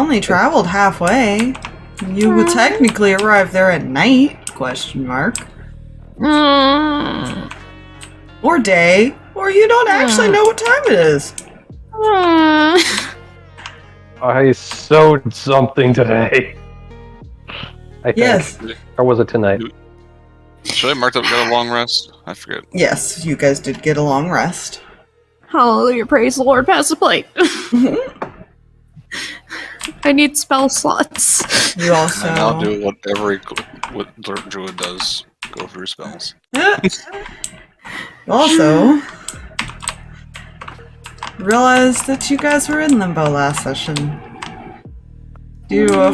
only traveled halfway. You would technically arrive there at night, question mark. Or day, or you don't actually know what time it is. I sewed something today. I think. Yes. Or was it tonight? Should I mark up got a long rest? I forget. Yes, you guys did get a long rest. Hallelujah, praise the Lord, pass the plate. I need spell slots. You also... And I'll do what Druid does. Go through spells. Also... realized that you guys were in Limbo last session. Due to a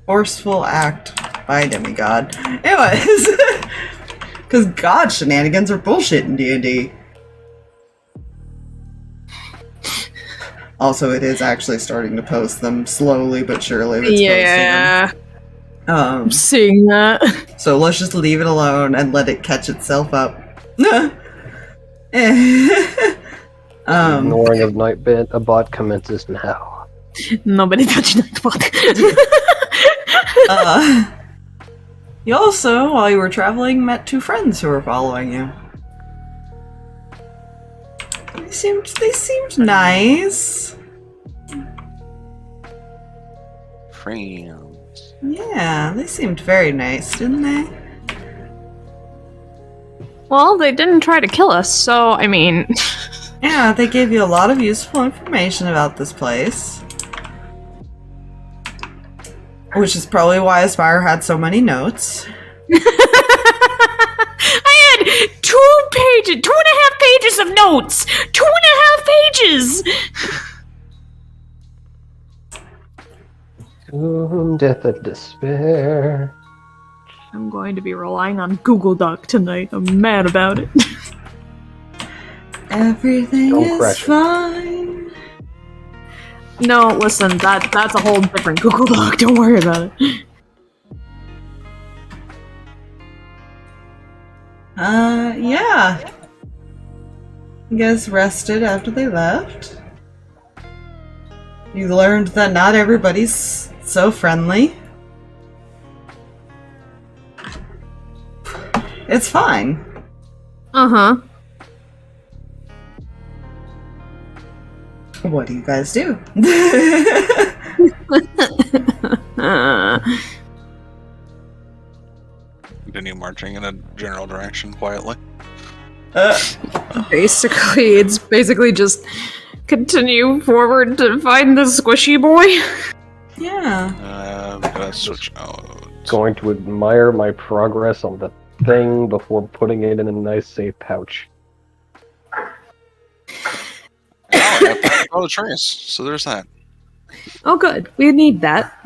forceful act by a demigod. Anyways, because god shenanigans are bullshit in D&D. Also, it is actually starting to post them slowly but surely. It's posting them. I'm seeing that. So let's just leave it alone and let it catch itself up. Ignoring of Nightbot, a bot commences now. Nobody touched Nightbot. You also, while you were traveling, met two friends who were following you. They seemed nice. Friends. Yeah, they seemed very nice, didn't they? Well, they didn't try to kill us, so, I mean... Yeah, they gave you a lot of useful information about this place. Which is probably why Aspire had so many notes. I had 2.5 pages of notes! 2.5 pages! Death of despair. I'm going to be relying on Google Doc tonight. I'm mad about it. Everything Don't is crash it. fine. No, listen, that's a whole different Google Doc. Don't worry about it. Yeah. You guys rested after they left. You learned that not everybody's so friendly. It's fine. Uh-huh. What do you guys do? Continue marching in a general direction quietly. Basically, it's basically just continue forward to find the squishy boy. Yeah. Gotta switch out. Going to admire my progress on the thing before putting it in a nice safe pouch. Oh, the trace. So there's that. Oh, good. We need that.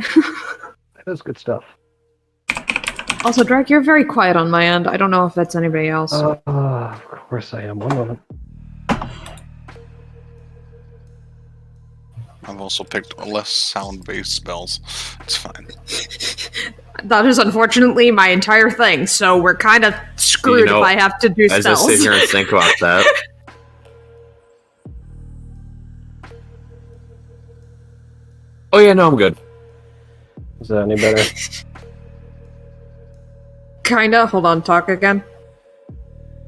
That is good stuff. Also, Drake, you're very quiet on my end. I don't know if that's anybody else. Of course I am. One moment. I've also picked less sound-based spells. It's fine. That is unfortunately my entire thing, so we're kind of screwed if I have to do as spells. I sit here and think about that. Oh yeah, no, I'm good. Is that any better? Kinda. Hold on, talk again.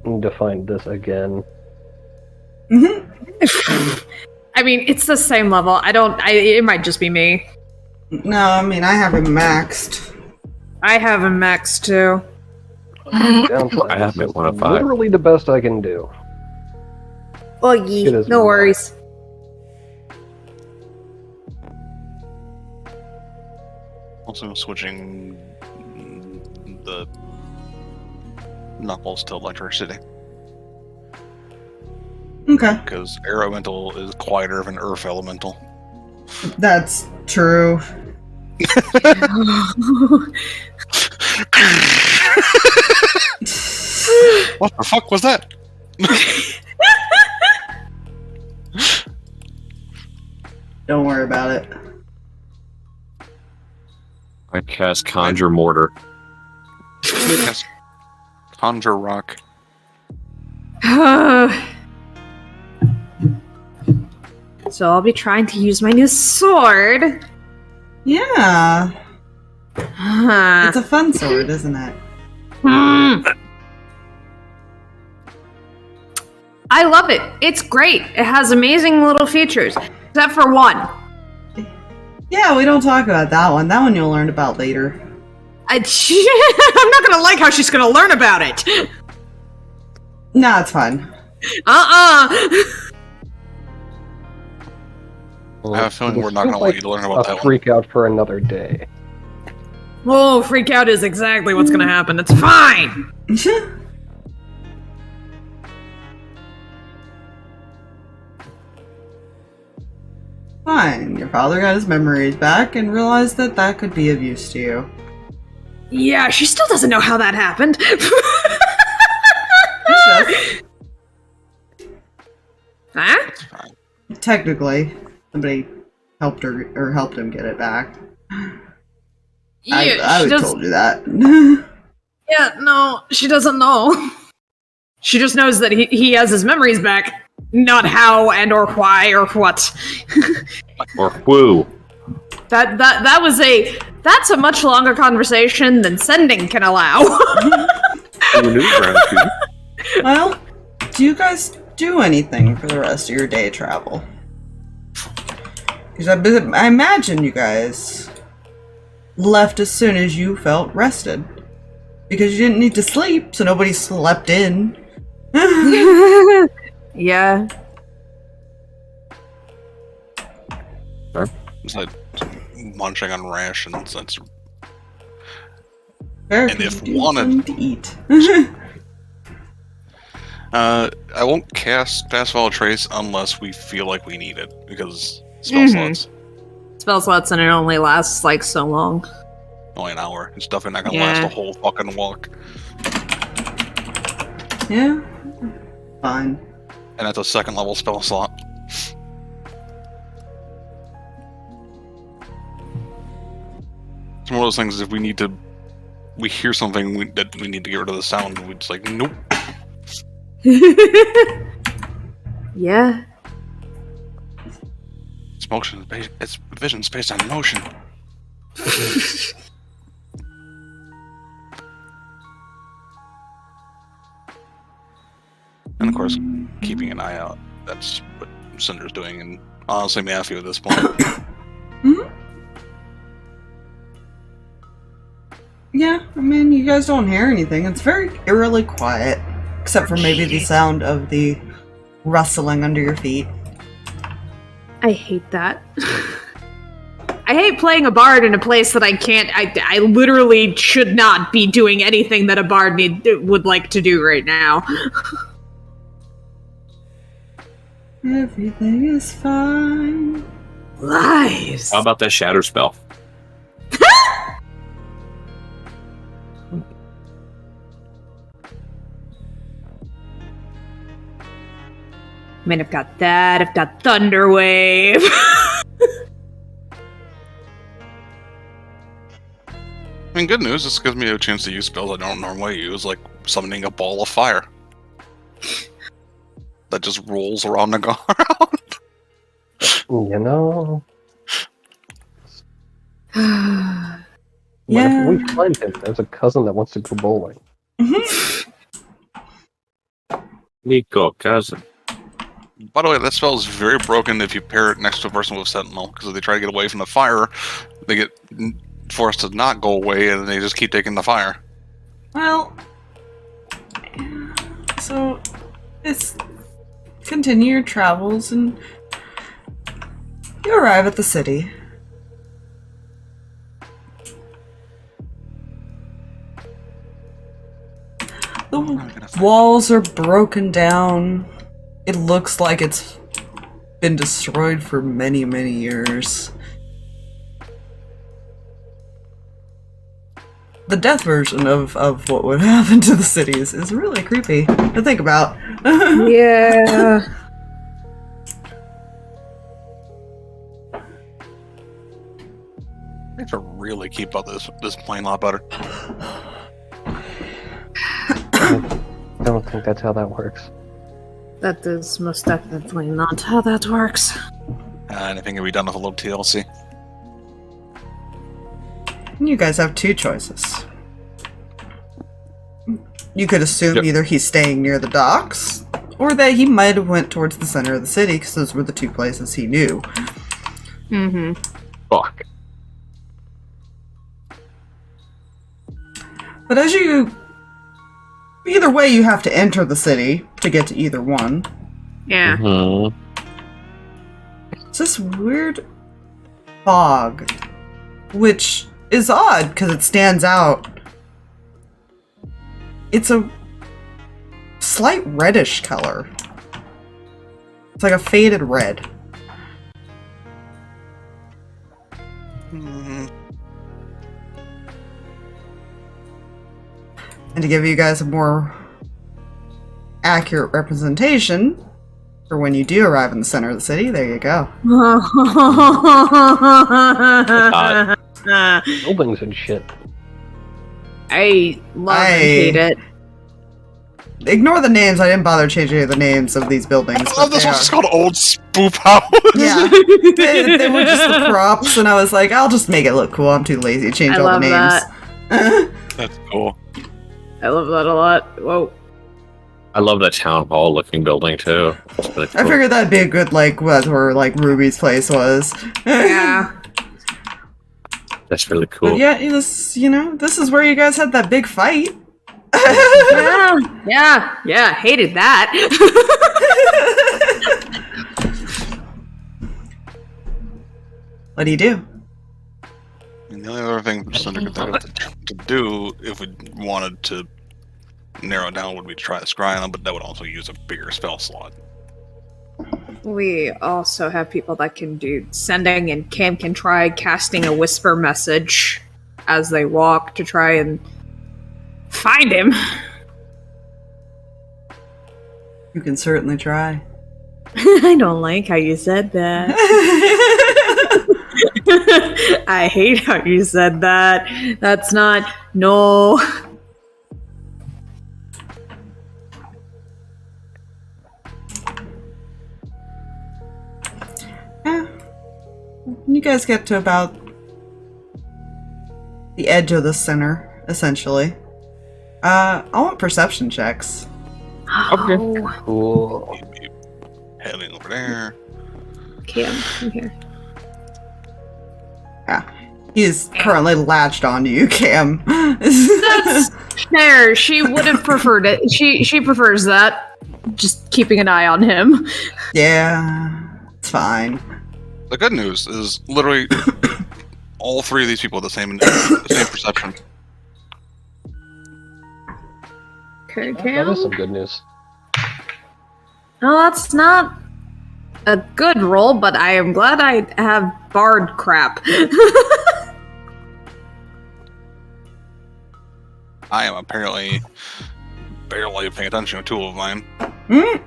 Need to find this again. I mean, it's the same level. It might just be me. No, I mean, I have him maxed. I have him maxed too. I have it 1 of 5. Literally the best I can do. Oh, It is no not. worries. Also switching the knuckles to electricity. Okay. Because air elemental is quieter than earth elemental. That's true. What the fuck was that? Don't worry about it. I cast Conjure Mortar. Yes. Conjure rock. So So I'll be trying to use my new sword. Yeah. Huh. It's a fun sword, isn't it? I love it. It's great. It has amazing little features. Except for one. Yeah, we don't talk about that one. That one you'll learn about later. I'm not gonna like how she's gonna learn about it. Nah, it's fine. I have a feeling we're not going to let you learn about that one. Freak out for another day. Oh, freak out is exactly what's gonna happen. It's fine. Fine. Your father got his memories back and realized that that could be of use to you. Yeah, she still doesn't know how that happened. Huh? Technically, somebody helped her or helped him get it back. Yeah, I would have told you that. Yeah, no, she doesn't know. She just knows that he has his memories back, not how and or why or what. Or woo. That's a much longer conversation than sending can allow. Well, do you guys do anything for the rest of your day travel? Because I imagine you guys left as soon as you felt rested. Because you didn't need to sleep, so nobody slept in. Yeah. It's like munching on rations. That's Fair, And if you do wanted- something to eat. I won't cast Fast Follow Trace unless we feel like we need it, because spell slots. Spell slots and it only lasts like so long. Only an hour. It's definitely not gonna Yeah. last a whole fucking walk. Yeah, fine. And that's a second level spell slot. It's one of those things, if we hear something that we need to get rid of the sound, we just like, nope. Yeah. It's motion, it's vision's based on motion. And of course, keeping an eye out. That's what Cinder's doing, and honestly Matthew at this point. Yeah, I mean, you guys don't hear anything. It's very eerily quiet. Except for maybe the sound of the rustling under your feet. I hate that. I hate playing a bard in a place that I can't. I literally should not be doing anything that a bard would like to do right now. Everything is fine. Lies. How about that shatter spell? I mean, I've got that. I've got Thunderwave. I mean, good news, this gives me a chance to use spells I don't normally use, like summoning a ball of fire. That just rolls around the ground. You know, Yeah. we find him. There's a cousin that wants to go bowling. Nico, cousin. By the way, that spell is very broken if you pair it next to a person with Sentinel, because if they try to get away from the fire, they get forced to not go away, and they just keep taking the fire. Well, so it's continue your travels and you arrive at the city. The walls are broken down. It looks like it's been destroyed for many, many years. The death version of what would happen to the cities is really creepy to think about. Yeah. I have to really keep up this plane a lot better. I don't think that's how that works. That is most definitely not how that works. Anything can be done with a little TLC. You guys have two choices. You could assume Yep. either he's staying near the docks, or that he might have went towards the center of the city, because those were the two places he knew. Mm-hmm. Fuck. But as you... Either way, you have to enter the city to get to either one. Yeah. Mhm. It's this weird fog, which is odd, because it stands out. It's a slight reddish color. It's like a faded red. Hmm. And to give you guys a more accurate representation for when you do arrive in the center of the city, there you go. Buildings and shit. I love and hate it. Ignore the names, I didn't bother changing any of the names of these buildings. I love but this they one's are- just called Old Spoop House. Yeah, they were just the props, and I was like, I'll just make it look cool. I'm too lazy to change I all the love names. that. That's cool. I love that a lot. Whoa. I love that town hall looking building too. It's really I cool. figured that'd be a good, like, that's where, like, Ruby's place was. Yeah. That's really cool. But yeah, this, this is where you guys had that big fight. Yeah. Hated that. What do you do? And the only other thing Cinder could think of to do if we wanted to narrow it down would be to try to scry on them, but that would also use a bigger spell slot. We also have people that can do sending, and Cam can try casting a whisper message as they walk to try and find him. You can certainly try. I don't like how you said that. I hate how you said that. That's not... No. When you guys get to about the edge of the center, essentially, I want perception checks. Okay. Oh, Cool. He'd be heading over there. Cam, come here. He's currently latched onto you, Cam. That's fair. She would have preferred it. She prefers that. Just keeping an eye on him. Yeah, it's fine. The good news is literally all three of these people have the same perception. Okay, That Cam. is some good news. No, that's not a good roll, but I am glad I have bard crap. I am apparently barely paying attention to two of mine. Mm.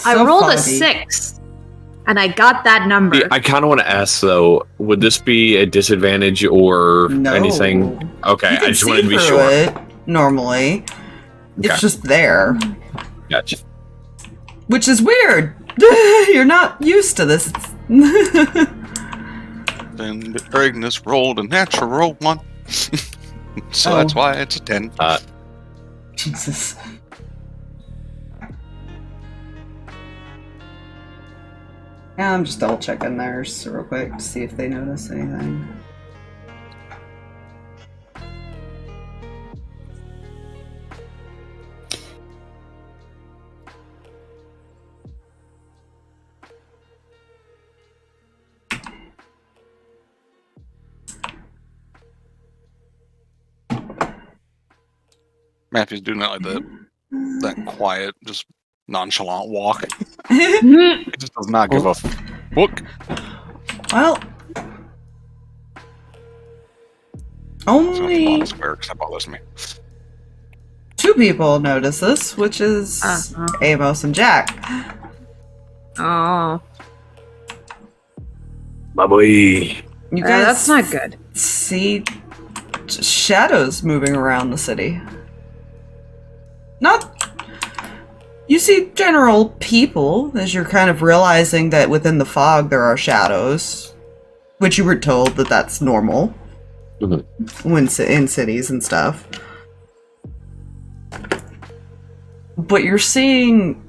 I So rolled a foggy. 6, and I got that number. Yeah, I kind of want to ask though, would this be a disadvantage or No. anything? Okay, You I can just see wanted to be through sure. it normally. Okay. It's just there, Gotcha. which is weird. You're not used to this. Then Agnes rolled a natural one. So that's why it's a 10. Jesus. Yeah, I'm just double checking theirs real quick to see if they notice anything. Matthew's doing that like that quiet, just nonchalant walk. Mhm. He just does not give a fuck. Well, He's gonna come on only the square because that bothers me. 2 people notice this, which is Uh-huh. Amos and Jack. Oh, My boy. You guys that's not good. see shadows moving around the city. Not... You see general people as you're kind of realizing that within the fog there are shadows, which you were told that that's normal when in cities and stuff. But you're seeing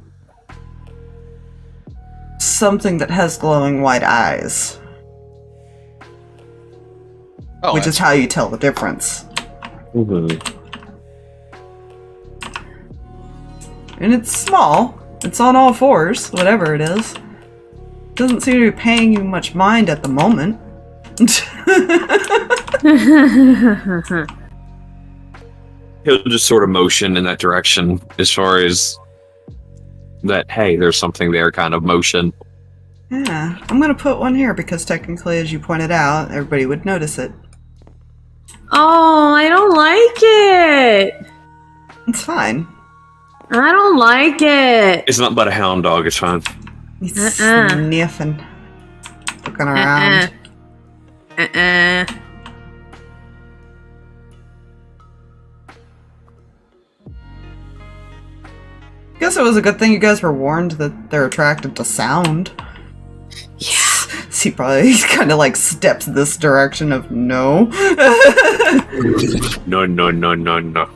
something that has glowing white eyes, which is how you tell the difference. And it's small. It's on all fours, whatever it is. Doesn't seem to be paying you much mind at the moment. He'll just sort of motion in that direction as far as that, hey, there's something there kind of motion. Yeah, I'm gonna put one here because technically, as you pointed out, everybody would notice it. Oh, I don't like it. It's fine. I don't like it. It's not but a hound dog, it's fine. He's sniffing. Looking around. Guess it was a good thing you guys were warned that they're attracted to sound. Yeah. So he kind of like steps this direction of no. No.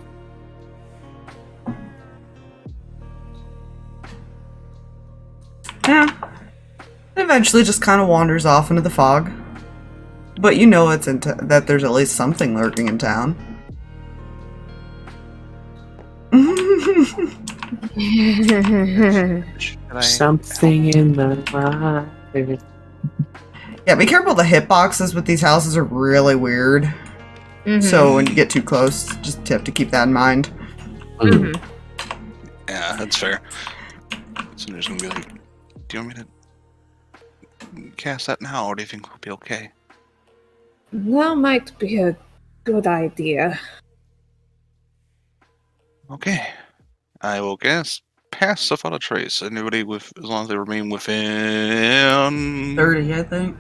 Yeah. It eventually just kind of wanders off into the fog. But you know it's that there's at least something lurking in town. Something in the light. Yeah, be careful. The hitboxes with these houses are really weird. So when you get too close, just have to keep that in mind. Yeah, that's fair. Cinder's gonna be like, do you want me to cast that now, or do you think we'll be okay? That might be a good idea. Okay. I will guess pass without a trace. Anybody with, as long as they remain within 30, I think.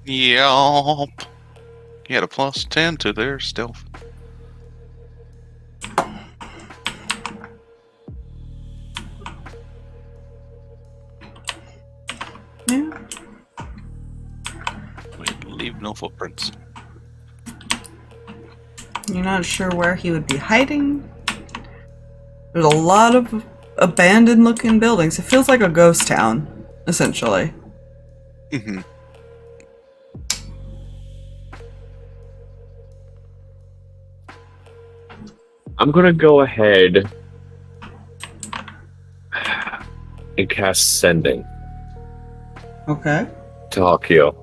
Yup. You had a plus 10 to their stealth. Yeah. We leave no footprints. You're not sure where he would be hiding. There's a lot of abandoned looking buildings. It feels like a ghost town, essentially. I'm gonna go ahead and cast Sending Okay. to Hakio.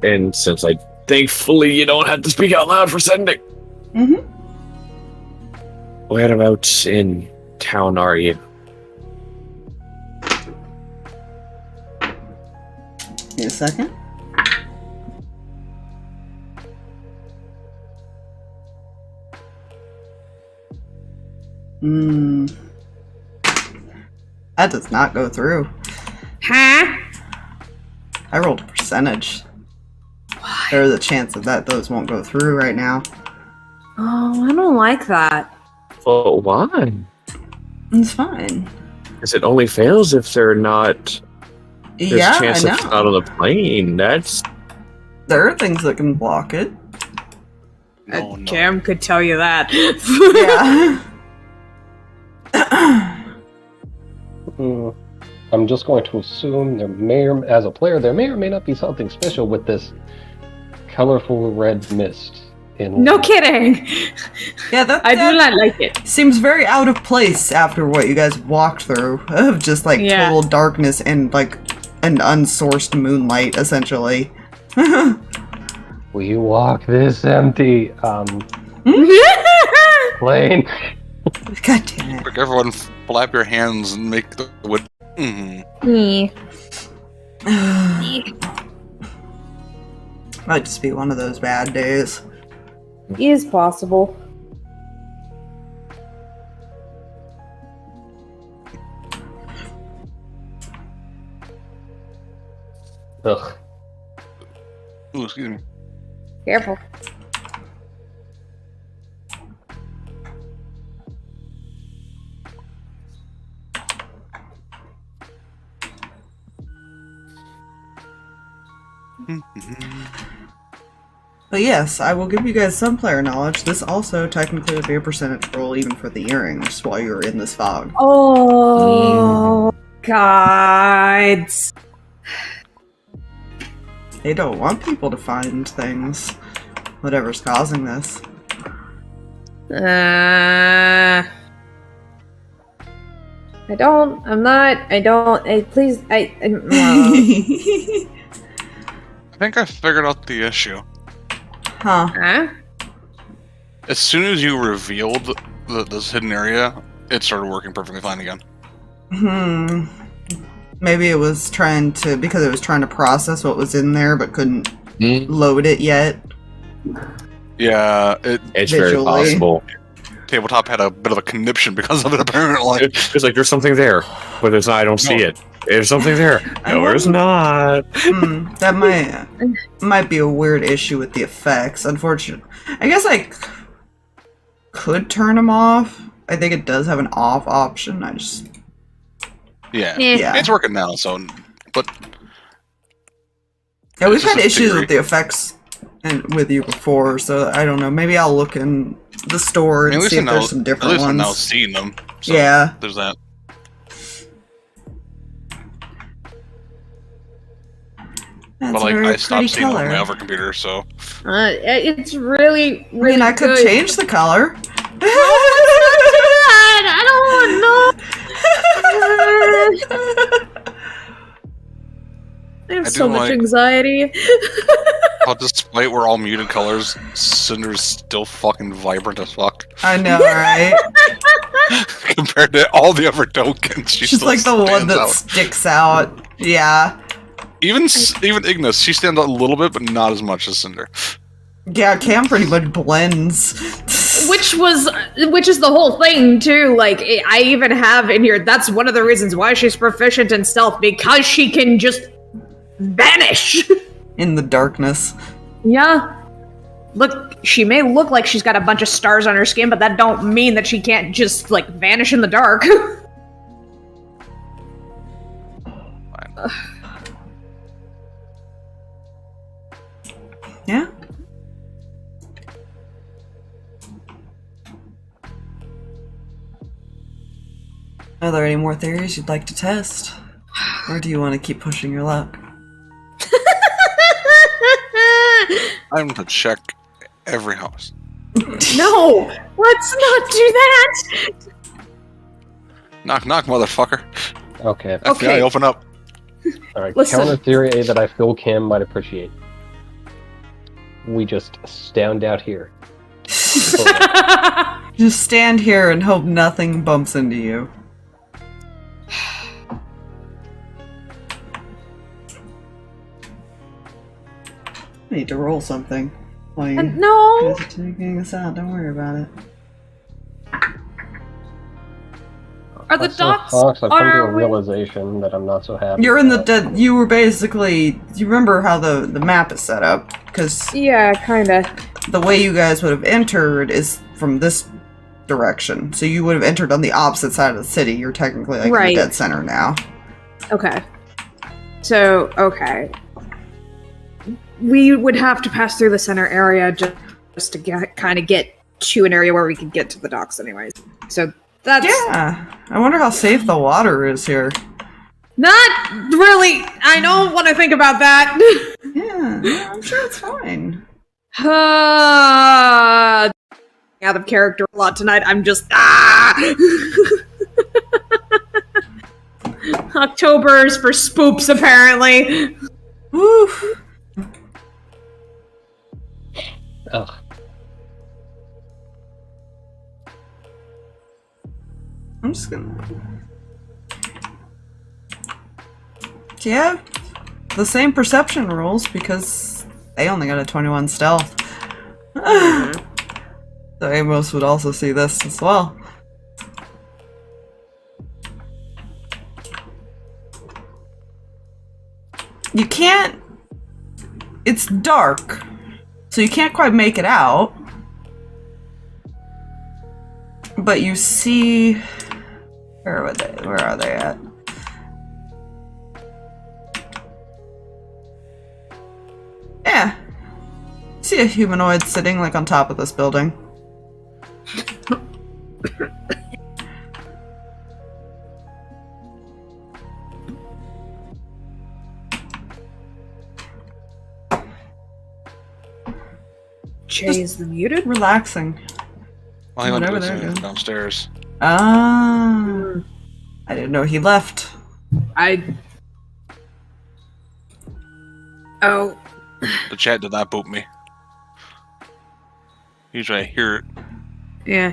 And since thankfully you don't have to speak out loud for Sending. Whereabouts in town are you? Give me a second. That does not go through. Huh? I rolled a percentage. There's a chance that those won't go through right now. Oh, I don't like that. Well, why? It's fine. Because it only fails if they're not. There's Yeah, a chance I it's know. not on the plane. That's. There are things that can block it. No, no. Cam could tell you that. Yeah. I'm just going to assume as a player, there may or may not be something special with this colorful red mist. No kidding. Yeah, that I do not like it. seems very out of place after what you guys walked through of just like total darkness and like an unsourced moonlight, essentially. We walk this empty plane. God damn it. Quick, everyone flap your hands and make the wood. Might just be one of those bad days. Is possible. Ugh. Ooh, excuse me. Careful. But yes, I will give you guys some player knowledge. This also technically would be a percentage roll even for the earrings while you're in this fog. Oh, God. They don't want people to find things. Whatever's causing this. Please, Huh. I think I figured out the issue. Huh? As soon as you revealed this hidden area, it started working perfectly fine again. Maybe it was because it was trying to process what was in there but couldn't load it yet. Yeah, It's Visually. very possible. Tabletop had a bit of a conniption because of it, apparently. It's like there's something there, but it's not. I don't see it. There's something there. No, there's not. That might be a weird issue with the effects. Unfortunately, I guess I could turn them off. I think it does have an off option. Yeah. Yeah. It's working now, but Yeah, we've It's just had a issues theory. with the effects with you before, so I don't know. Maybe I'll look in the store and see if there's some different at least I'm now ones. seeing them. So Yeah. There's that. That's But like, a very I stopped pretty seeing them on color. my other computer, so It's really, I mean, I could good. change the color. I don't know. I have I so do much like- anxiety. but despite we're all muted colors, Cinder's still fucking vibrant as fuck. I know, right? Compared to all the other tokens, She's still like the one stands that out. sticks out. Yeah. Even Ignis, she stands out a little bit, but not as much as Cinder. Yeah, Cam pretty much blends. Which is the whole thing too. Like I even have in here. That's one of the reasons why she's proficient in stealth, because she can just vanish. In the darkness. Yeah. Look, she may look like she's got a bunch of stars on her skin, but that don't mean that she can't just like vanish in the dark. Yeah. Are there any more theories you'd like to test? Or do you want to keep pushing your luck? I'm to check every house. No, let's not do that. Knock, knock, motherfucker. Okay. FBI, Okay. open up. All right. Listen. Counter theory A that I feel Cam might appreciate. We just stand out here. Just stand here and hope nothing bumps into you. I need to roll something. While you No. guys are taking this out, don't worry about it. Are the Also, dots Fox, I've on come to a our way? realization that I'm not so happy. You're in the about. you were basically, you remember how the map is set up? Because Yeah, kinda. the way you guys would have entered is from this direction. So you would have entered on the opposite side of the city. You're technically like Right. in the dead center now. Okay. So, okay. We would have to pass through the center area just to kind of get to an area where we could get to the docks anyways. So that's Yeah. I wonder how safe the water is here. not really. I don't want to think about that. Yeah, no, I'm sure it's fine. Out of character a lot tonight. I'm just October's for spoops apparently. Woof. Ugh. I'm just gonna. Do you have the same perception rules because they only got a 21 stealth? So Amos would also see this as well. You can't. It's dark, so you can't quite make it out. But you see. Where are they? Where are they at? See a humanoid sitting like on top of this building. Jay is the muted? Relaxing. Well, he went to Whatever, his there you go. downstairs. Ah. I didn't know he left. Oh. The chat did not boot me. Usually I hear it. Yeah.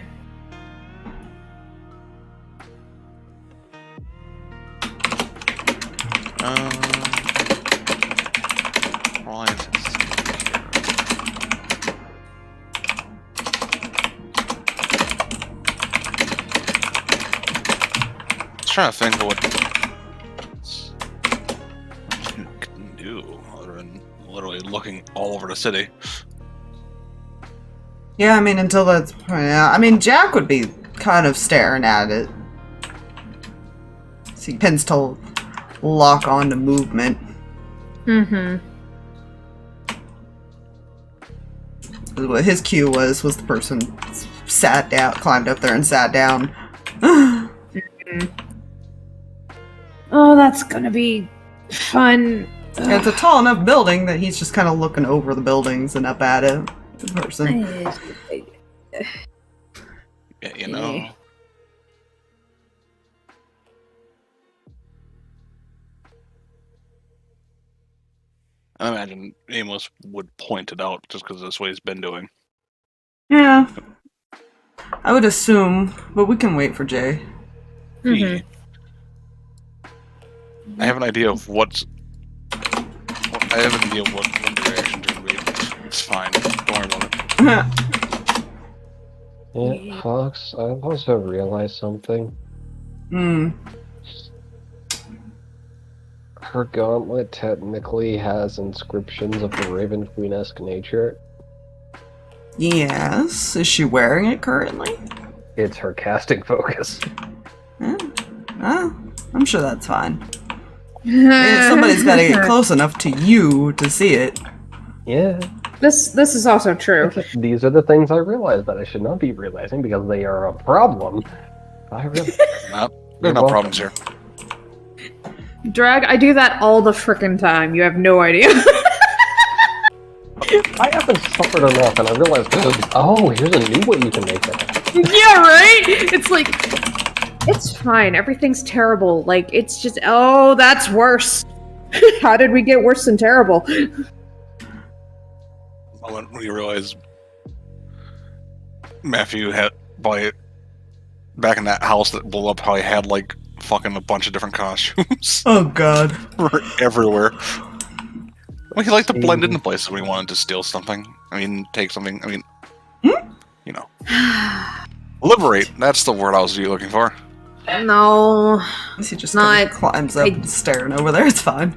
Why is it trying to think of what you can do other than literally looking all over the city. Yeah, I mean, until that's... Yeah, I mean, Jack would be kind of staring at it. So he tends to lock on to movement. Mm-hmm. What his cue was the person sat down, climbed up there and sat down. Oh, that's gonna be fun. And it's a tall enough building that he's just kind of looking over the buildings and up at it. The person. Yeah, you know. I imagine Amos would point it out just because that's what he's been doing. Yeah. I would assume, but we can wait for Jay. Mm-hmm. I have an idea of what's. I have an idea of what the reactions are going to be. It's fine. Don't worry about it. Yeah, Fox, I've also realized something. Hmm. Her gauntlet technically has inscriptions of the Raven Queen-esque nature. Yes. Is she wearing it currently? It's her casting focus. I'm sure that's fine. Somebody's got to get close enough to you to see it. Yeah. This is also true. These are the things I realized that I should not be realizing because they are a problem. I realize. There's no problems here. Drag, I do that all the frickin' time. You have no idea. I haven't suffered enough, and I realized, oh, here's a new way you can make that. Yeah, right? It's like, it's fine. Everything's terrible. Like, it's just, oh, that's worse. How did we get worse than terrible? When you realize Matthew had probably back in that house that blew up, probably had like fucking a bunch of different costumes. Oh god. Everywhere. Well, he liked to blend into places when he wanted to steal something. I mean, take something. I mean, you know, liberate. That's the word I was looking for. No. He just kind of climbs up and staring over there. It's fine.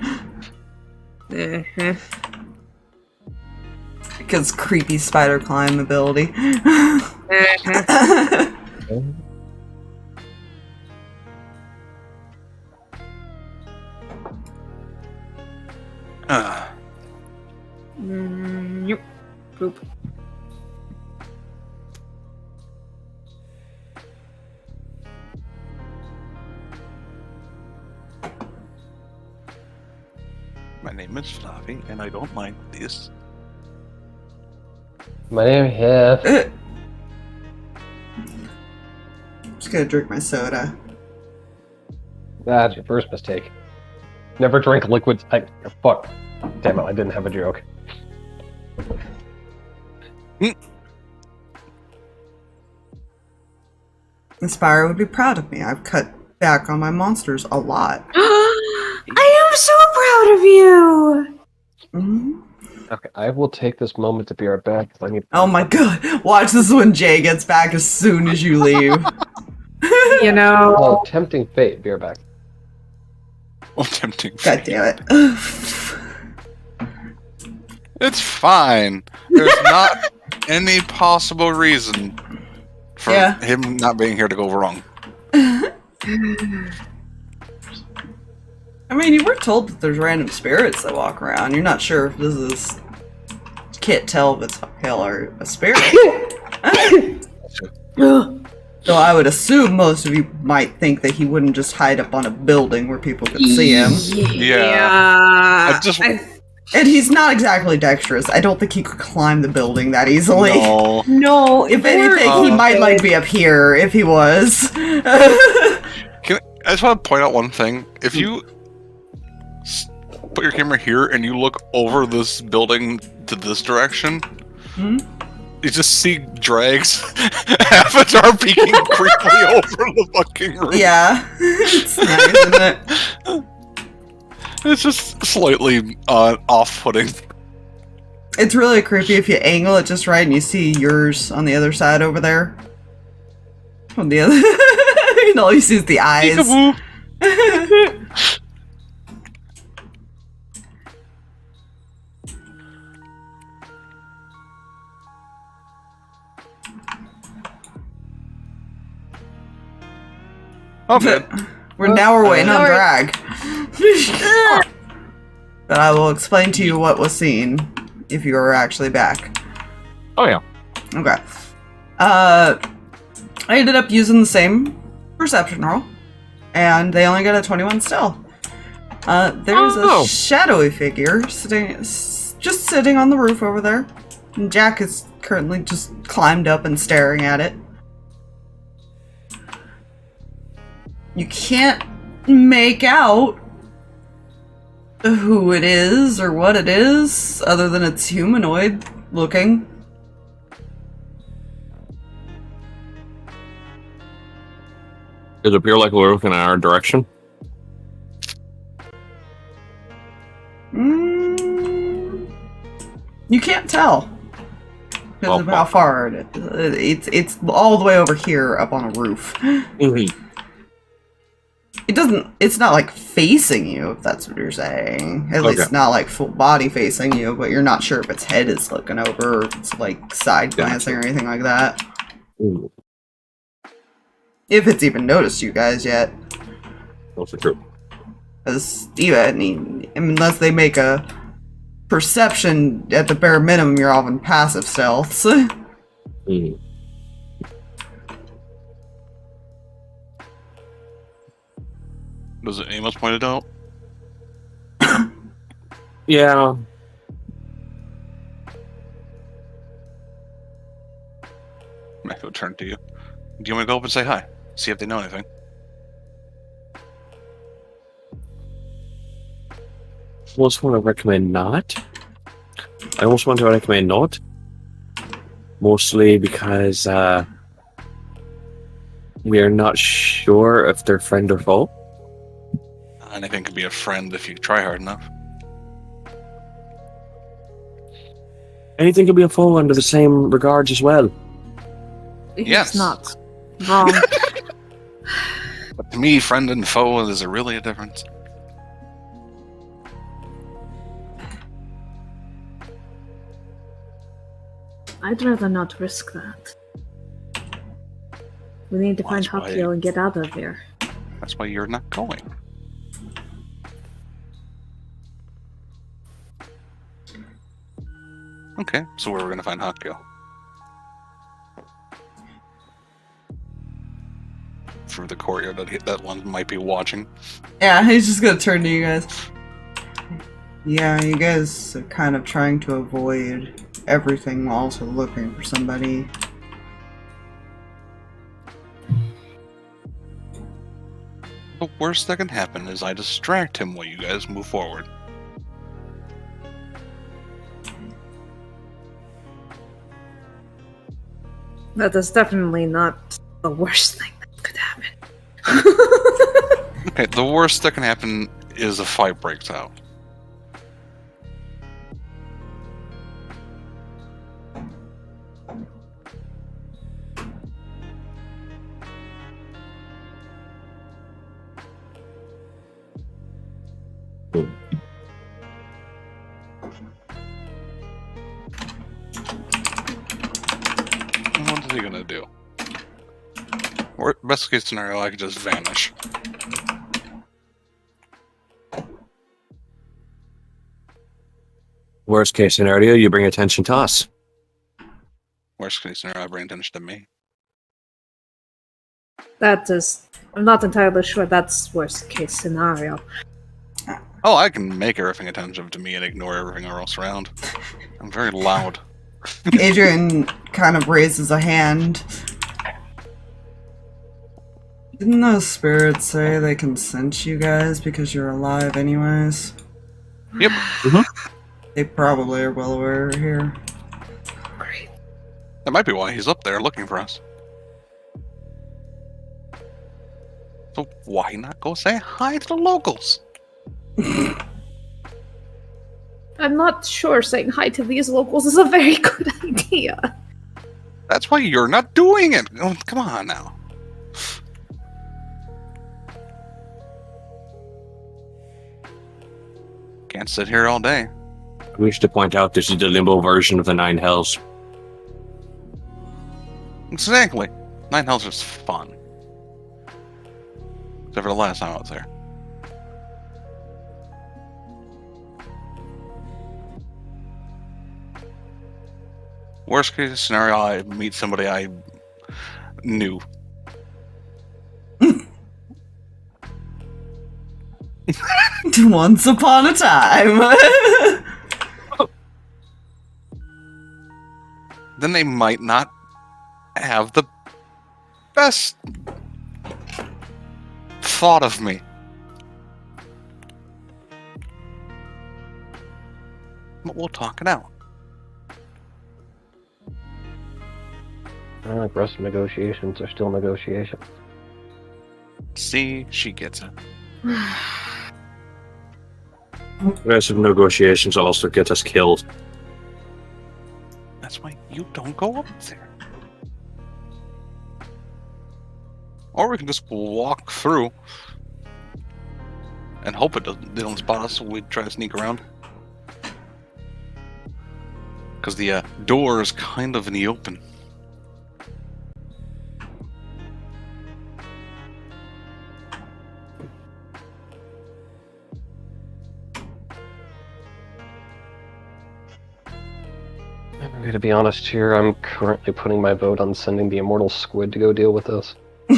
Because creepy spider climb ability. Yep. Boop. My name is Fluffy, and I don't mind this. My name is... Just gonna drink my soda. That's your first mistake. Never drink liquids. Fuck. Damn it, I didn't have a joke. Inspire would be proud of me. I've cut back on my monsters a lot. I am so proud of you! Mm-hmm. Okay, I will take this moment to be right back. I need... Oh my god. Watch this when Jay gets back as soon as you leave. You know... Oh, tempting fate. Be right back. Oh, tempting. God damn it. It's fine. There's not any possible reason for him not being here to go wrong. I mean, you were told that there's random spirits that walk around. You're not sure if this is can't tell if it's a hill or a spirit. So I would assume most of you might think that he wouldn't just hide up on a building where people could see him. Yeah. And he's not exactly dexterous. I don't think he could climb the building that easily. No. No. If anything, he might like be up here if he was. I just want to point out one thing. If you put your camera here and you look over this building to this direction, you just see Drag's avatar peeking creepily over the fucking roof. Yeah. It's nice, isn't it? It's just slightly off-putting. It's really creepy if you angle it just right and you see yours on the other side over there. On the other... and all you see is the eyes. Okay. We're waiting on Drag. But I will explain to you what was seen if you are actually back. Oh yeah. Okay. I ended up using the same perception roll, and they only got a 21 still. There's a shadowy figure just sitting on the roof over there. And Jack is currently just climbed up and staring at it. You can't make out who it is or what it is, other than it's humanoid looking. Does it appear like we're looking in our direction? You can't tell because of how far it is. It's all the way over here up on a roof. Mm-hmm. It's not like facing you, if that's what you're saying. At least not like full body facing you, but you're not sure if its head is looking over or if it's like side glancing or anything like that. Ooh. If it's even noticed you guys yet. That's true. Because unless they make a perception at the bare minimum, you're all in passive stealths. Mm. Was it Amos pointed out? Yeah. Maybe it'll turn to you. Do you want to go up and say hi? See if they know anything. I almost want to recommend not. I almost want to recommend not. Mostly because we are not sure if they're friend or foe. Anything could be a friend if you try hard enough. Anything can be a foe under the same regards as well. Yes. It's not wrong. But to me, friend and foe, there's really a difference. I'd rather not risk that. We need to find That's why- Hakio and get out of here. That's why you're not going. Okay, so where we're gonna find Hakio? Through the courtyard that one might be watching. Yeah, he's just gonna turn to you guys. Yeah, you guys are kind of trying to avoid everything while also looking for somebody. The worst that can happen is I distract him while you guys move forward. That is definitely not the worst thing that could happen. Okay, the worst that can happen is a fight breaks out. What is he gonna do? Or best case scenario, I could just vanish. Worst case scenario, you bring attention to us. Worst case scenario, I bring attention to me. That is... I'm not entirely sure that's worst case scenario. Oh, I can make everything attentive to me and ignore everything else around. I'm very loud. Adrian kind of raises a hand. Didn't those spirits say they can sense you guys because you're alive anyways? Yep. They probably are well aware we're here. Great. That might be why he's up there looking for us. So why not go say hi to the locals? I'm not sure saying hi to these locals is a very good idea. That's why you're not doing it. Oh, come on now. Can't sit here all day. I wish to point out this is the Limbo version of the Nine Hells. Exactly. Nine Hells is fun. Except for the last time I was there. Worst case scenario, I meet somebody I knew. Once upon a time. Then they might not have the best thought of me. But we'll talk it out. The rest of negotiations are still negotiations. See, she gets it. The rest of negotiations also get us killed. That's why you don't go up there. Or we can just walk through and hope they don't spot us when we try to sneak around. Because the door is kind of in the open. I'm going to be honest here, I'm currently putting my vote on sending the immortal squid to go deal with this. That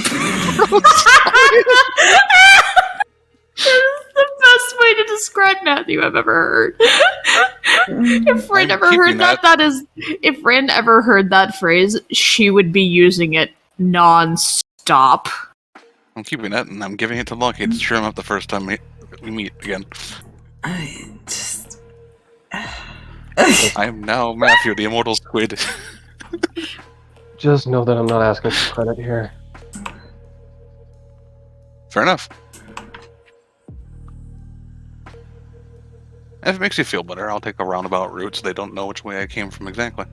is the best way to describe Matthew I've ever heard. If Ren ever heard if Ren ever heard that phrase, she would be using it non-stop. I'm keeping that, and I'm giving it to Lucky to cheer him up the first time we meet again. I just... I am now Matthew, the immortal squid. Just know that I'm not asking for credit here. Fair enough. If it makes you feel better, I'll take a roundabout route so they don't know which way I came from exactly.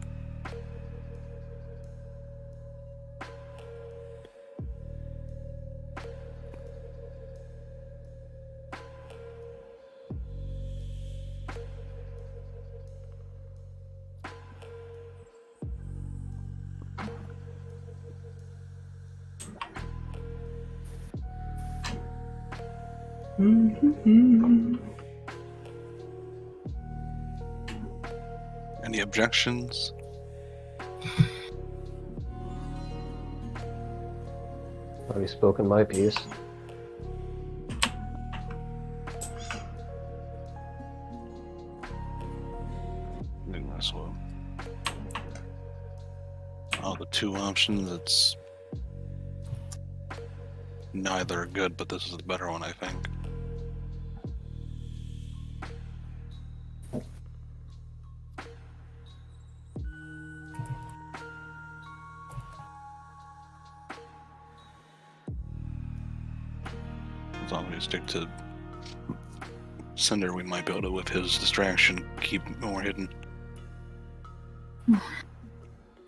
Any objections? Already spoken my piece. Do this one. Oh, the two options, it's neither are good, but this is the better one, I think. As long as we stick to Cinder, we might be able to, with his distraction, keep more hidden.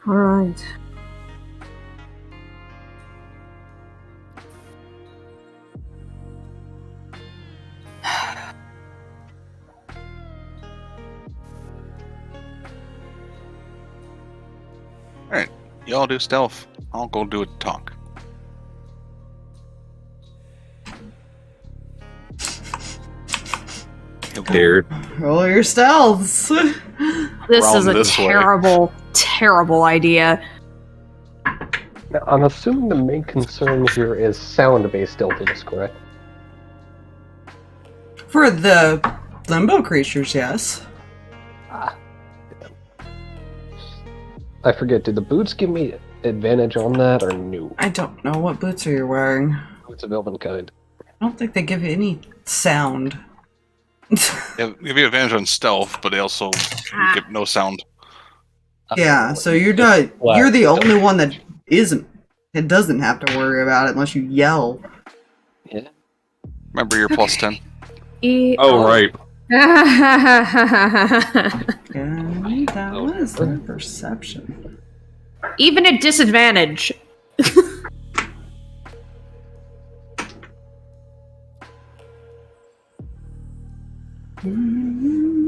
Alright. Alright, y'all do stealth. I'll go do a talk. Prepared. Roll your stealths. This Round is a this way. terrible, terrible idea. Now, I'm assuming the main concern here is sound-based stealthiness, correct? For the limbo creatures, yes. I forget, did the boots give me advantage on that, or no? I don't know what boots are you wearing. Boots of elven kind. I don't think they give you any sound. They give you advantage on stealth, but they also give no sound. Yeah, so you're not. You're the only one that isn't. It doesn't have to worry about it unless you yell. Yeah. Remember your plus 10. Oh, right. And that was their perception. Even at disadvantage.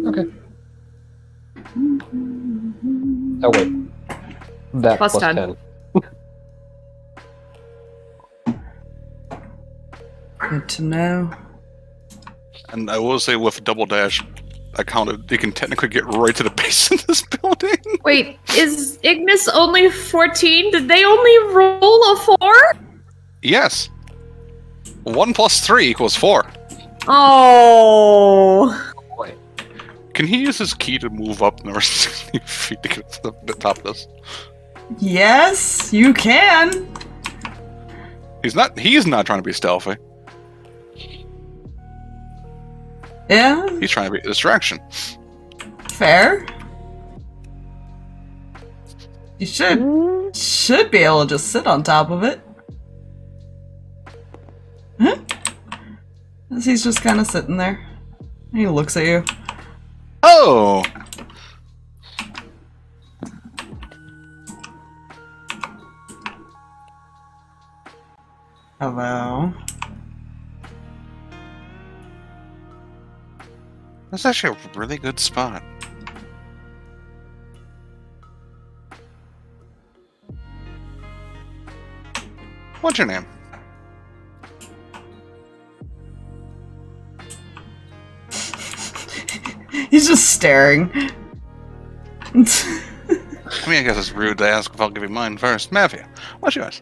Okay. Oh, wait. That Plus plus 10. 10. Good to know. And I will say with double dash, I counted, you can technically get right to the base of this building. Wait, is Ignis only 14? Did they only roll a 4? Yes. 1 plus 3 equals 4. Oh. Wait. Can he use his key to move up another 60 feet to get to the top of this? Yes, you can. He's not trying to be stealthy. Yeah, He's trying to be a distraction. fair. You should be able to just sit on top of it. Huh? As he's just kind of sitting there. He looks at you. Oh! Hello. That's actually a really good spot. What's your name? He's just staring. I mean, I guess it's rude to ask if I'll give you mine first. Matthew, what's yours?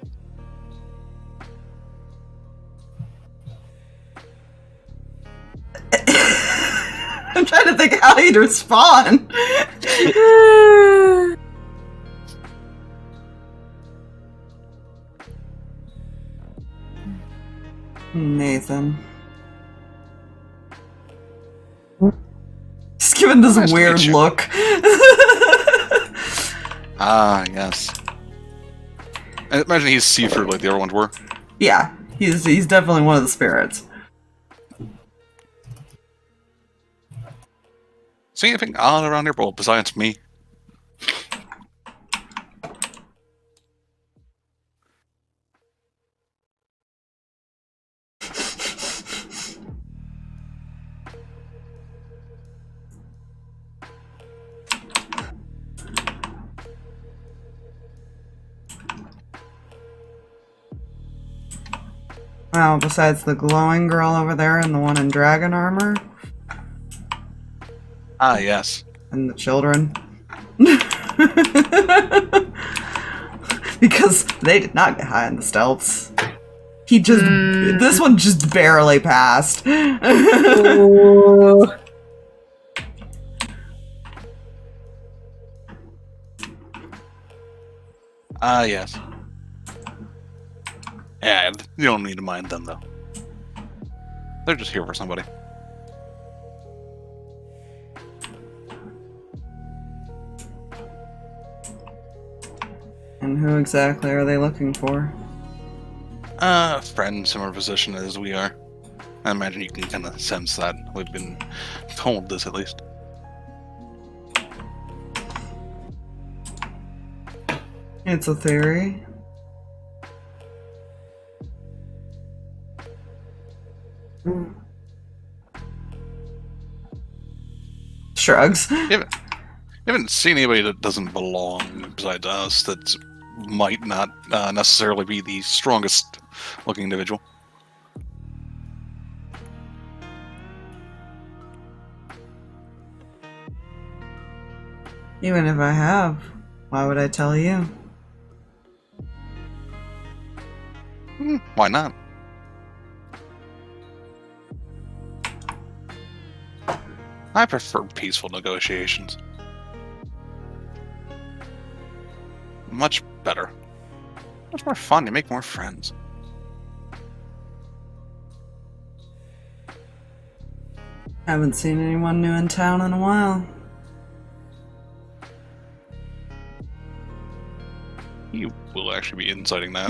I'm trying to think how he'd respond. Nathan. Just giving this Nice to weird meet you. look. Ah, yes. I imagine he's see-through like the other ones were. Yeah, he's definitely one of the spirits. See anything odd around here, bro, besides me? Wow, besides the glowing girl over there and the one in dragon armor, Ah, yes. and the children. Because they did not get high on the stealths. He just, this one just barely passed. Ah, yes. Yeah, you don't need to mind them, though. They're just here for somebody. And who exactly are they looking for? A friend, similar position as we are. I imagine you can kind of sense that. We've been told this, at least. It's a theory. Shrugs. You haven't seen anybody that doesn't belong besides us that might not necessarily be the strongest looking individual. Even if I have, why would I tell you? Why not? I prefer peaceful negotiations. Much better. Much more fun. You make more friends. Haven't seen anyone new in town in a while. You will actually be inciting that.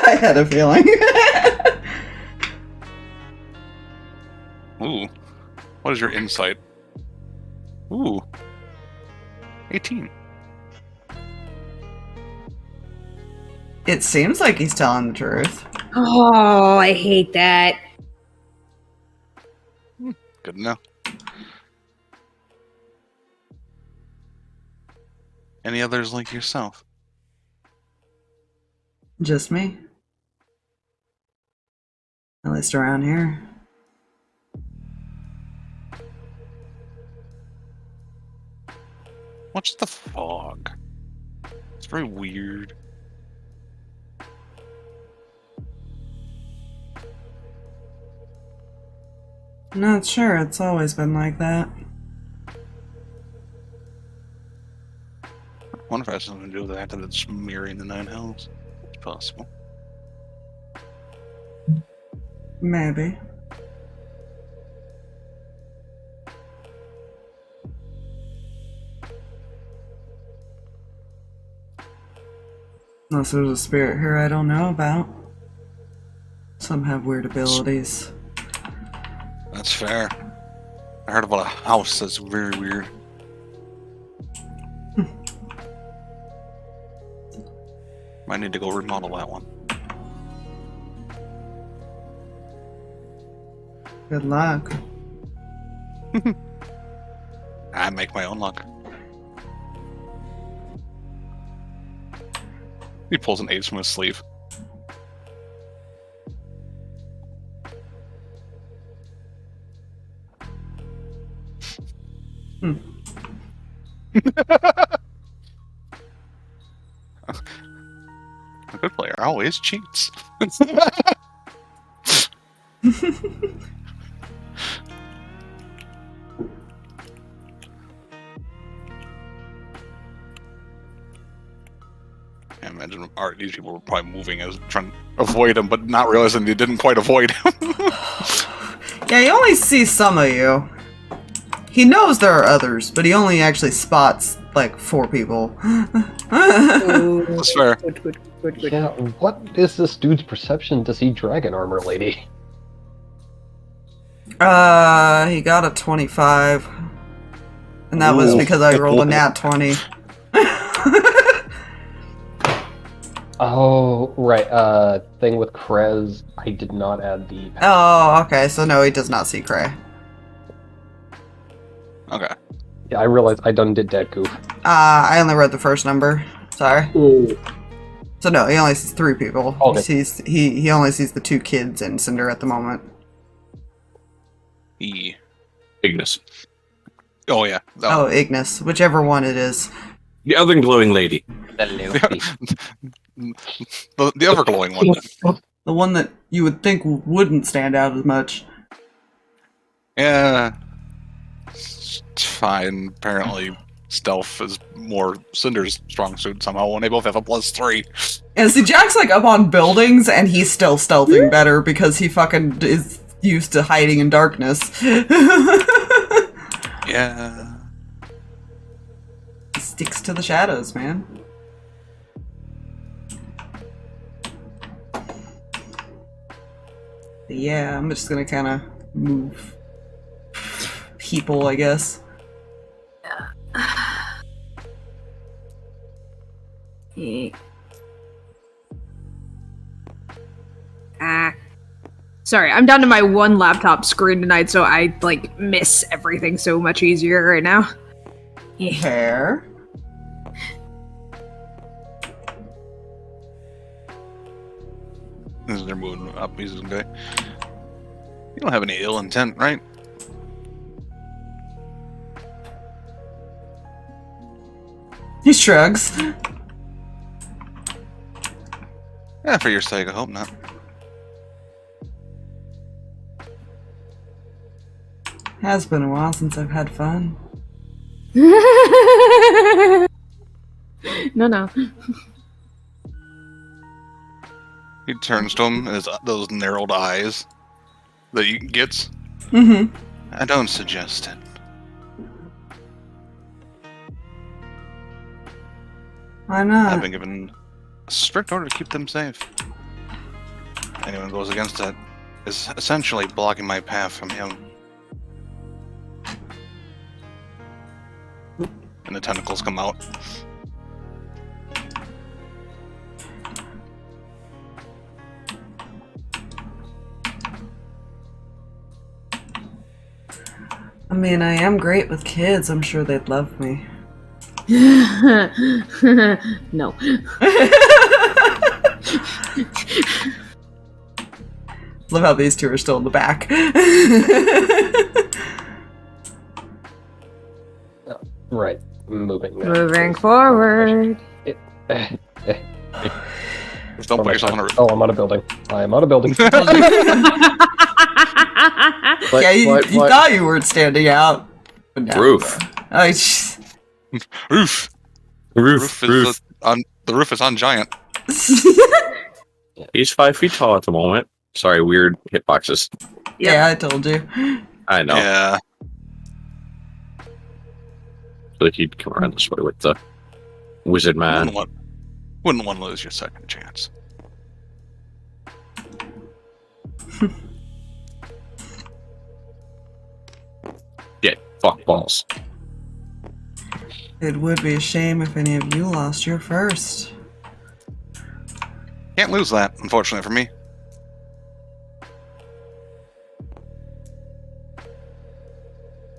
I had a feeling. Ooh. What is your insight? Ooh. 18. It seems like he's telling the truth. Oh, I hate that. Good to know. Any others like yourself? Just me. At least around here. What's the fog? It's very weird. Not sure, it's always been like that. I wonder if it has something to do with the fact that it's mirroring the Nine Hells. It's possible. Maybe. Unless there's a spirit here I don't know about. Some have weird abilities. That's fair. I heard about a house that's very weird. Might need to go remodel that one. Good luck. I make my own luck. He pulls an ace from his sleeve. A good player always cheats. I imagine these people were probably moving as trying to avoid him, but not realizing they didn't quite avoid him. Yeah, he only sees some of you. He knows there are others, but he only actually spots like 4 people. That's fair. Yeah, what is this dude's perception to see dragon armor lady? He got a 25. And that was because I rolled a nat 20. Oh, right. Thing with Kreh, I did not add the... Oh, okay, so no, he does not see Kreh. Okay. Yeah, I realized I done did that goof. I only read the first number. Sorry. Ooh. So no, he only sees 3 people. Okay. He only sees the 2 kids and Cinder at the moment. Ignis. Oh yeah. Oh, Ignis, whichever one it is. The other glowing lady. The ever glowing one. The one that you would think wouldn't stand out as much. Yeah. It's fine. Apparently, stealth is more Cinder's strong suit somehow when they both have a +3. And see, Jack's like up on buildings and he's still stealthing better because he fucking is used to hiding in darkness. Yeah. He sticks to the shadows, man. But yeah, I'm just gonna kind of move people, I guess. Sorry, I'm down to my 1 laptop screen tonight, so I, like, miss everything so much easier right now. Fair. As they're moving up, he's okay. You don't have any ill intent, right? He shrugs. Yeah, for your sake, I hope not. Has been a while since I've had fun. No. He turns to him, those narrowed eyes that he gets. Mm-hmm. I don't suggest it. Why not? I've been given a strict order to keep them safe. Anyone who goes against that is essentially blocking my path from him. And the tentacles come out. I mean, I am great with kids. I'm sure they'd love me. No. Love how these two are still in the back. Right. Moving now. Moving forward. Just don't put yourself on a roof. Oh, I'm on a building. I am on a building. But- Yeah, you but- thought you weren't standing out. But now Roof. Roof. Roof. The roof is on giant. He's 5 feet tall at the moment. Sorry, weird hitboxes. Yeah, I told you. I know. Yeah. But he'd come around this way with the wizard man. Wouldn't want to lose your second chance. Yeah, fuck balls. It would be a shame if any of you lost your first. Can't lose that, unfortunately for me.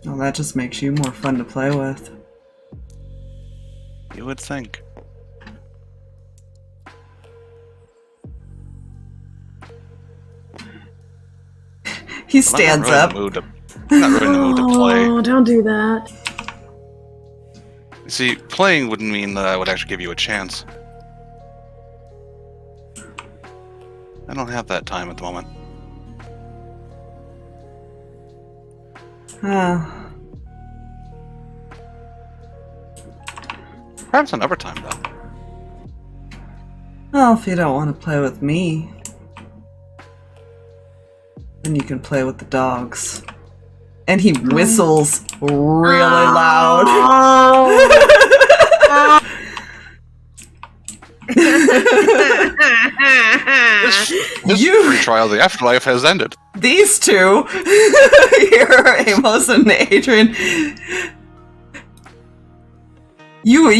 Well, that just makes you more fun to play with. You would think. He stands up. I'm not really in the mood to play. Oh, don't do that. See, playing wouldn't mean that I would actually give you a chance. I don't have that time at the moment. Perhaps another time, though. Well, if you don't want to play with me, then you can play with the dogs. And he whistles really loud. This free trial of the afterlife has ended. These two, here, Amos and Adrian, you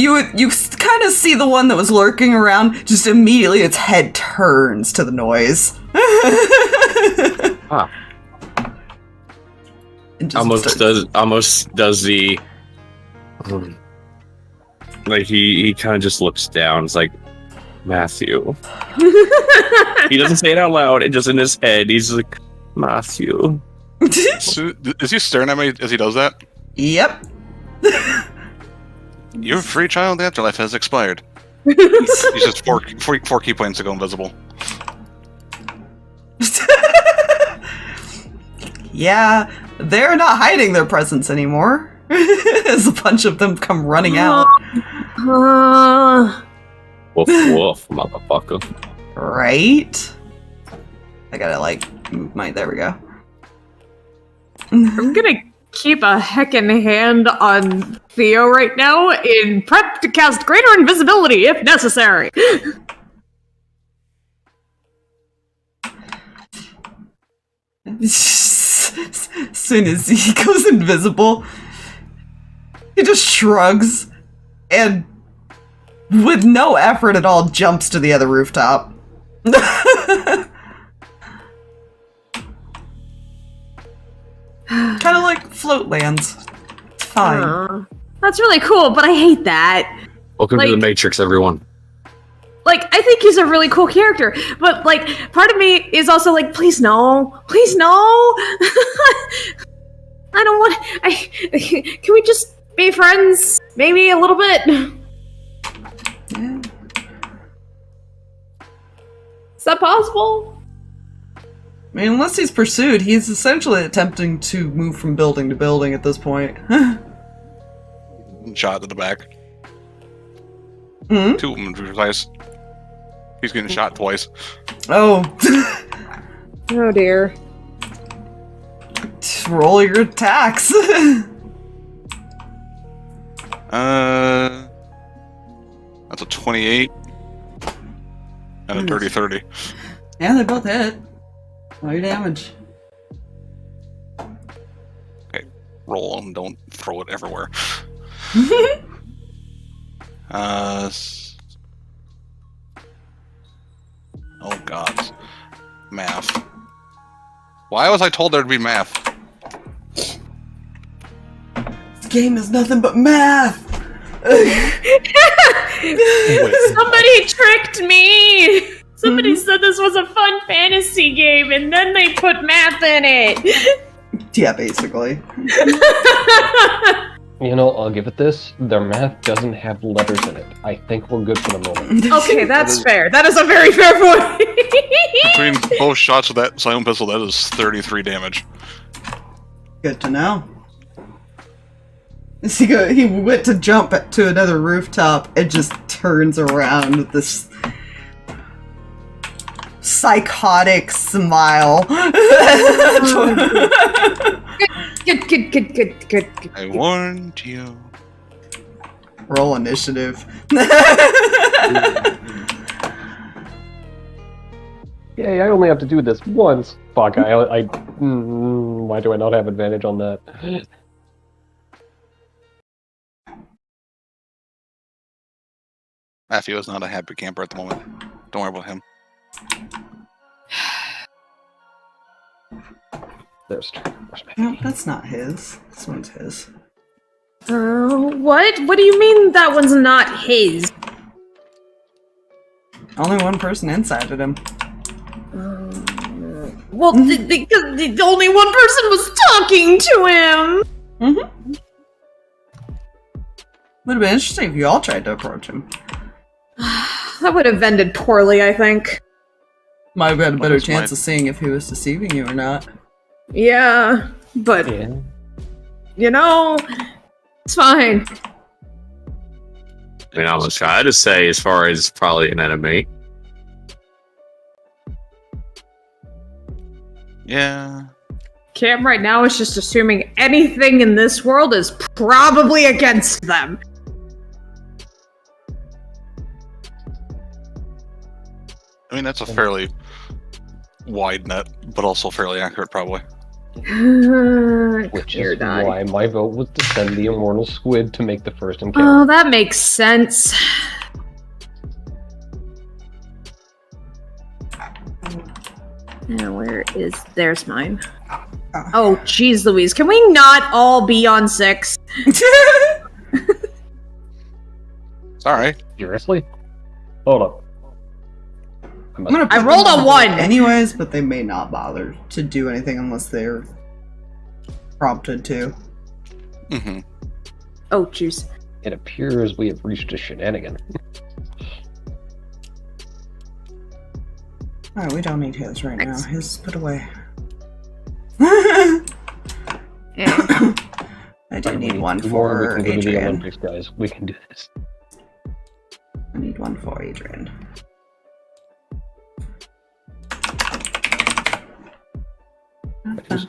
kind of see the one that was lurking around. Just immediately, its head turns to the noise. Ah. And just Almost does the like he kind of just looks down. It's like Matthew. He doesn't say it out loud. It just in his head. He's like Matthew. So, is he staring at me as he does that? Yep. Your free trial of the afterlife has expired. He's just four key points to go invisible. Yeah, they're not hiding their presence anymore. As a bunch of them come running out. Woof woof, motherfucker. Right? I gotta move my. There we go. I'm gonna keep a heckin' hand on Theo right now in prep to cast greater invisibility if necessary. As soon as he goes invisible, he just shrugs and, with no effort at all, jumps to the other rooftop. Kind of like float lands. It's fine. That's really cool, but I hate that. Welcome to the Matrix, everyone. I think he's a really cool character, but, part of me is also like, please no. Please no! I don't want... Can we just be friends? Maybe a little bit? Is that possible? I mean, unless he's pursued, he's essentially attempting to move from building to building at this point. Shot to the back. Hmm? 2 of them to be precise. He's getting shot twice. Oh. Oh dear. Roll your attacks. That's a 28 and a dirty 30. Yeah, they both hit. Roll your damage. Okay, roll them. Don't throw it everywhere. Oh god, math. Why was I told there'd be math? This game is nothing but math. Somebody tricked me! Somebody said this was a fun fantasy game and then they put math in it! Yeah, basically. You know, I'll give it this. Their math doesn't have letters in it. I think we're good for the moment. Okay, that's fair. That is a very fair point. Between both shots of that silent pistol, that is 33 damage. Good to know. He went to jump to another rooftop and just turns around with this psychotic smile. Good. I warned you. Roll initiative. Yay, I only have to do this once. Fuck, why do I not have advantage on that? Matthew is not a happy camper at the moment. Don't worry about him. There's No, that's not his. This one's his. What? What do you mean that one's not his? Only one person insided him. Well, because the only one person was talking to him! Mm-hmm. Would have been interesting if you all tried to approach him. That would have ended poorly, I think. Might have had a better Well, chance might- of seeing if he was deceiving you or not. Yeah, but, Yeah. you know, it's fine. I mean, I was trying to say as far as probably an enemy. Yeah. Cam right now is just assuming anything in this world is probably against them. I mean, that's a fairly wide net, but also fairly accurate, probably. Which Dear is God. why my vote was to send the immortal squid to make the first encounter. Oh, that makes sense. Now, where is... There's mine. Oh, jeez Louise. Can we not all be on 6? Sorry. Seriously? Hold up. I'm gonna I put rolled them a on 1. anyways, but they may not bother to do anything unless they're prompted to. Mm-hmm. Oh, jeez. It appears we have reached a shenanigan. Alright, we don't need his right now. His put away. Yeah. I do need one Tomorrow for we can go to the Adrian. Olympics, guys. We can do this. I need one for Adrian. Just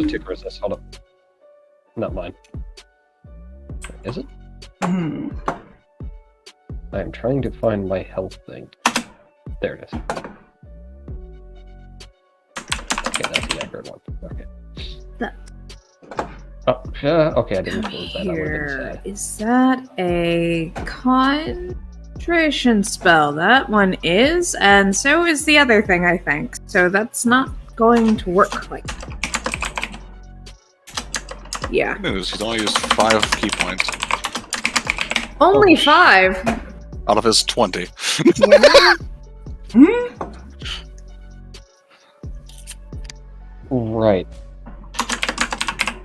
take resist. Hold up. Not mine. Is it? Hmm. I am trying to find my health thing. There it is. Okay, that's the accurate one. Okay. That- Oh, okay, I didn't close that. I would have been Here. sad. Is that a concentration spell? That one is, and so is the other thing, I think. So that's not going to work like that. Yeah. Good news, he's only used 5 key points Only Oh, 5. out of his 20. Right.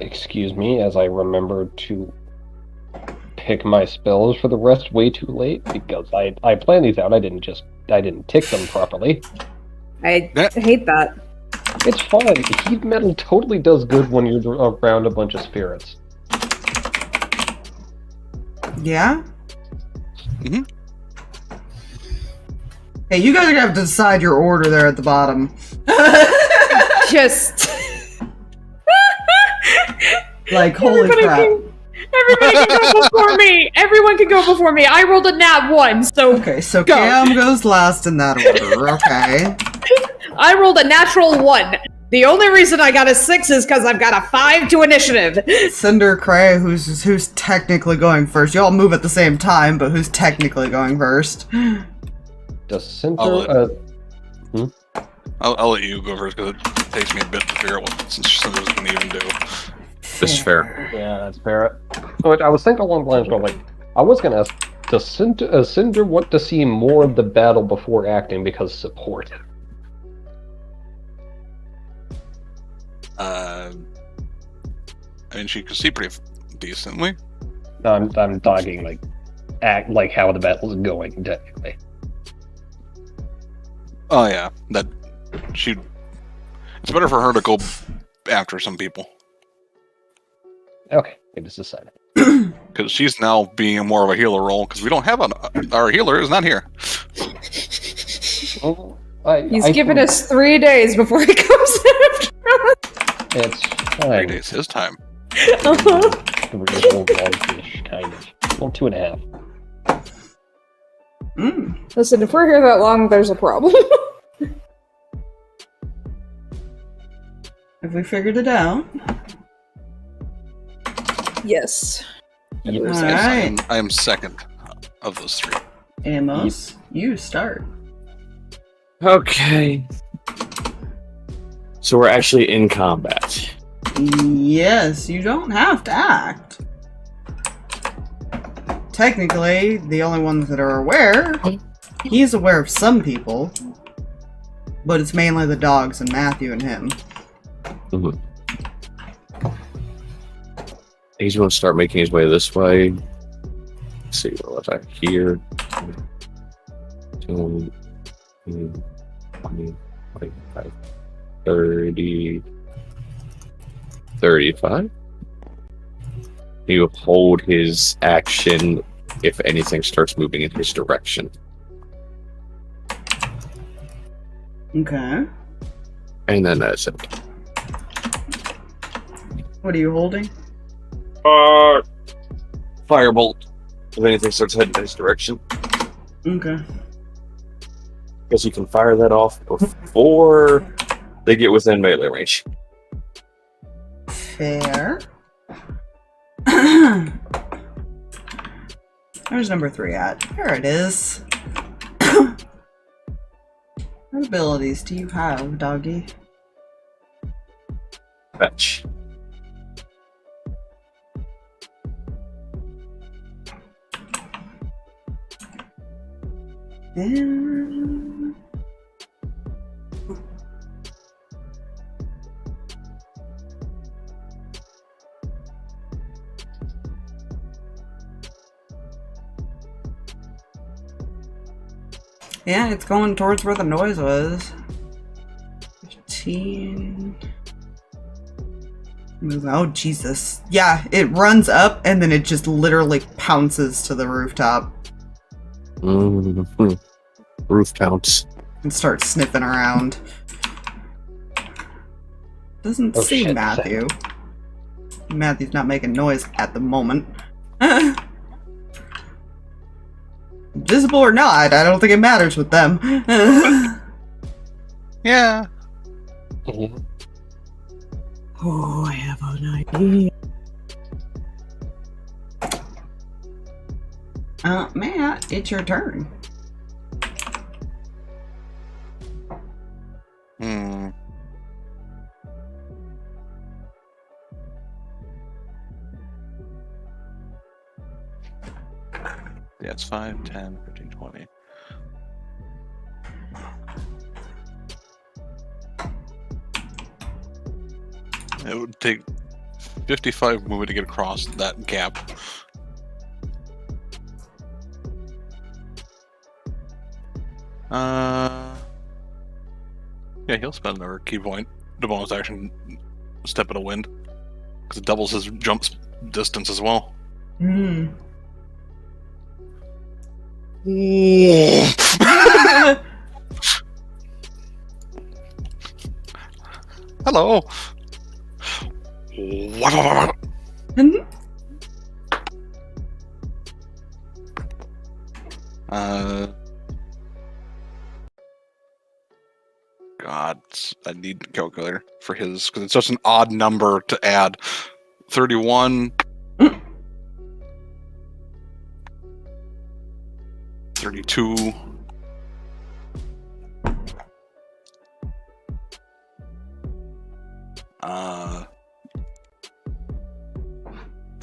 Excuse me, as I remember to pick my spells for the rest way too late because I planned these out. I didn't tick them properly. I hate that. It's fine. Heat metal totally does good when you're around a bunch of spirits. Yeah? Mm-hmm. Hey, you guys are gonna have to decide your order there at the bottom. Just Like, holy crap. Everybody can go before me! Everyone can go before me! I rolled a nat 1, so Okay, so go. Cam goes last in that order, okay. I rolled a natural 1. The only reason I got a 6 is because I've got a 5 to initiative. Cinder, Kreh, who's technically going first. You all move at the same time, but who's technically going first? Does Cinder... I'll let you go first because it takes me a bit to figure out what Cinder's going to even do. This is fair. Yeah, that's fair. But I was thinking along the lines of, like, I was going to ask, does Cinder want to see more of the battle before acting because support? I mean, she could see pretty decently. I'm talking, like, act like how the battle's going, technically. Oh yeah, that she. It's better for her to go after some people Okay, I just decided. because she's now being more of a healer role because we don't have our healer is not here. Well, He's given us 3 days before he comes after us. It's 3 fine. days his time. 3 years old, long-ish, kind of. Well, 2.5. Listen, if we're here that long, there's a problem. Have we figured it out? Yes. Alright. I am second of those 3. Amos, you start. Okay. So we're actually in combat. Yes, you don't have to act. Technically, the only ones that are aware, he's aware of some people, but it's mainly the dogs and Matthew and him. Mm-hmm. He's going to start making his way this way. Let's see, what was I here? 20, 25, 30, 35. You hold his action if anything starts moving in his direction. Okay. And then that's it. What are you holding? Firebolt. If anything starts heading in his direction. Okay. Because you can fire that off before they get within melee range. Fair. Where's number 3 at? There it is. What abilities do you have, doggy? Fetch. And... yeah, it's going towards where the noise was. 15... oh, Jesus. Yeah, it runs up and then it just literally pounces to the rooftop. Mm-hmm. Roof counts. And starts sniffing around. Doesn't see shit, Matthew. Matthew's not making noise at the moment. Visible or not, I don't think it matters with them. Yeah. Oh, I have an idea. Matt, it's your turn. Hmm. Yeah, it's 5, 10, 15, 20. It would take 55 movement to get across that gap. Yeah, he'll spend another key point. The bonus action, step in the wind, because it doubles his jump distance as well. Hmm. Hello. God, I need a calculator for his because it's just an odd number to add. 31. 32.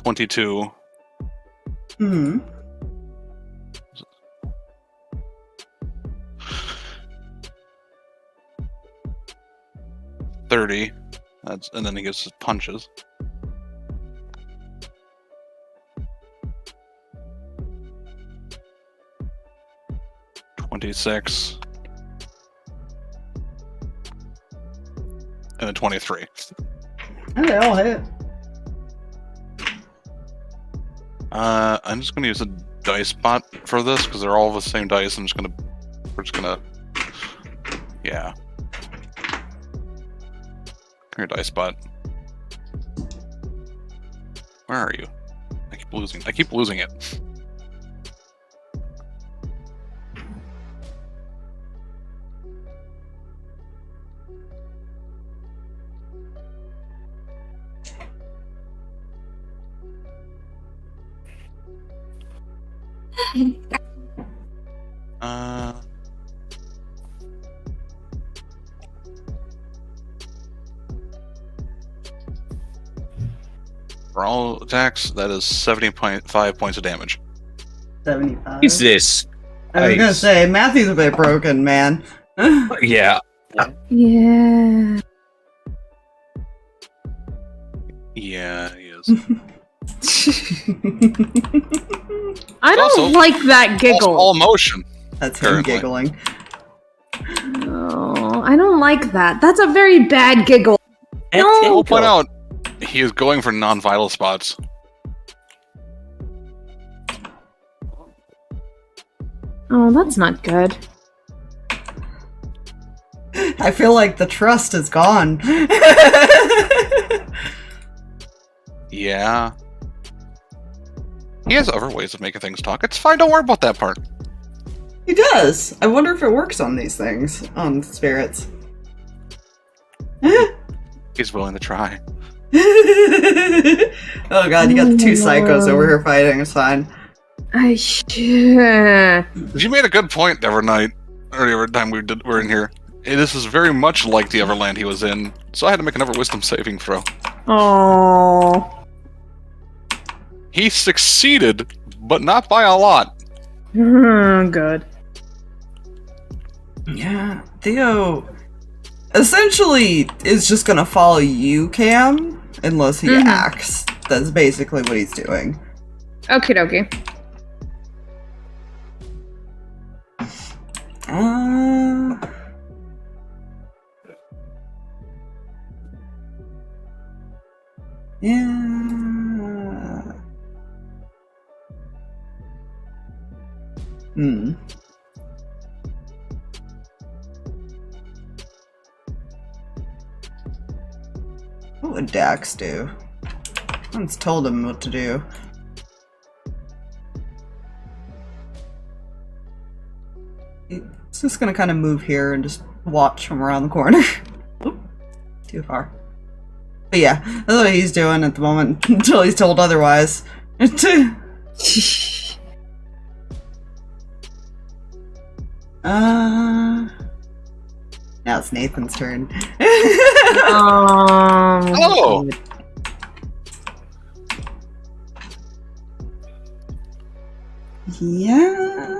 22. Hmm. 30. And then he gets his punches. $26. And then 23. Oh, they all hit. I'm just gonna use a dice bot for this because they're all the same dice. We're just gonna, yeah. Come here, dice bot. Where are you? I keep losing it. For all attacks, that is 70.5 points of damage. 75. Jesus. I was gonna Nice. say, Matthew's a bit broken, man. Yeah. Yeah. Yeah, he is. I don't Also- like that giggle. All motion. That's him Currently. giggling. No, I don't like that. That's a very bad giggle. No. I'll point out, he is going for non-vital spots. Oh, that's not good. I feel like the trust is gone. Yeah. He has other ways of making things talk. It's fine, don't worry about that part. He does. I wonder if it works on these things, on spirits. He's willing to try. Oh god, you got the two psychos over here fighting. It's fine. You made a good point the other night, or the other time we're in here. This is very much like the Everland he was in, so I had to make another wisdom saving throw. Oh. He succeeded, but not by a lot. Good. Yeah, Theo essentially is just gonna follow you, Cam, unless he acts. That's basically what he's doing. Okie dokie. Yeah. What would Dax do? Once told him what to do. He's just gonna kind of move here and just watch from around the corner. Oop, too far. But yeah, that's what he's doing at the moment until he's told otherwise. Now it's Nathan's turn. Hello! Yeah.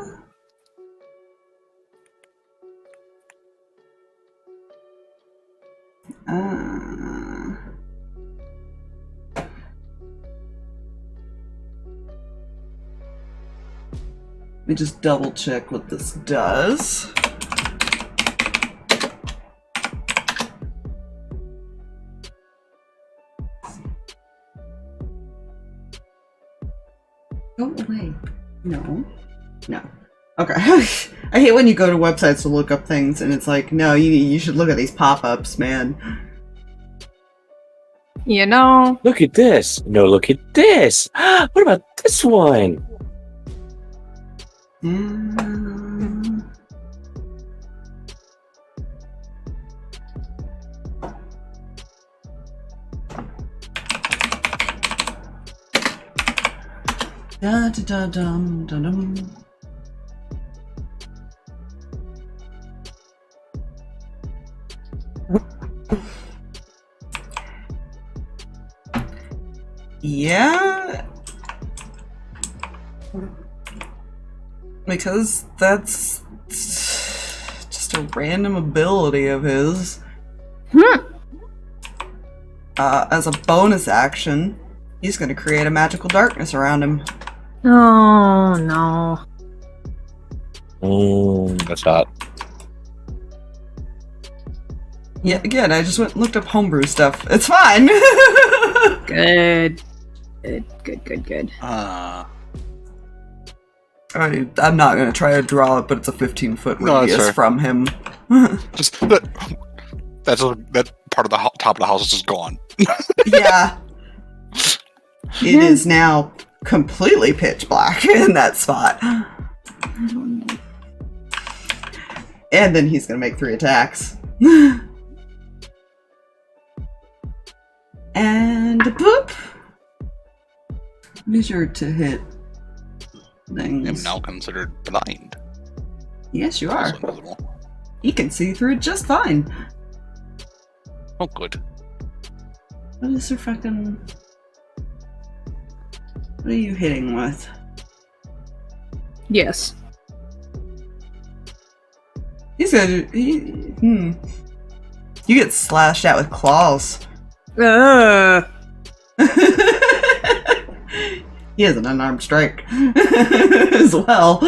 Let me just double check what this does. No. Okay. I hate when you go to websites to look up things and it's like, no, you should look at these pop-ups, man. You know. Look at this. No, look at this. What about this one? Da da da dum dum dum. Yeah, because that's just a random ability of his. As a bonus action, he's going to create a magical darkness around him. Oh no. That's not. Yeah, again, I just went and looked up homebrew stuff. It's fine. Good. Good. I'm not gonna try to draw it, but it's a 15-foot radius fair. from him. Just that part of the top of the house is just gone. Yeah. It is now completely pitch black in that spot. And then he's gonna make 3 attacks. And boop! What is your to hit things? I'm now considered blind. Yes, you Also are. invisible. You can see through it just fine. Oh, good. What is her fucking... What are you hitting with? Yes. He's gonna do... You get slashed out with claws. He has an unarmed strike as well.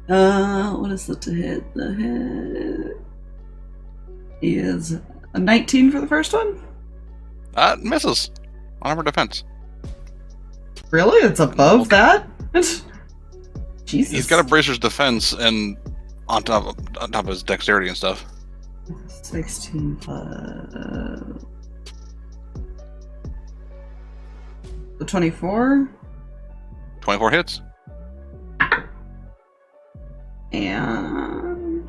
What is the to hit? The hit is a 19 for the first one. Misses. On armor defense. Really? It's above that? Jesus. He's got a bracer's defense and on top of his dexterity and stuff. 16 the 24 24 hits. and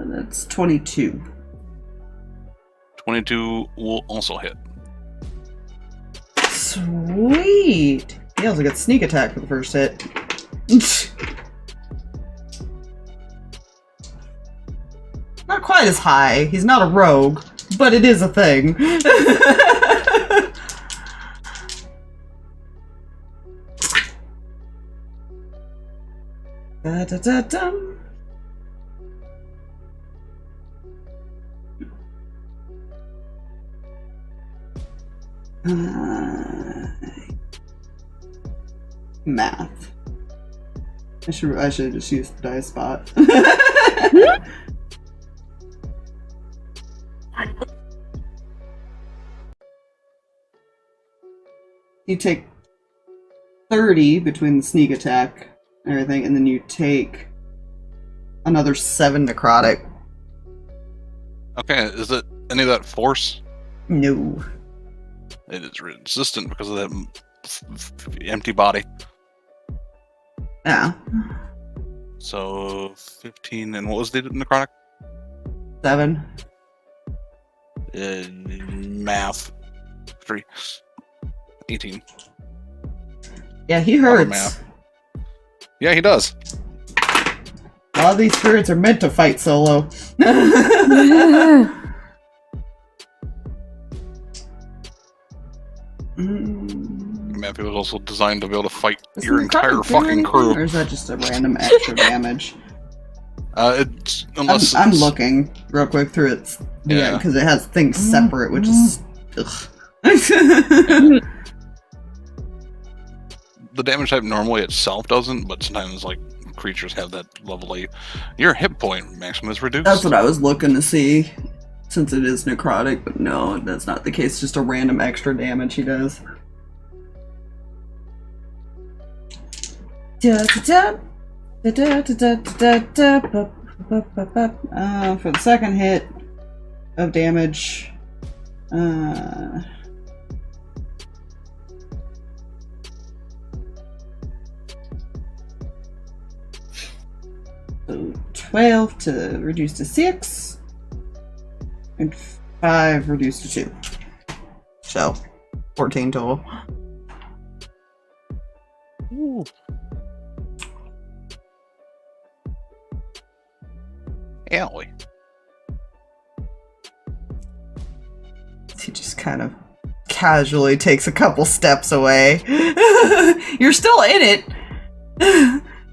that's 22. 22 will also hit. Sweet. He also gets sneak attack for the first hit. Not quite as high. He's not a rogue, but it is a thing. Da-da-da-dum. Math. I should just use the dice spot. You take 30 between the sneak attack and everything, and then you take another 7 necrotic. Okay, is it any of that force? No. It is resistant because of that empty body. Yeah. So 15, and what was the necrotic? 7. Math. 3. 18. Yeah, he Other hurts. math. Yeah, he does. A lot of these spirits are meant to fight solo. Matthew was also designed to be able to fight Does your the entire necrotic do fucking anything, crew. or is that just a random extra damage? It's unless I'm it's- looking real quick through it. Yeah, Yeah. because it has things separate, which is. Ugh. the damage type normally itself doesn't, but sometimes like creatures have that level of your hit point maximum is reduced. That's what I was looking to see, since it is necrotic, but no, that's not the case. Just a random extra damage he does. For the second hit of damage, so 12 to reduce to 6, and 5 reduced to 2. So 14 total. Ooh. Owie. He just kind of casually takes a couple steps away. You're still in it,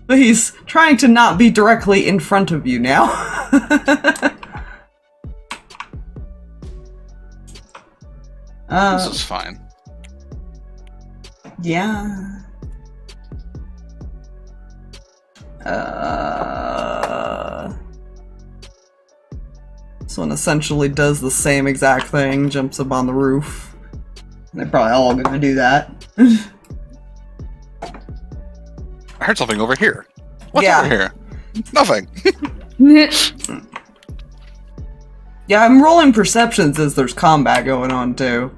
but he's trying to not be directly in front of you now. This is fine. Yeah. This one essentially does the same exact thing, jumps up on the roof. They're probably all gonna do that. I heard something over here. What's Yeah. over here? Nothing. Yeah, I'm rolling perceptions as there's combat going on too.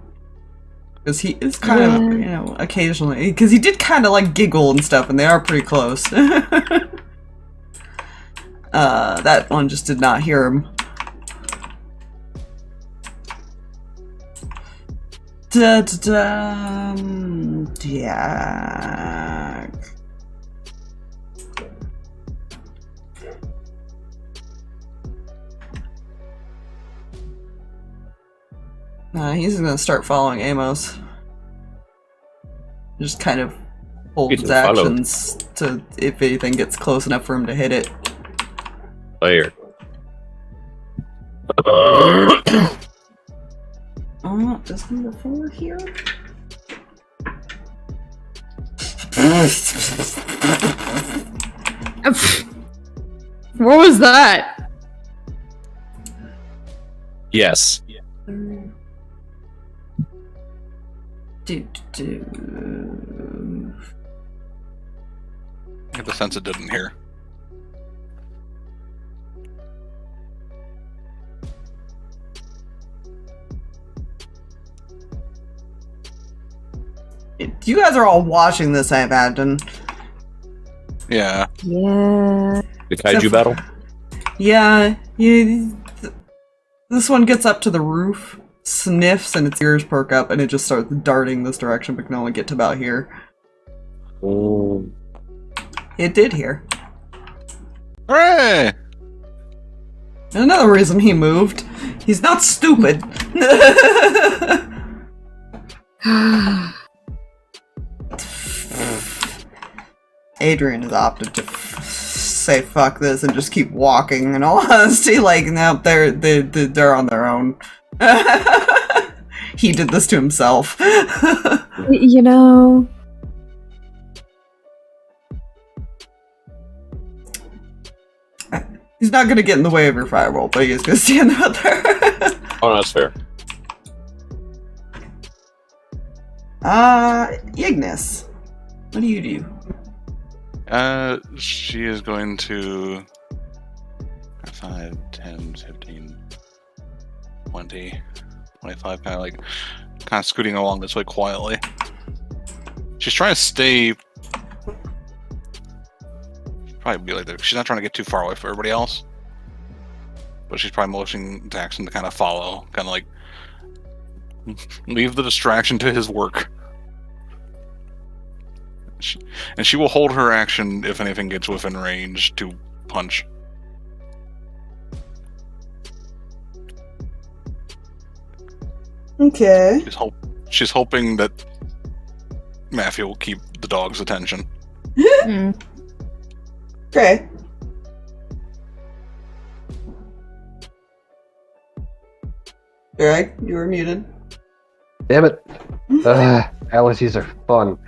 Because he is kind of, you know, occasionally, because he did kind of like giggle and stuff, and they are pretty close. That one just did not hear him. Yeah. He's gonna start following Amos. Just kind of hold his actions to if anything gets close enough for him to hit it. Player. Is number 4 here? What was that? Yes. Do. I get the sense it didn't hear. You guys are all watching this, I imagine. Yeah. Yeah. The kaiju battle? Yeah, this one gets up to the roof, sniffs, and its ears perk up, and it just starts darting this direction, but can only get to about here. Oh. It did hear. Hooray! And another reason he moved. He's not stupid. Adrian has opted to say fuck this and just keep walking. In all honesty, like, now they're on their own. He did this to himself. You know. He's not gonna get in the way of your fireball, but he is gonna stand out there. Oh, no, that's fair. Ignis. What do you do? She is going to 5, 10, 15, 20, 25, kind of scooting along this way quietly. She's trying to stay. Probably be like that. She's not trying to get too far away from everybody else, but she's probably motioning Daxon to kind of follow, kind of like leave the distraction to his work. And she will hold her action if anything gets within range to punch. Okay. She's hoping that Matthew will keep the dog's attention. Okay. Alright, you were muted. Damn it. Allergies are fun.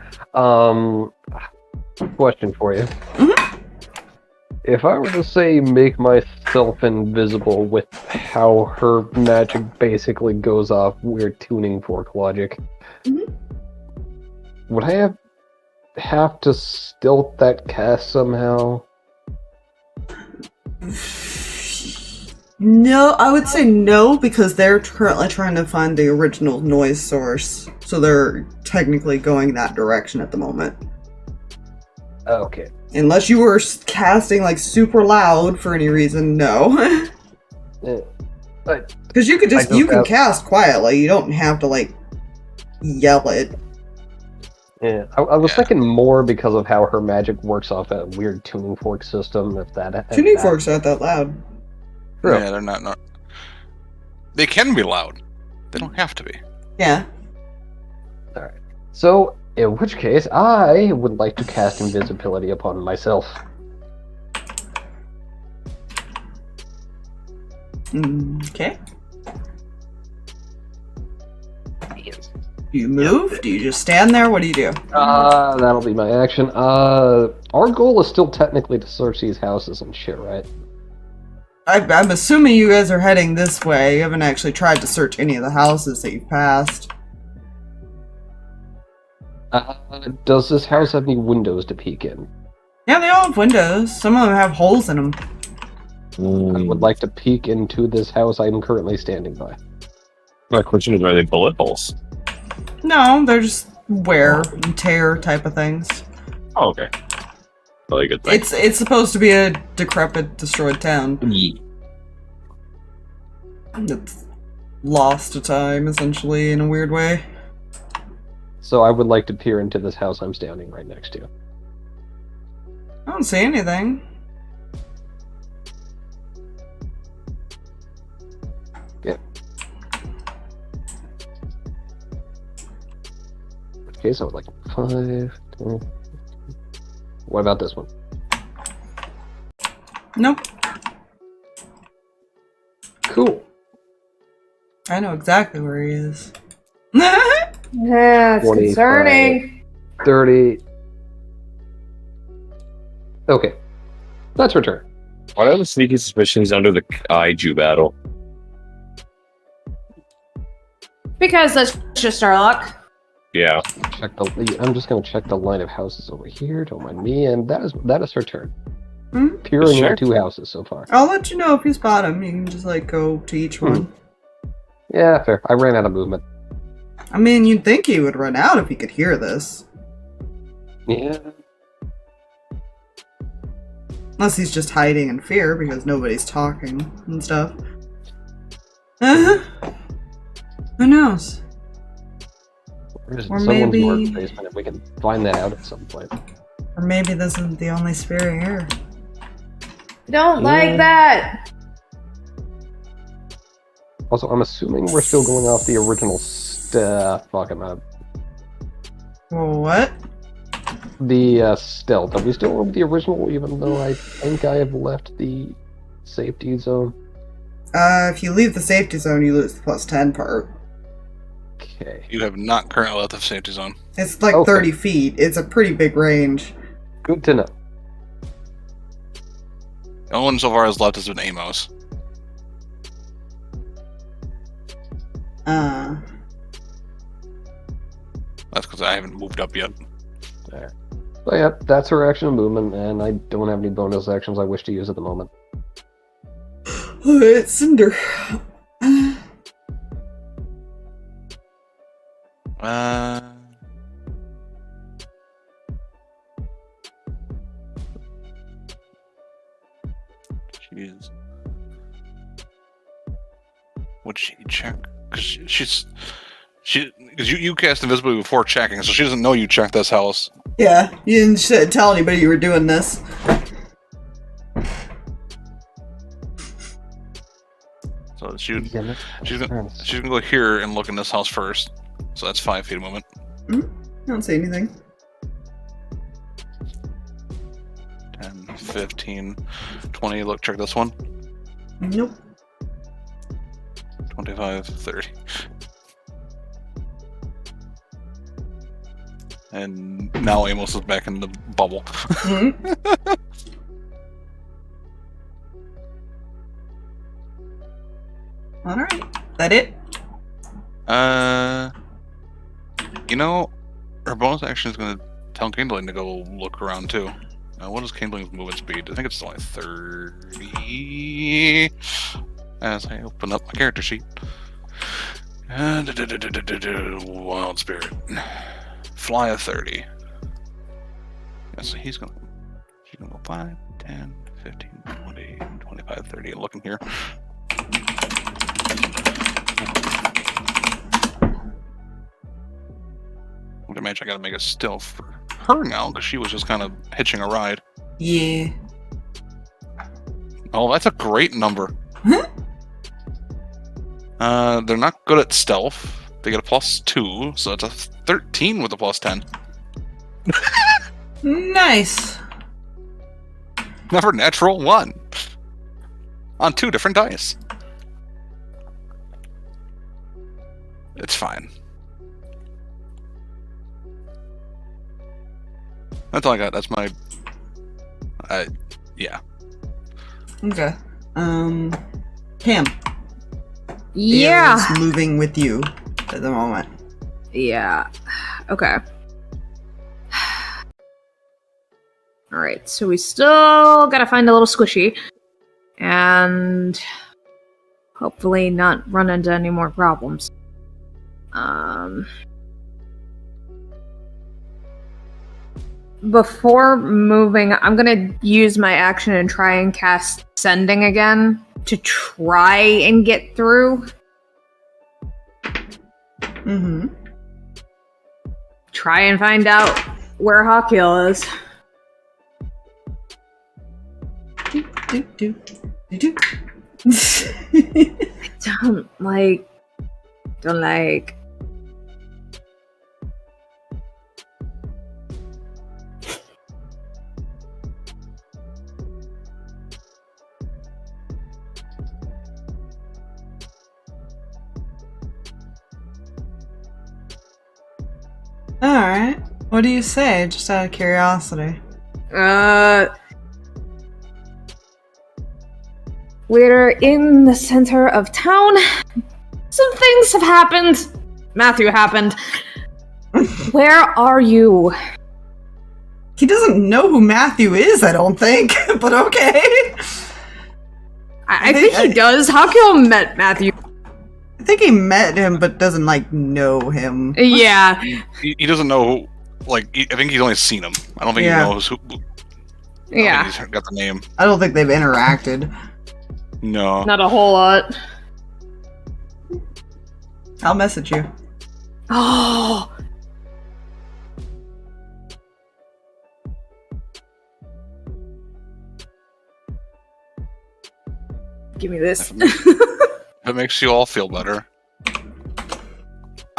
Question for you. If I were to say make myself invisible with how her magic basically goes off weird tuning fork logic, would I have have to stealth that cast somehow? No, I would say no, because they're currently trying to find the original noise source. So they're technically going that direction at the moment. Okay. Unless you were casting like super loud for any reason, no. Because you could you can cast quietly. You don't have to like yell it. Yeah, I was thinking more because of how her magic works off that weird tuning fork system. If that tuning forks aren't that loud. True. Yeah, they're not. They can be loud. They don't have to be. Yeah. All right. So, in which case, I would like to cast invisibility upon myself. Okay. Do you move? Do you just stand there? What do you do? That'll be my action. Our goal is still technically to search these houses and shit, right? I'm assuming you guys are heading this way. You haven't actually tried to search any of the houses that you've passed. Does this house have any windows to peek in? Yeah, they all have windows. Some of them have holes in them. I would like to peek into this house I'm currently standing by. My question is, are they bullet holes? No, they're just wear and tear type of things. Oh, okay. Really good thing. It's supposed to be a decrepit, destroyed town. It's lost to time, essentially, in a weird way. So I would like to peer into this house I'm standing right next to. I don't see anything. Yeah. In which case, I would like 5, 10. What about this one? Nope. Cool. I know exactly where he is. Yeah, it's 25, concerning. 30. Okay. That's her turn. Why do I have a sneaky suspicion he's under the kaiju battle? Because that's just our luck. Yeah. I'm just going to check the line of houses over here. Don't mind me. And that is her turn. Hmm? Peering Sure. at 2 houses so far. I'll let you know if you spot him. You can just like go to each one. Yeah, fair. I ran out of movement. I mean, you'd think he would run out if he could hear this. Yeah. Unless he's just hiding in fear because nobody's talking and stuff. Who knows? There's Or someone's maybe- workspace, if we can find that out at some point. Or maybe this isn't the only spirit here. Don't like that. Also, I'm assuming we're still going off the original fuck, I'm out. What? The stealth. Are we still over the original, even though I think I have left the safety zone? If you leave the safety zone, you lose the +10 part. Okay. You have not currently left the safety zone. It's like Okay. 30 feet. It's a pretty big range. Good to know. The only one so far has left has been Amos. That's because I haven't moved up yet. Alright. So yeah, that's her action and movement, and I don't have any bonus actions I wish to use at the moment. It's Cinder. Jeez. Would she check? Because you cast invisibility before checking, so she doesn't know you checked this house. Yeah, you didn't tell anybody you were doing this. So she's Yeah, gonna go here and look in this house first. So that's 5 feet of movement. I don't see anything. 10, 15, 20. Look, check this one. Nope. 25, 30. And now Amos is back in the bubble. Alright. That it? You know, her bonus action is going to tell Kindling to go look around too. What is Kindling's movement speed? I think it's only 30. As I open up my character sheet. Wild Spirit. Fly a 30. Yeah, so she's gonna go 5, 10, 15, 20, 25, 30. Looking here. I imagine I gotta make a stealth for her now, because she was just kind of hitching a ride. Yeah. Oh, that's a great number. They're not good at stealth. They get a +2, so it's a 13 with a +10. Nice. Never natural 1. On 2 different dice. It's fine. That's all I got. That's my... yeah. Okay. Cam. Yeah. Is moving with you at the moment. Yeah. Okay. Alright, so we still gotta find a little squishy. And hopefully not run into any more problems. Before moving, I'm gonna use my action and try and cast Sending again to try and get through. Mm-hmm. Try and find out where Hawkhill is. Don't like. Alright. What do you say? Just out of curiosity. We're in the center of town. Some things have happened. Matthew happened. Where are you? He doesn't know who Matthew is, I don't think, but okay. I think he does. Hawkhill met Matthew. I think he met him, but doesn't, like, know him. Yeah. He doesn't know, like, I think he's only seen him. I don't think he knows who... Yeah. He's got the name. I don't think they've interacted. No. Not a whole lot. I'll message you. Oh. Give me this. If it makes you all feel better,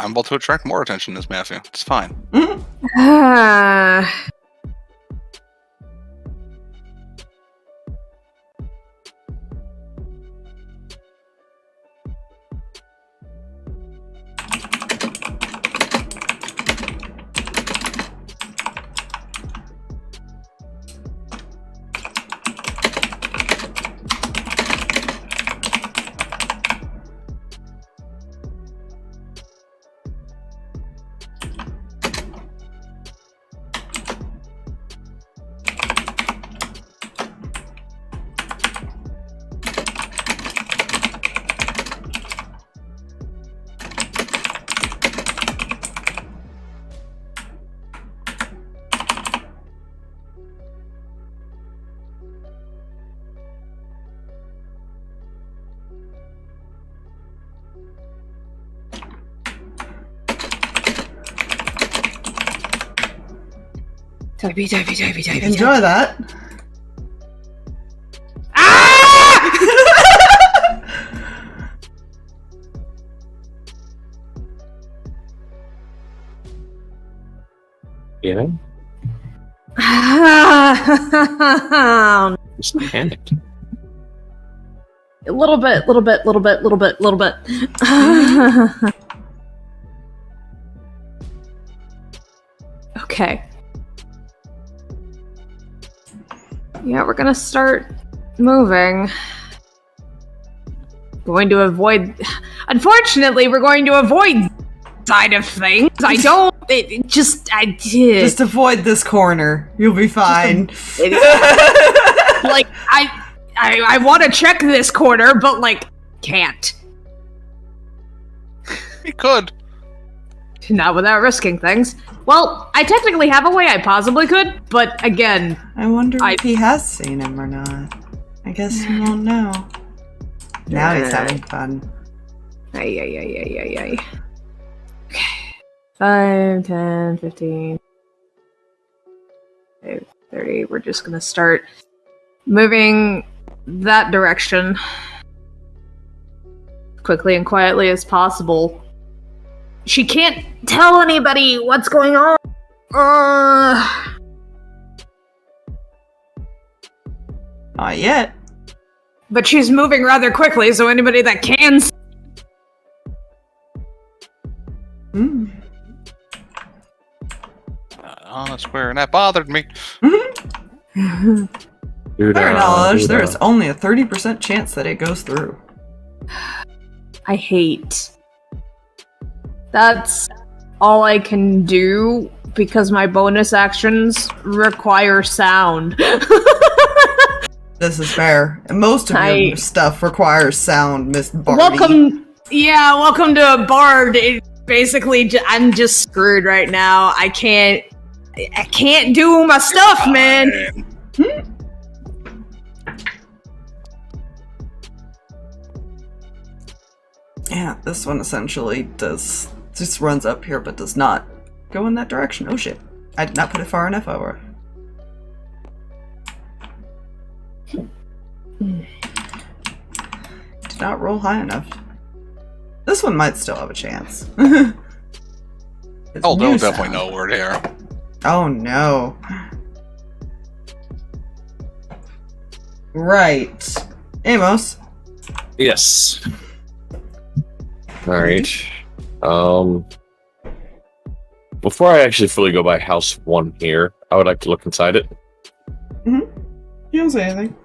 I'm about to attract more attention as Matthew. It's fine. Typey. Enjoy that. Ah! Yeah? Just panicked. A little bit. Okay. Yeah, we're gonna start moving. Going to avoid... Unfortunately, we're going to avoid side of things. I don't I did. Just avoid this corner. You'll be fine. Like, I want to check this corner, but, like, can't. You could. Not without risking things. Well, I technically have a way I possibly could, but again... I wonder if he has seen him or not. I guess you won't know. Now he's having fun. Ay. Okay. 5, 10, 15... 30. We're just gonna start moving that direction. Quickly and quietly as possible. She can't tell anybody what's going on. Not yet. But she's moving rather quickly, so anybody that can... On a square, and that bothered me. Dude, Fair knowledge, there is only a 30% chance that it goes through. I hate. That's all I can do because my bonus actions require sound. This is fair. And most of your stuff requires sound, Miss Barbie. Welcome to a bard. Basically, I'm just screwed right now. I can't do my stuff, man. Yeah, this one essentially just runs up here, but does not go in that direction. Oh shit. I did not put it far enough over. Did not roll high enough. This one might still have a chance. Oh, they'll definitely know where they are. Oh no. Right. Amos. Yes. Alright. Before I actually fully go by house 1 here, I would like to look inside it. You don't say anything.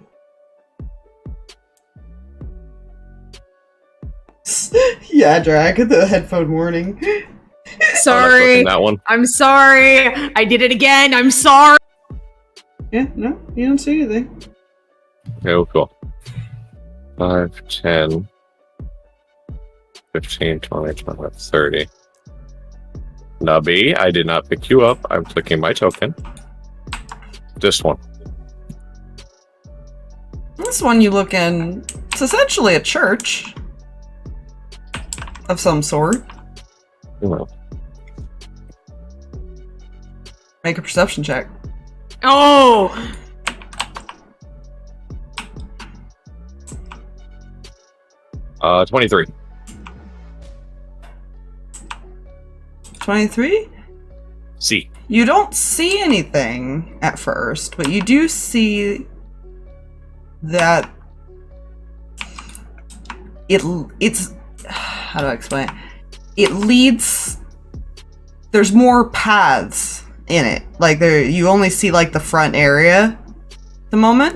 Yeah, Drag, the headphone warning. Sorry. That one. I'm sorry. I did it again. I'm sorry. Yeah, no, you don't see anything. Oh, cool. 5, 10, 15, 20, 25, 30. Nubby, I did not pick you up. I'm clicking my token. This one. This one you look in, it's essentially a church of some sort. Oh. Make a perception check. Oh! 23. 23? C. You don't see anything at first, but you do see that it's how do I explain it? It leads, there's more paths in it. Like you only see like the front area at the moment.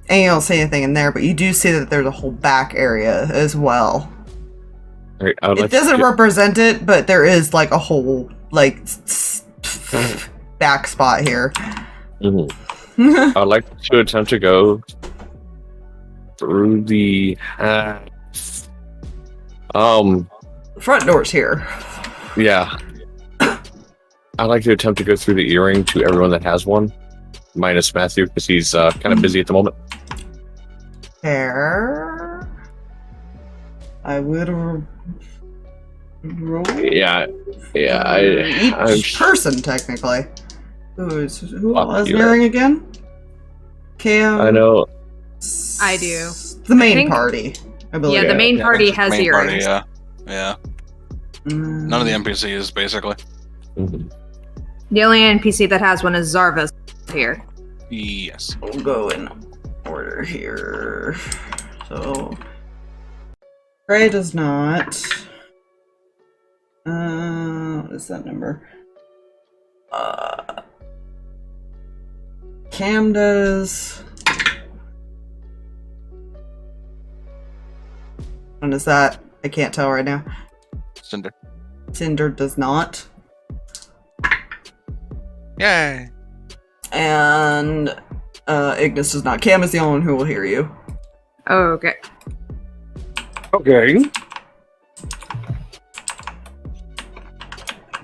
And you don't see anything in there, but you do see that there's a whole back area as well. Right, It doesn't represent it, but there is like a whole like back spot here. I'd like to attempt to go through the Front door's here. yeah. I'd like to attempt to go through the earring to everyone that has one, minus Matthew because he's kind of busy at the moment. Fair. I would roll. Yeah. Each person technically. Who has an you. earring again? Cam. I know. I do. The main party, I believe. Yeah, the main party has Main earrings. party, yeah. None of the NPCs, basically. The only NPC that has one is Zarva's here. Yes. We'll go in order here. So, Kreh does not. What is that number? Cam does. What is that? I can't tell right now. Cinder. Cinder does not. Yay! And Ignis does not. Cam is the only one who will hear you. Okay. Okay.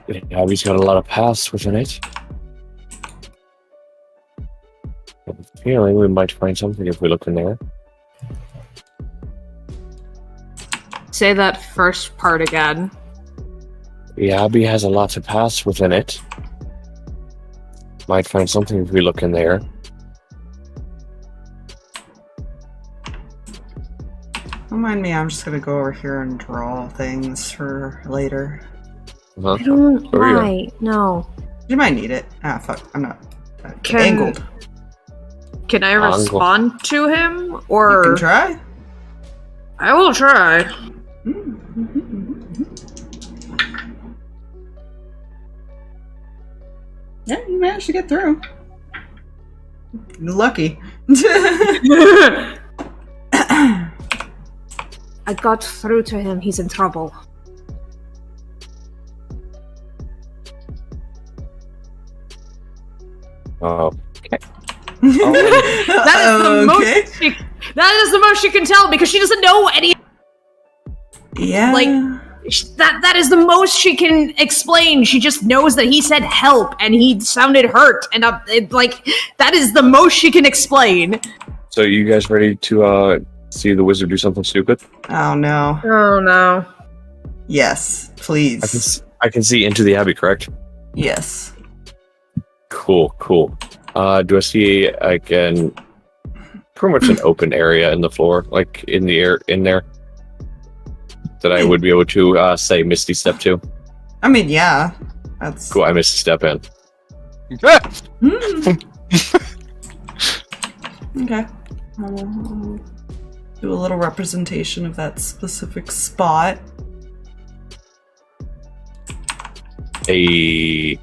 The Abbey's got a lot of paths within it. I have a feeling we might find something if we look in there. Say that first part again. The Abbey has a lot of paths within it. Might find something if we look in there. Don't mind me, I'm just gonna go over here and draw things for later. Uh-huh. I don't. Oh, yeah. Why? No. You might need it. Ah, fuck. I'm not. Can- Angled. Can I Angle. respond to him? You Or. can try. I will try. Yeah, you managed to get through. Lucky. I got through to him. He's in trouble. Oh, That is the most. That is the most she can tell because she doesn't know any. Yeah. Like, that is the most she can explain. She just knows that he said help and he sounded hurt, and that is the most she can explain. so you guys ready to see the wizard do something stupid? Oh no. Oh no. Yes, please. I can see into the Abbey, correct? Yes. Cool. Do I see pretty much an open area in the floor, like in the air in there, that I would be able to say Misty Step to? I mean, yeah. That's Cool. I Misty Step in. Okay. I'll do a little representation of that specific spot. Hey,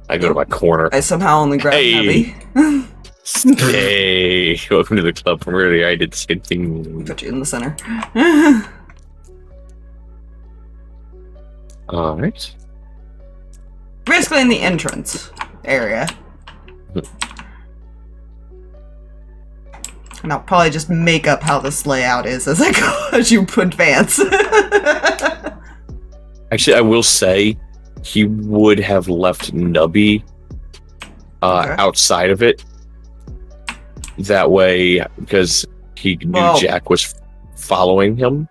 I go to my corner. I somehow only grabbed Hey. Nebby. Hey, welcome to the club from earlier. I did the same thing. Put you in the center. All right. Basically in the entrance area. And I'll probably just make up how this layout is as I go, as you advance. Actually, I will say he would have left Nubby Okay. outside of it. That way, because he knew Well- Jack was following him.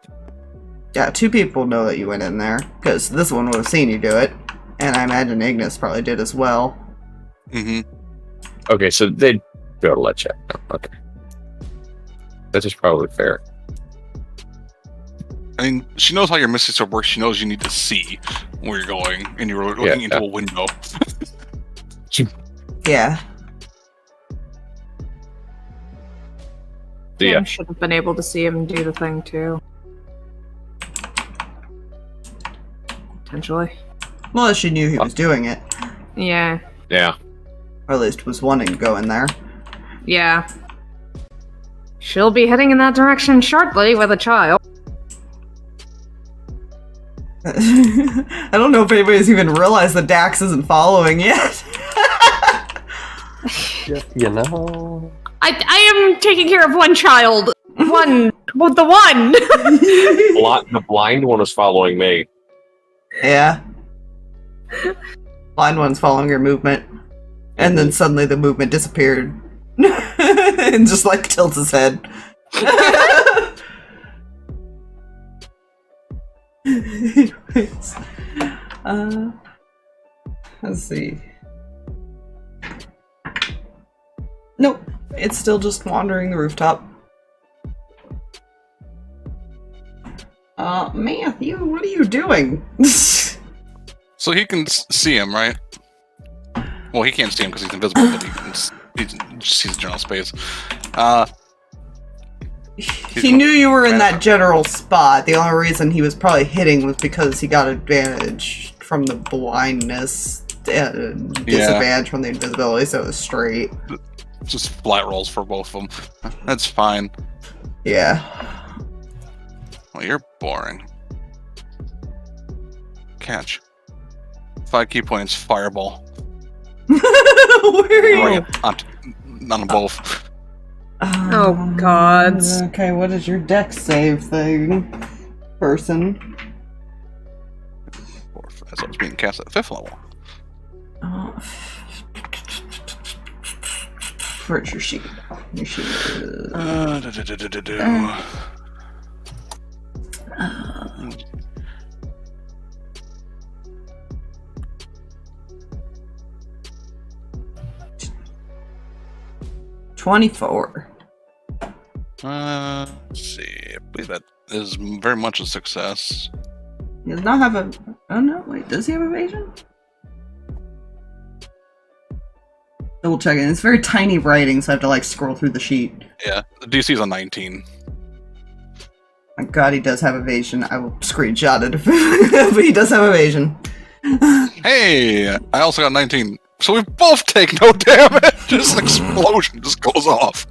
Yeah, 2 people know that you went in there, because this one would have seen you do it. And I imagine Ignis probably did as well. Mm-hmm. Okay, so they'd be able to let Jack know. Okay. That is probably fair. I mean, she knows how your Mystic Sword works. She knows you need to see where you're going, and you were looking into a window. Yeah. So, yeah. I should have been able to see him do the thing too. Potentially. Well, she knew he was doing it. Yeah. Yeah. Or at least was wanting to go in there. Yeah. She'll be heading in that direction shortly with a child. I don't know if anybody's even realized that Dax isn't following yet. You know. I am taking care of one child. One. Well, the one! The blind one is following me. Yeah. Blind one's following your movement. And then suddenly the movement disappeared. And just like tilts his head. Anyways. Let's see. Nope. It's still just wandering the rooftop. Matthew, what are you doing? So he can see him, right? Well, he can't see him because he's invisible, but he just sees general space. He knew you were in that general spot. The only reason he was probably hitting was because he got advantage from the blindness, disadvantage from the invisibility, so it was straight. Just flat rolls for both of them. That's fine. Yeah. Well, you're boring. Catch. 5 key points, fireball. Where are you? On them both. Oh, God. Okay, what is your dex save thing, person? So it's being cast at 5th level. Where's your sheet? Your sheet is... 24. Let's see. I believe that is very much a success. He does not have a... Oh no, wait, does he have evasion? Double checking. It's very tiny writing, so I have to like scroll through the sheet. Yeah, the DC's a 19. My god, he does have evasion. I will screenshot it, but he does have evasion. Hey, I also got 19. So we both take no damage. Just an explosion just goes off.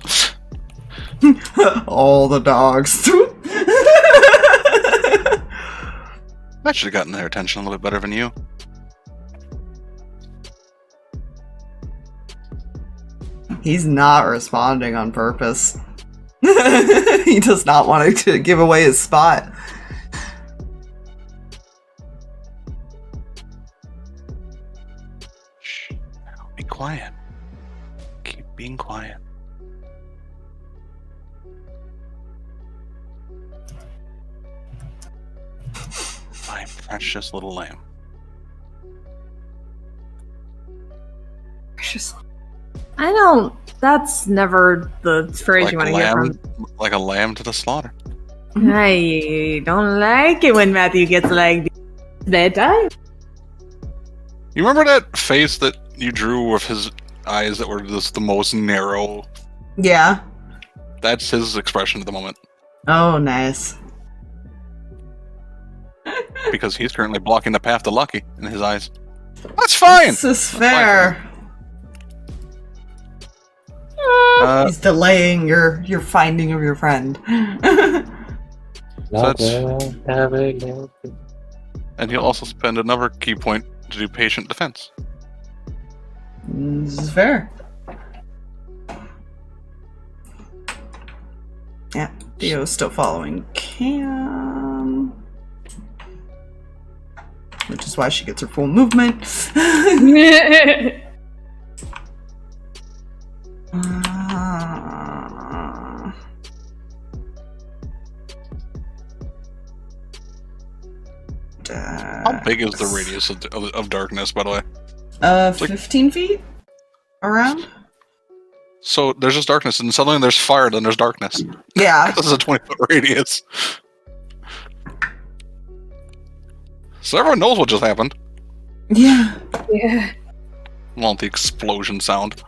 All the dogs. I should have gotten their attention a little bit better than you. He's not responding on purpose. He does not want to give away his spot. Shh. Be quiet. Keep being quiet. My precious little lamb. I don't. That's never the phrase you want to hear from. Like a lamb to the slaughter. I don't like it when Matthew gets like bedtime. You remember that face that you drew with his eyes that were just the most narrow? Yeah. That's his expression at the moment. Oh, nice. Because he's currently blocking the path to Lucky in his eyes. That's fine! This is fair. He's delaying your finding of your friend. So and he'll also spend another key point to do patient defense. This is fair. Yeah, Theo's still following Cam. Which is why she gets her full movement. How big is the radius of darkness, by the way? 15 feet? Around? So there's just darkness, and suddenly there's fire, then there's darkness. Yeah. This is a 20-foot radius. So everyone knows what just happened. Yeah. Yeah. Well, the explosion sound.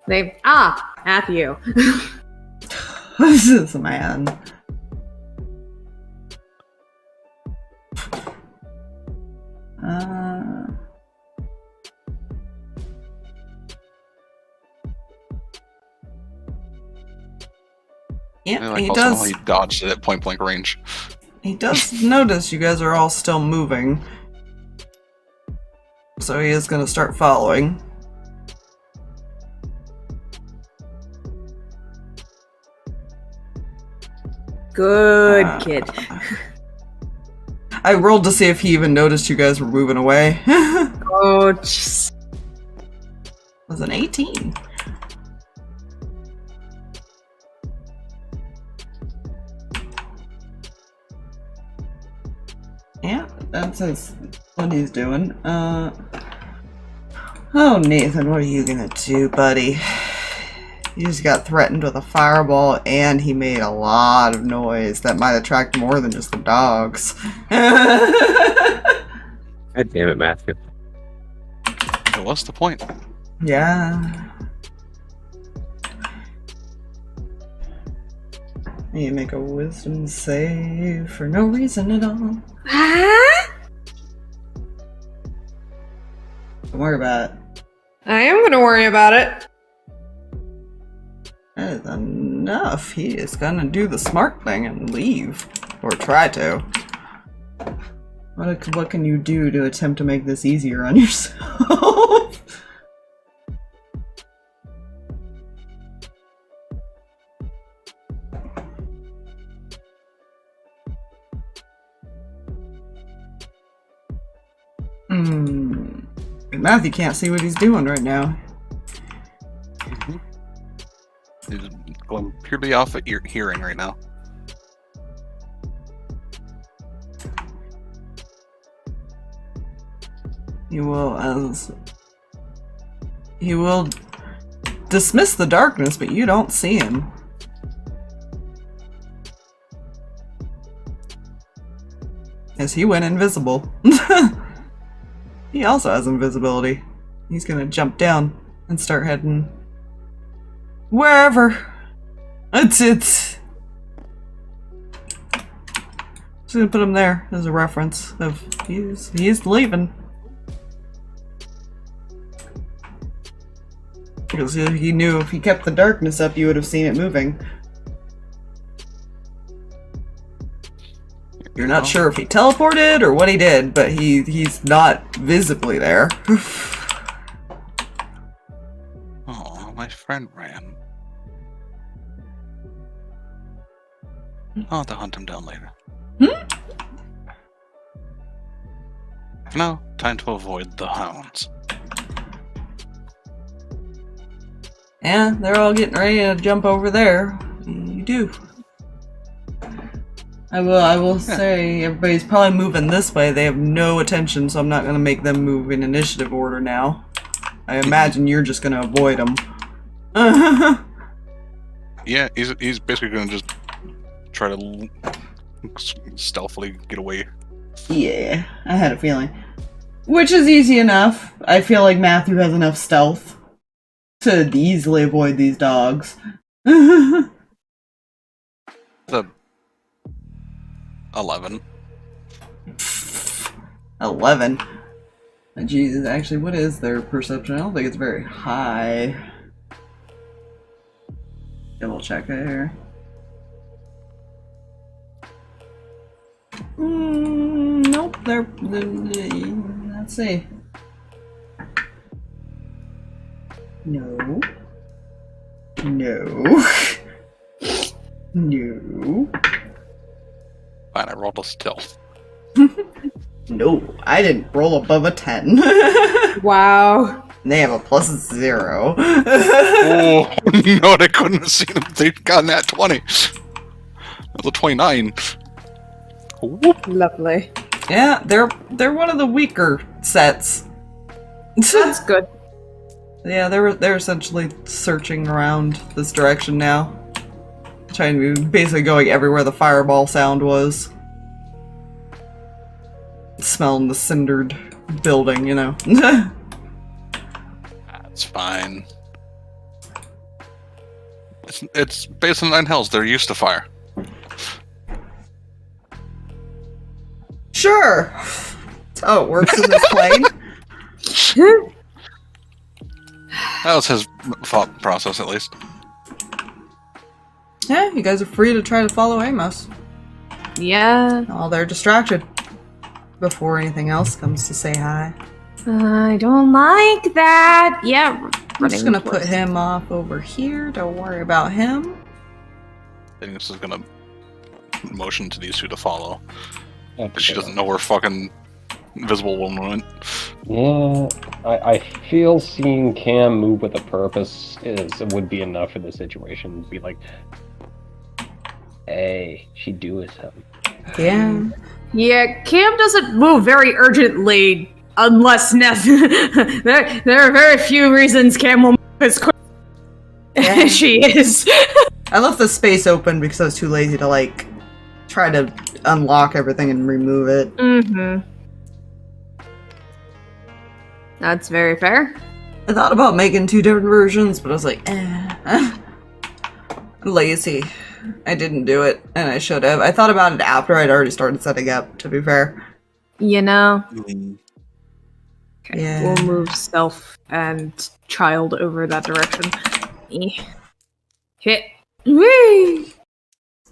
Matthew. This is a man. Yeah, Like he also does. how he dodged it at point blank range. He does notice you guys are all still moving. So he is going to start following. Good kid. I rolled to see if he even noticed you guys were moving away. Oh, jeez. It was an 18. Yeah, that's what he's doing. Oh, Nathan, what are you gonna do, buddy? You just got threatened with a fireball, and he made a lot of noise that might attract more than just the dogs. God damn it, Matthew. So what's the point? Yeah. You make a wisdom save for no reason at all. Don't worry about it. I am gonna worry about it. That is enough. He is gonna do the smart thing and leave. Or try to. What can you do to attempt to make this easier on yourself? Matthew can't see what he's doing right now. He's going purely off of hearing right now. He will dismiss the darkness, but you don't see him. As he went invisible. He also has invisibility. He's gonna jump down and start heading wherever. It's just gonna put him there as a reference of he's leaving. Because he knew if he kept the darkness up, you would have seen it moving. You're not sure if he teleported or what he did, but he's not visibly there. Oh, my friend ran. I'll have to hunt him down later. For now, time to avoid the hounds. Yeah, they're all getting ready to jump over there. You do. I will say everybody's probably moving this way. They have no attention, so I'm not going to make them move in initiative order now. I imagine you're just going to avoid them. Yeah, he's basically going to just try to stealthily get away. Yeah, I had a feeling. Which is easy enough. I feel like Matthew has enough stealth to easily avoid these dogs. The 11. 11. Jesus, actually, what is their perception? I don't think it's very high. Double check it here. Nope, they're let's see. No. No. No. Fine, I rolled a stealth. No, I didn't roll above a 10. Wow. They have a +0. Oh, no, they couldn't have seen him. They'd gotten that 20. That was a 29. Whoop. Lovely. Yeah, they're one of the weaker sets. That's good. Yeah, they're essentially searching around this direction now. Trying to be basically going everywhere the fireball sound was. Smelling the cindered building, you know. That's fine. It's based on 9 hells. They're used to fire. Sure! That's how it works in this plane. That was his thought process, at least. Yeah, you guys are free to try to follow Amos. Yeah. Oh, they're distracted. Before anything else comes to say hi. I don't like that. Yeah. I'm just gonna put him off over here. Don't worry about him. I think this is gonna motion to these two to follow. Because she doesn't know where fucking invisible woman went. Yeah, I feel seeing Cam move with a purpose would be enough for the situation. Be like, hey, she do something. Yeah. Yeah, Cam doesn't move very urgently unless necessary. There are very few reasons Cam will move as quick as she is. I left the space open because I was too lazy to, like, try to unlock everything and remove it. Mm-hmm. That's very fair. I thought about making 2 different versions, but I was like, lazy. I didn't do it, and I should have. I thought about it after I'd already started setting up, to be fair. You know? Mm-hmm. Okay, Yeah. we'll move Self and Child over that direction. Hit. Whee!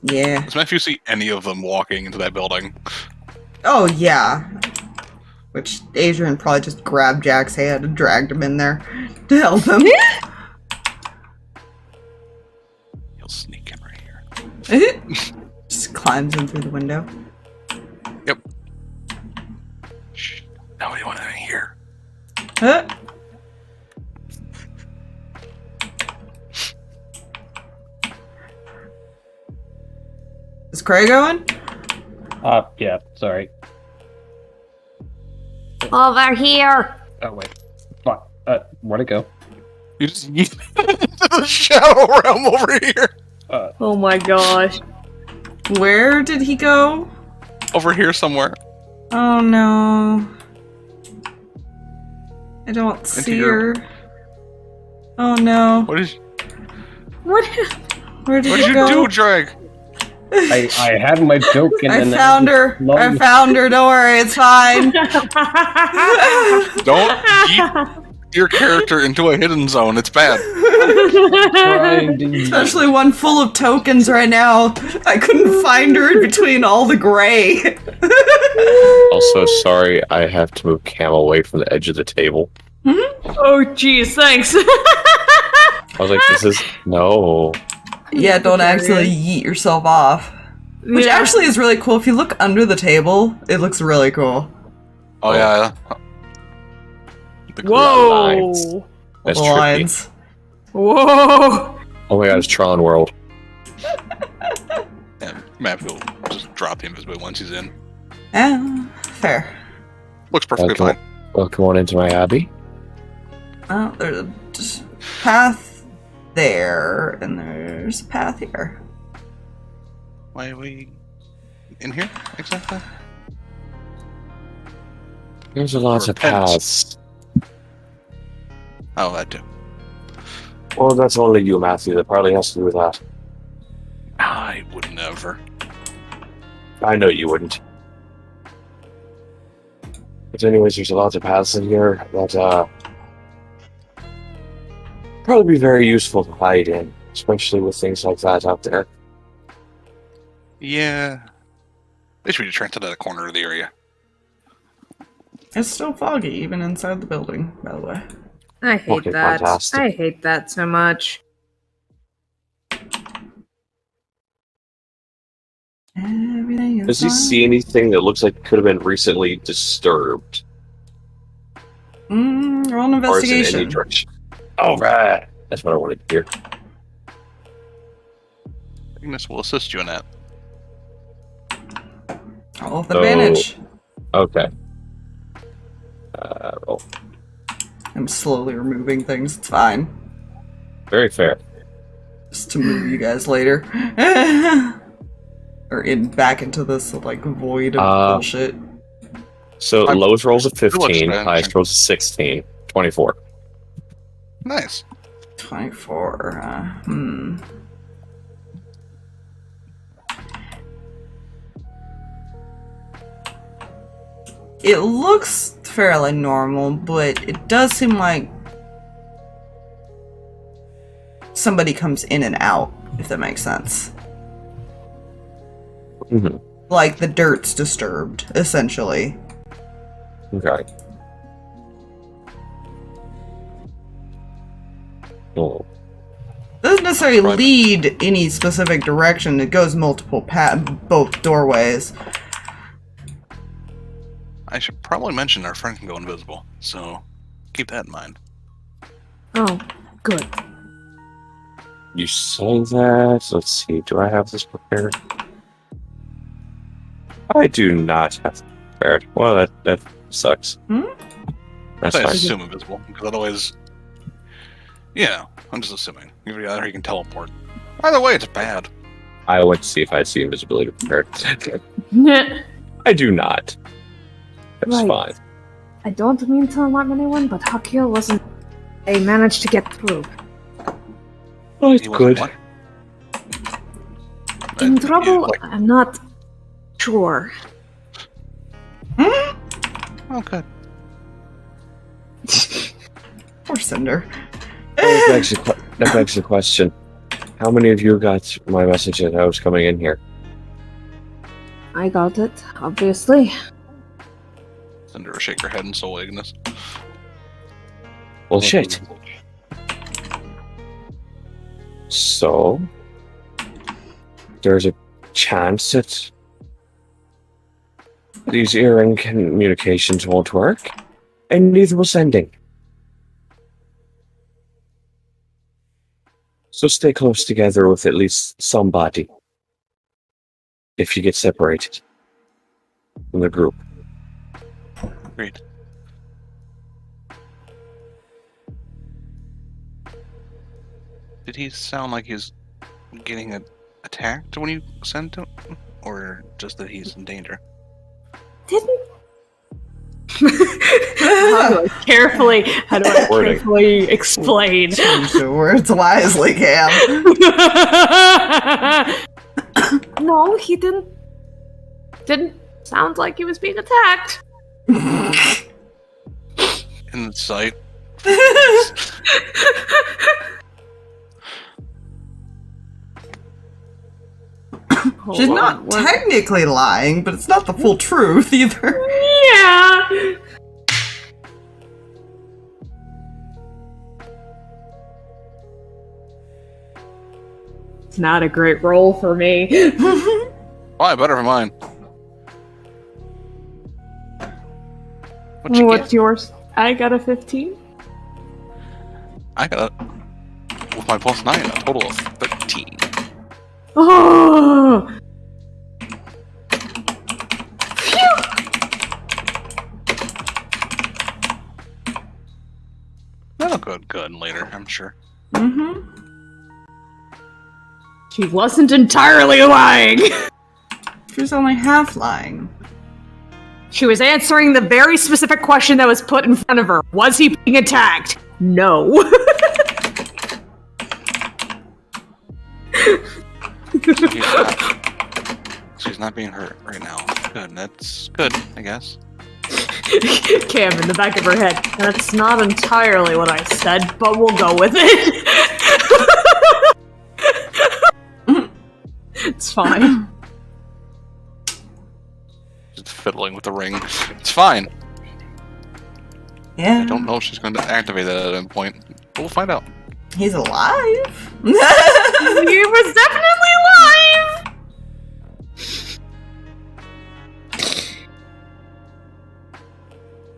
Yeah. Does Matthew see any of them walking into that building? Oh, yeah. Which Adrian probably just grabbed Jack's hand and dragged him in there to help him. He'll sneak in right here. Just climbs in through the window. Yep. Shh. Nobody went in here. Huh? Is Kreh going? Yeah, sorry. Over here. Oh, wait. Fuck. Where'd it go? You just yeeted into the shadow realm over here. Oh my gosh. Where did he go? Over here somewhere. Oh no. I don't see her. Oh no. What did What? Where did you she go? do, Drag? I had my joke and I then found her. I found her. Don't worry, it's fine. Don't yeet your character into a hidden zone. It's bad. Especially one full of tokens right now. I couldn't find her in between all the gray. Also, sorry, I have to move Cam away from the edge of the table. Oh jeez, thanks. I was like, this is... No. Yeah, don't accidentally yeet yourself off. Which Yeah. actually is really cool. If you look under the table, it looks really cool. Oh, yeah. The Whoa. That's The trippy. lines. Whoa. Oh my god, it's Tron World. Yeah, Matt will just drop the invisibility once he's in. Yeah, fair. Looks perfectly Welcome, fine. welcome on into my abbey. Oh, there's a path there, and there's a path here. Why are we in here exactly? There's a lot of Repent. paths. Oh, that too. Well, that's only you, Matthew. That probably has to do with that. I would never. I know you wouldn't. But anyways, there's a lot of paths in here that probably be very useful to hide in, especially with things like that out there. Yeah. They should be attracted to that corner of the area. It's still foggy, even inside the building, by the way. I hate Okay, that. fantastic. I hate that so much. Everything is Does he fine. see anything that looks like it could have been recently disturbed? Roll an Or is it investigation. any direction? All right. That's what I wanted to hear. Ignis will assist you in that. Roll with advantage. Okay. Roll. I'm slowly removing things. It's fine. Very fair. Just to move you guys later. Or back into this like void of bullshit. So I'm- lowest rolls a looks 15, bad. highest rolls a 16, 24. Nice. 24. It looks fairly normal, but it does seem like somebody comes in and out, if that makes sense. Mm-hmm. Like the dirt's disturbed, essentially. Okay. Oh. Doesn't necessarily Right. lead any specific direction. It goes multiple both doorways. I should probably mention our friend can go invisible, so keep that in mind. Oh, good. You say that. Let's see. Do I have this prepared? I do not have this prepared. Well, that sucks. That's I fine. assume invisible, because otherwise... Yeah, I'm just assuming. Either he can teleport. Either way, it's bad. I went to see if I see invisibility prepared. I I do not. That's Right. fine. don't mean to alarm anyone, but Hakio wasn't. They managed to get through. Oh, it's He wasn't good. what? In Yeah, trouble? like- I'm not sure. oh, good. Poor Cinder. That begs the question. How many of you got my message that I was coming in here? I got it, obviously. Cinder will shake her head and so Ignis. Well, shit. So, there's a chance that these earring communications won't work, and neither will sending. So stay close together with at least somebody. If you get separated from the group. Great. Did he sound like he's getting attacked when you sent him? Or just that he's in danger? Didn't. How do I carefully explain? Choose your words wisely, Cam. No, he didn't. Didn't sound like he was being attacked. In sight. She's not technically lying, but it's not the full truth either. Yeah. It's not a great role for me. Why? Better for mine. What's yours? I got a 15. I got with my plus 9, a total of 13. Oh! That'll go good later, I'm sure. Mm-hmm. She wasn't entirely lying. She was only half lying. She was answering the very specific question that was put in front of her. Was he being attacked? No. She's not being hurt right now. Good, that's good, I guess. Cam in the back of her head. That's not entirely what I said, but we'll go with it. It's fine. Just fiddling with the ring. It's fine. Yeah. I don't know if she's going to activate that at any point. But we'll find out. He's alive. He was definitely alive.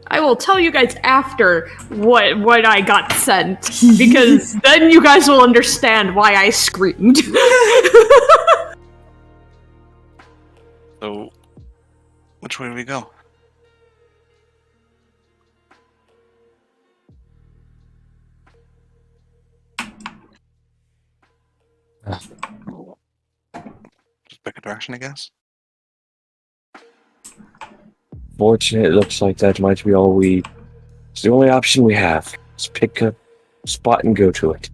I will tell you guys after what I got sent, because then you guys will understand why I screamed. So, which way do we go? Just pick a direction, I guess. Fortunate, it looks like that might be all we... It's the only option we have. Let's pick a spot and go to it.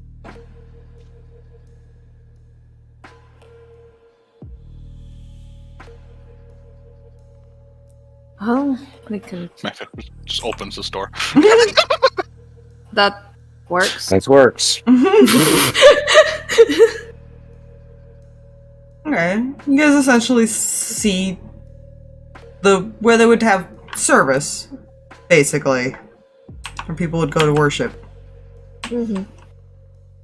Oh, we can. Just opens the door. That works. That works. Okay. You guys essentially see where they would have service, basically. Where people would go to worship. Mm-hmm.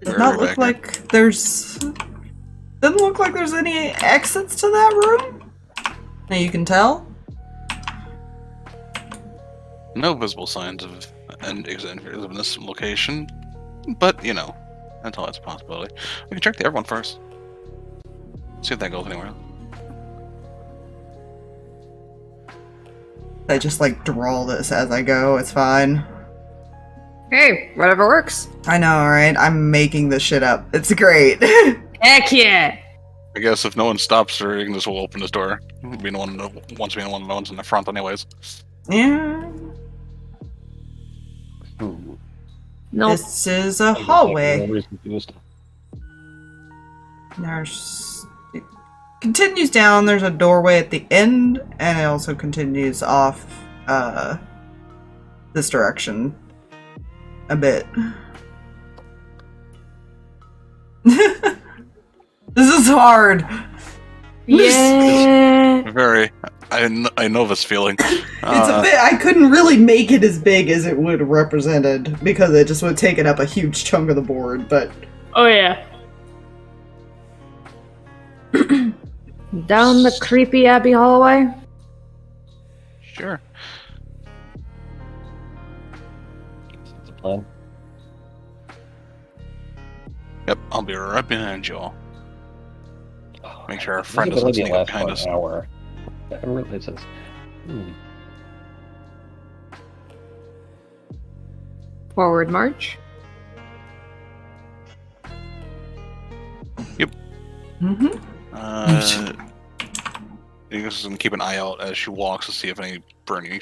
Does not look like there's... Doesn't look like there's any exits to that room. Now you can tell. No visible signs of an exit in this location, but you know, that's always a possibility. We can check the other one first. See if that goes anywhere. I just like draw this as I go, it's fine. Hey, whatever works. I know, right? I'm making this shit up. It's great. Heck yeah! I guess if no one stops her, Ignis will open this door. Being the one that wants to be the one that owns in the front anyways. Yeah. No. This is a hallway. There's... It continues down, there's a doorway at the end, and it also continues off, this direction. A bit. This is hard. Yeah. Very. I know this feeling. It's a bit. I couldn't really make it as big as it would have represented because it just would have taken up a huge chunk of the board. But Oh yeah. Down the creepy abbey hallway. Sure. That's the plan. Yep, I'll be right behind you all. Make sure our This friend doesn't ability sneak up lasts behind for us. an hour. I didn't realize this. Forward march. Mm-hmm. You just gonna keep an eye out as she walks to see if make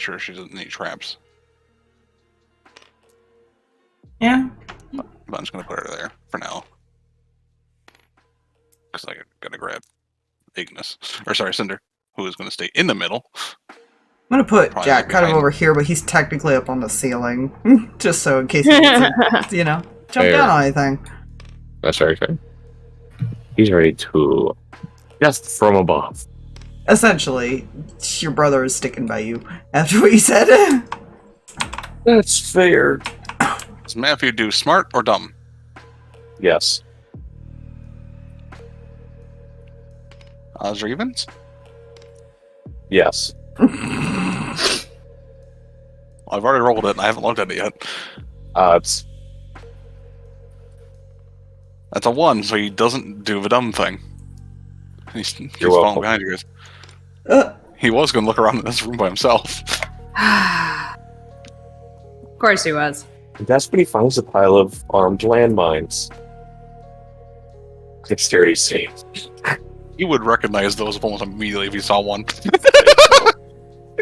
sure she doesn't need traps. Yeah. But I'm just gonna put her there for now. Because I gotta grab Cinder, who is gonna stay in the middle. I'm gonna put Probably Jack like kind of behind- over here, but he's technically up on the ceiling. Just so in case he needs to, jump Fair. down on anything. That's very fair. He's ready to just from above. Essentially, your brother is sticking by you after what you said. That's fair. Does Matthew do smart or dumb? Yes. Odds or evens? Yes. I've already rolled it and I haven't looked at it yet. Odds. That's a 1, so he doesn't do the dumb thing. He's You're following welcome. behind you guys. Uh, He was gonna look around in this room by himself. Of course he was. That's when he finds a pile of armed landmines. Dexterity save. He would recognize those almost immediately if he saw one.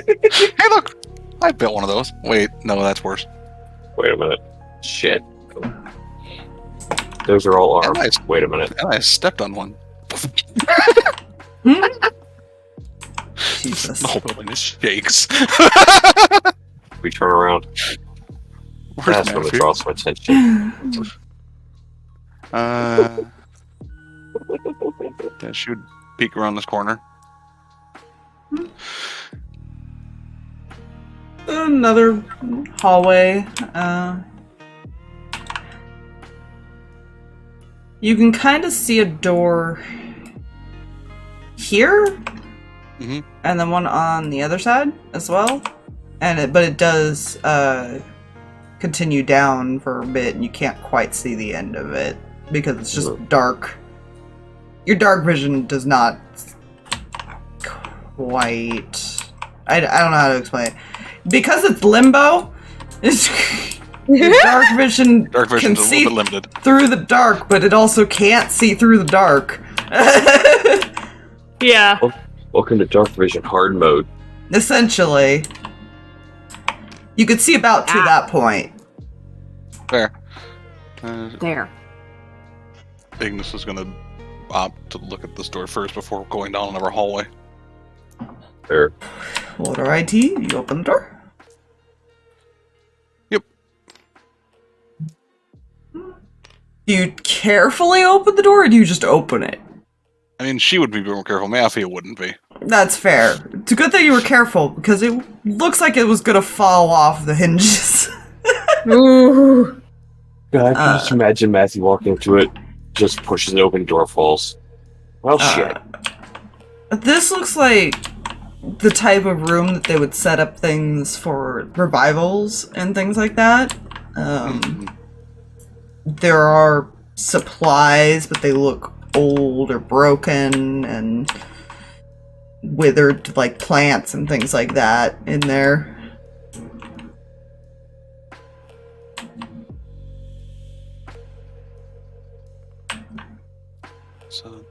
Hey, look! I built one of those. Wait, no, that's worse. Wait a minute. Shit. Those are all armed. Nice. Wait a minute. And I stepped on one. Jesus. The whole building just shakes. We turn around. Where's That's when it Matthew? draws some attention. Yeah, she would peek around this corner. Another hallway. You can kind of see a door here, Mhm. and then one on the other side as well. But it does continue down for a bit, and you can't quite see the end of it because it's just dark. Your dark vision does not quite. I don't know how to explain it. Because it's limbo, your dark vision Dark can vision's a see little bit limited. through the dark, but it also can't see through the dark. Yeah. Welcome to Dark Vision Hard Mode. Essentially. You could see about to that point. Fair. There. Ignis is gonna opt to look at this door first before going down another hallway. There. Order IT, you open the door. Yep. Do you carefully open the door, or do you just open it? I mean, she would be more careful. Mafia wouldn't be. That's fair. It's a good thing you were careful, because it looks like it was gonna fall off the hinges. Ooh. God, I can just imagine Matthew walking up to it, just pushes it open, door falls. Well, shit. This looks like the type of room that they would set up things for revivals and things like that. There are supplies, but they look old or broken and withered, like plants and things like that in there. So,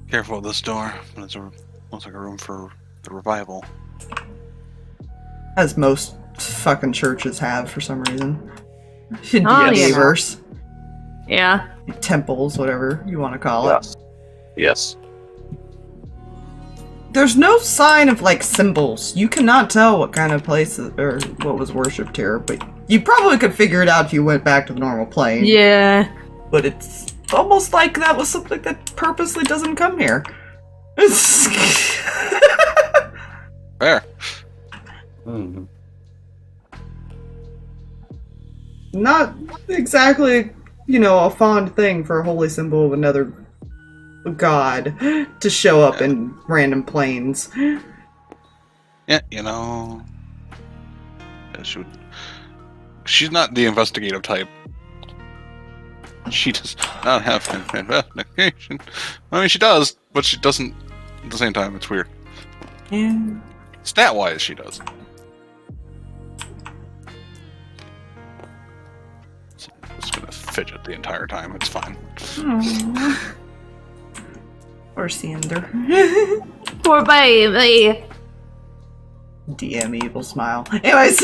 careful of this door. It's looks like a room for the revival. As most fucking churches have for some reason. Oh, yeah. Believers, Yeah. temples, whatever you want to call it. Yes. Yes. There's no sign of like symbols. You cannot tell what kind of place or what was worshipped here, but you probably could figure it out if you went back to the normal plane. Yeah. But it's almost like that was something that purposely doesn't come here. Fair. Not exactly, a fond thing for a holy symbol of another god to show up in random planes. Yeah, she's not the investigative type. She does not have an investigation. I mean, she does, but she doesn't at the same time. It's weird. Yeah. Stat-wise, she does. So I'm just gonna fidget the entire time. It's fine. Aww. Or Cinder. Poor baby. DM evil smile. Anyways.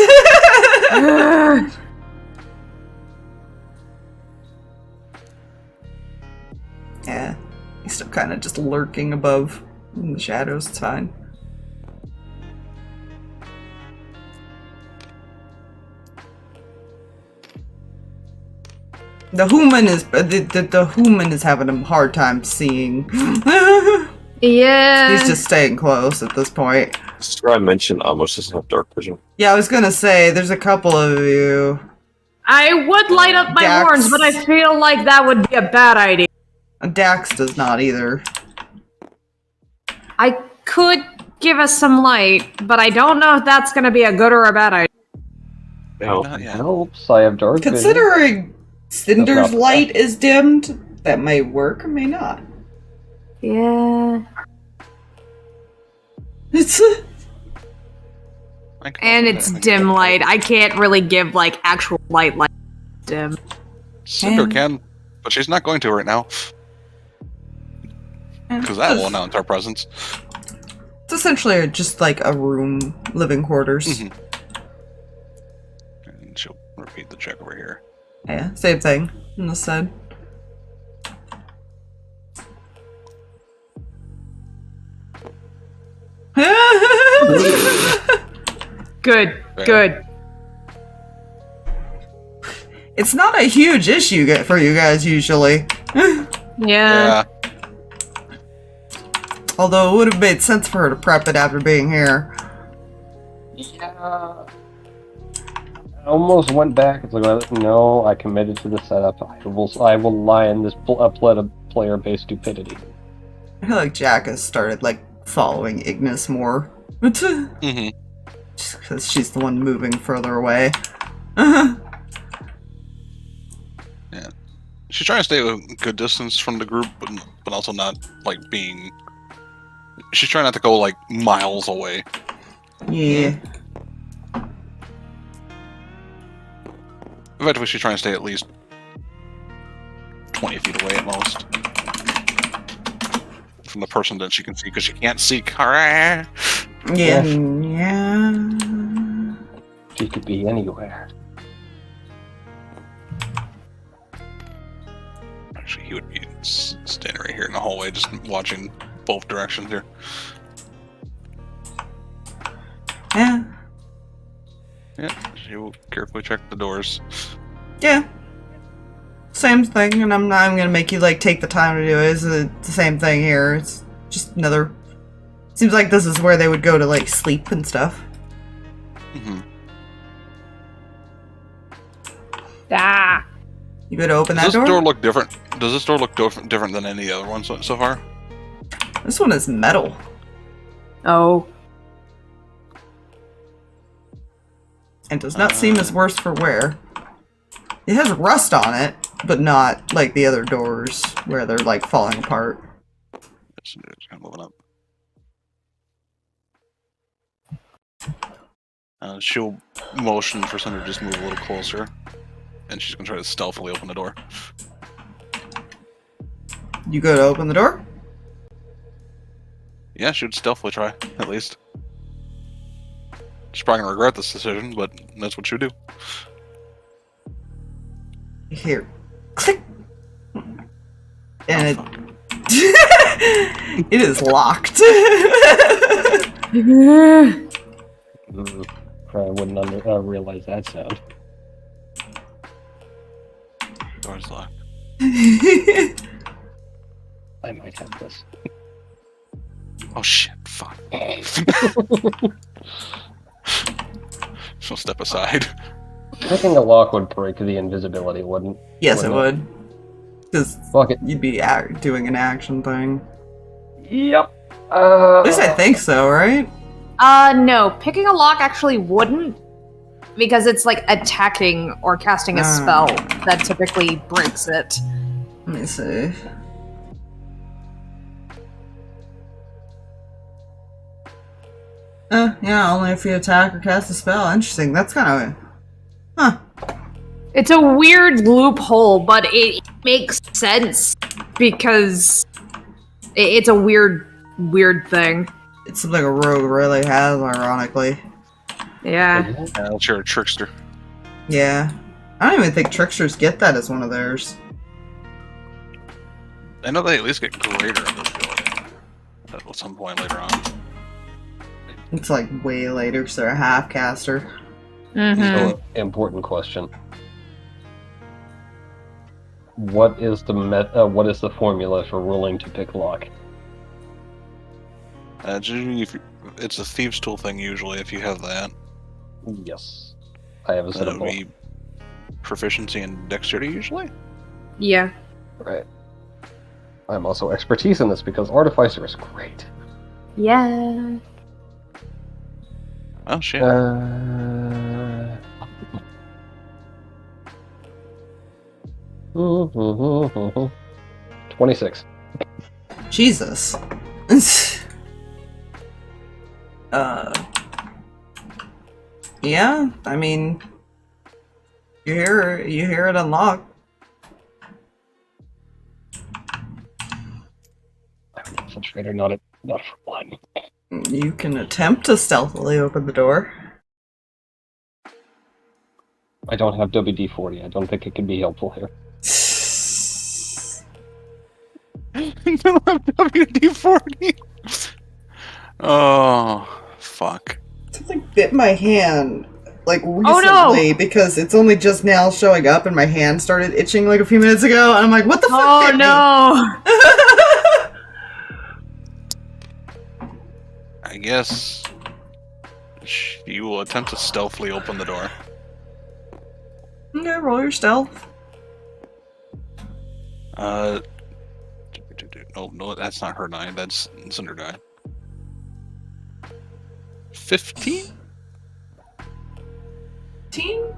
Yeah. He's still kind of just lurking above in the shadows. It's fine. The human is the human is having a hard time seeing. Yeah. He's just staying close at this point. I mentioned Amos doesn't have dark vision. Yeah, I was gonna say there's a couple of you. I would light up my Dax. horns, but I feel like that would be a bad idea. Dax does not either. I could give us some light, but I don't know if that's going to be a good or a bad idea. No. Not yet. Helps. I have dark vision. Considering Cinder's That's not light is dimmed, that may work or may not. Yeah. It's And it's dim light. I can't really give, like, actual light dim. Cinder can, but she's not going to right now. Because that will announce our presence. It's essentially just like a room, living quarters. Mm-hmm. And she'll repeat the check over here. Yeah, same thing on this side. Good, good. It's not a huge issue for you guys usually. Yeah. Although it would have made sense for her to prep it after being here. Yeah. I almost went back. It's like, no, I committed to the setup. I will lie in this player-based stupidity. I feel like Jack has started like following Ignis more. Mm-hmm. Just because she's the one moving further away. Yeah. She's trying to stay a good distance from the group, but also not like being. She's trying not to go like miles away. Yeah. Eventually, she's trying to stay at least 20 feet away at most from the person that she can see, because she can't see Kreh. Yeah. Yes. Yeah. She could be anywhere. Actually, he would be standing right here in the hallway, just watching both directions here. Yeah. Yeah, she will carefully check the doors. Yeah. Same thing, and I'm not even gonna make you like take the time to do it. It's the same thing here. It's just another. Seems like this is where they would go to like sleep and stuff. Mm-hmm. Ah. You gonna open Does that this door? door look different? Does this door look different than any other one so far? This one is metal. Oh. And does not seem as worse for wear. It has rust on it, but not like the other doors where they're like falling apart. It's kind of moving up. She'll motion for Cinder to just move a little closer, and she's gonna try to stealthily open the door. You go to open the door? Yeah, she would stealthily try, at least. She's probably gonna regret this decision, but that's what she would do. You hear click, and it it is locked. Probably wouldn't realize that sound. Door's locked. I might have this. Oh shit! Fuck. She'll step aside. Picking a lock would break the invisibility, wouldn't? Yes, it Wouldn't would. Because Fuck it. you'd be doing an action thing. Yep. At least I think so, right? No. Picking a lock actually wouldn't. because it's like attacking or casting a spell that typically breaks it. Let me see. Yeah, only if you attack or cast a spell. Interesting. That's kind of... Huh. It's a weird loophole, but it makes sense because it's a weird thing. It's something a rogue really has, ironically. Yeah. You're a trickster. Yeah. I don't even think tricksters get that as one of theirs. I know they at least get greater in this building at some point later on. It's like way later because they're a half caster. Mm-hmm. So, important question. What is the formula for rolling to pick lock? It's a thieves' tool thing usually. If you have that, Yes. I have a set of it'll both. be proficiency and dexterity usually. Yeah. Right. I'm also expertise in this because Artificer is great. Yeah. Oh shit! 26. Jesus. Yeah, I mean, you hear it unlock. I'm a infiltrator, not for one. You can attempt to stealthily open the door. I don't have WD-40. I don't think it can be helpful here. WD-40. Oh fuck! Something bit my hand, like recently, Oh, no! because it's only just now showing up, and my hand started itching like a few minutes ago, and I'm like, what the fuck Oh bit me? no! I guess you will attempt to stealthily open the door. Okay, roll your stealth. No, that's not her die. That's Cinder die. 15? 15?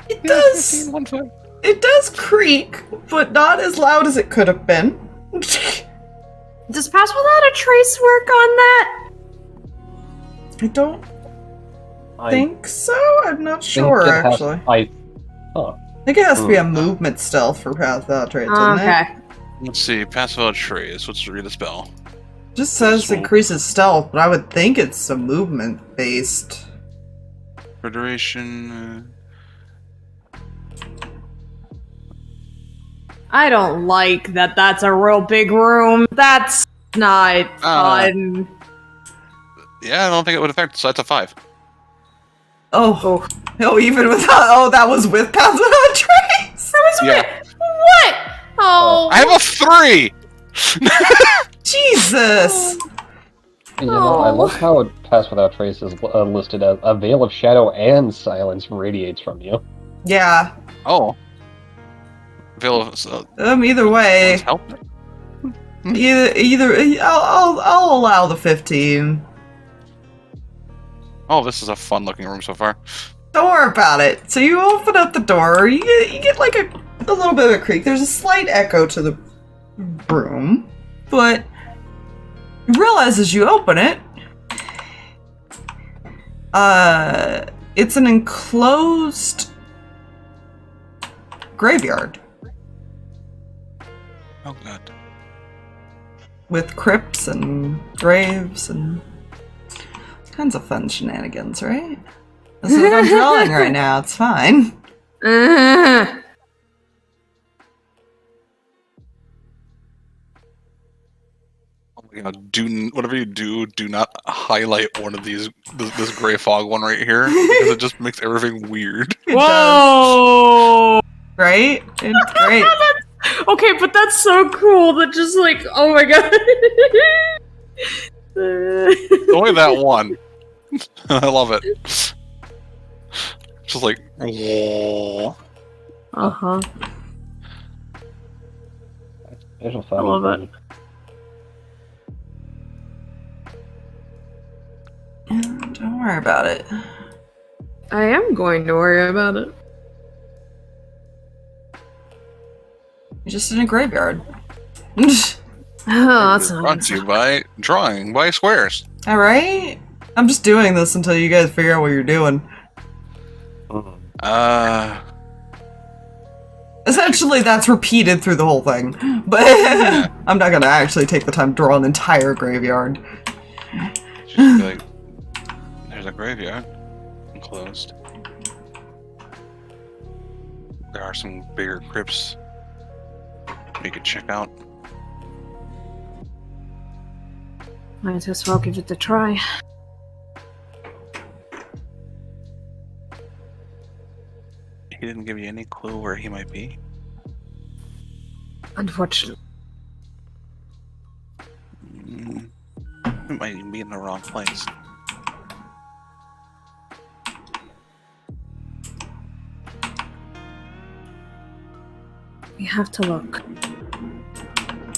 It does. 15, 1 5. It does creak, but not as loud as it could have been. Does Pass Without a Trace work on that? I don't I think so. I'm not think sure, it has- actually. I think it has to be a movement stealth for Path Without Traits, doesn't it? Okay. Let's see. Passive without trace. Let's read the spell. Just says Swole. increases stealth, but I would think it's a movement based. For duration. I don't like that that's a real big room. That's not fun. Yeah, I don't think it would affect. So that's a 5. Oh, even without. Oh, that was with Path Without Trace. That was Yeah. weird. What? Oh. I have a 3. Jesus. You know, I love how it Pass Without Trace is listed as a veil of shadow and silence radiates from you. Yeah. Oh. Veil of Either way, help. either I'll allow the 15. Oh, this is a fun-looking room so far. Don't worry about it. So you open up the door. You get like a little bit of a creak. There's a slight echo to the room, but you realize as you open it, it's an enclosed graveyard Oh god. with crypts and graves and kinds of fun shenanigans, right? This is what I'm drawing right now. It's fine. Uh, Oh my god. Whatever you do not highlight one of these. This gray fog one right here because it just makes everything weird. It does, whoa! right? It's great. Okay, but that's so cool that just like, oh my god. Only that one. I love it. Just like. Whoa. Uh-huh. There's a I love it. Don't worry about it. I am going to worry about it. You're just in a graveyard. Oh, that's Brought to you by drawing by squares. All right. I'm just doing this until you guys figure out what you're doing. Essentially, that's repeated through the whole thing. But I'm not gonna actually take the time to draw an entire graveyard. Just be like, there's a graveyard enclosed. There are some bigger crypts we could check out. Might as well give it a try. He didn't give you any clue where he might be. Unfortunately. He might even be in the wrong place. We have to look.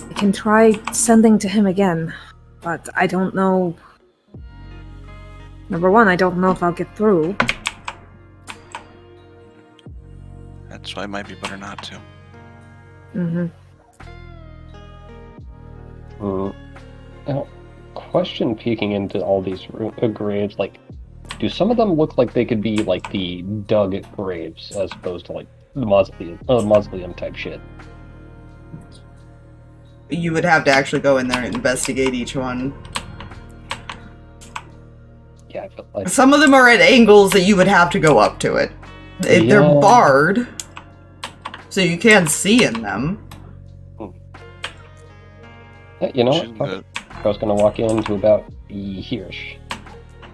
I can try sending to him again, but I don't know. Number one, I don't know if I'll get through. That's why it might be better not to. Mm-hmm. Now, question peeking into all these graves, like, do some of them look like they could be like the dug graves as opposed to like the mausoleum type shit? You would have to actually go in there and investigate each one. Yeah, I feel like Some of them are at angles that you would have to go up to it. They're Yeah. barred, so you can see in them. yeah, you know what? Shouldn't Fuck the- it. I was gonna walk into about here-ish.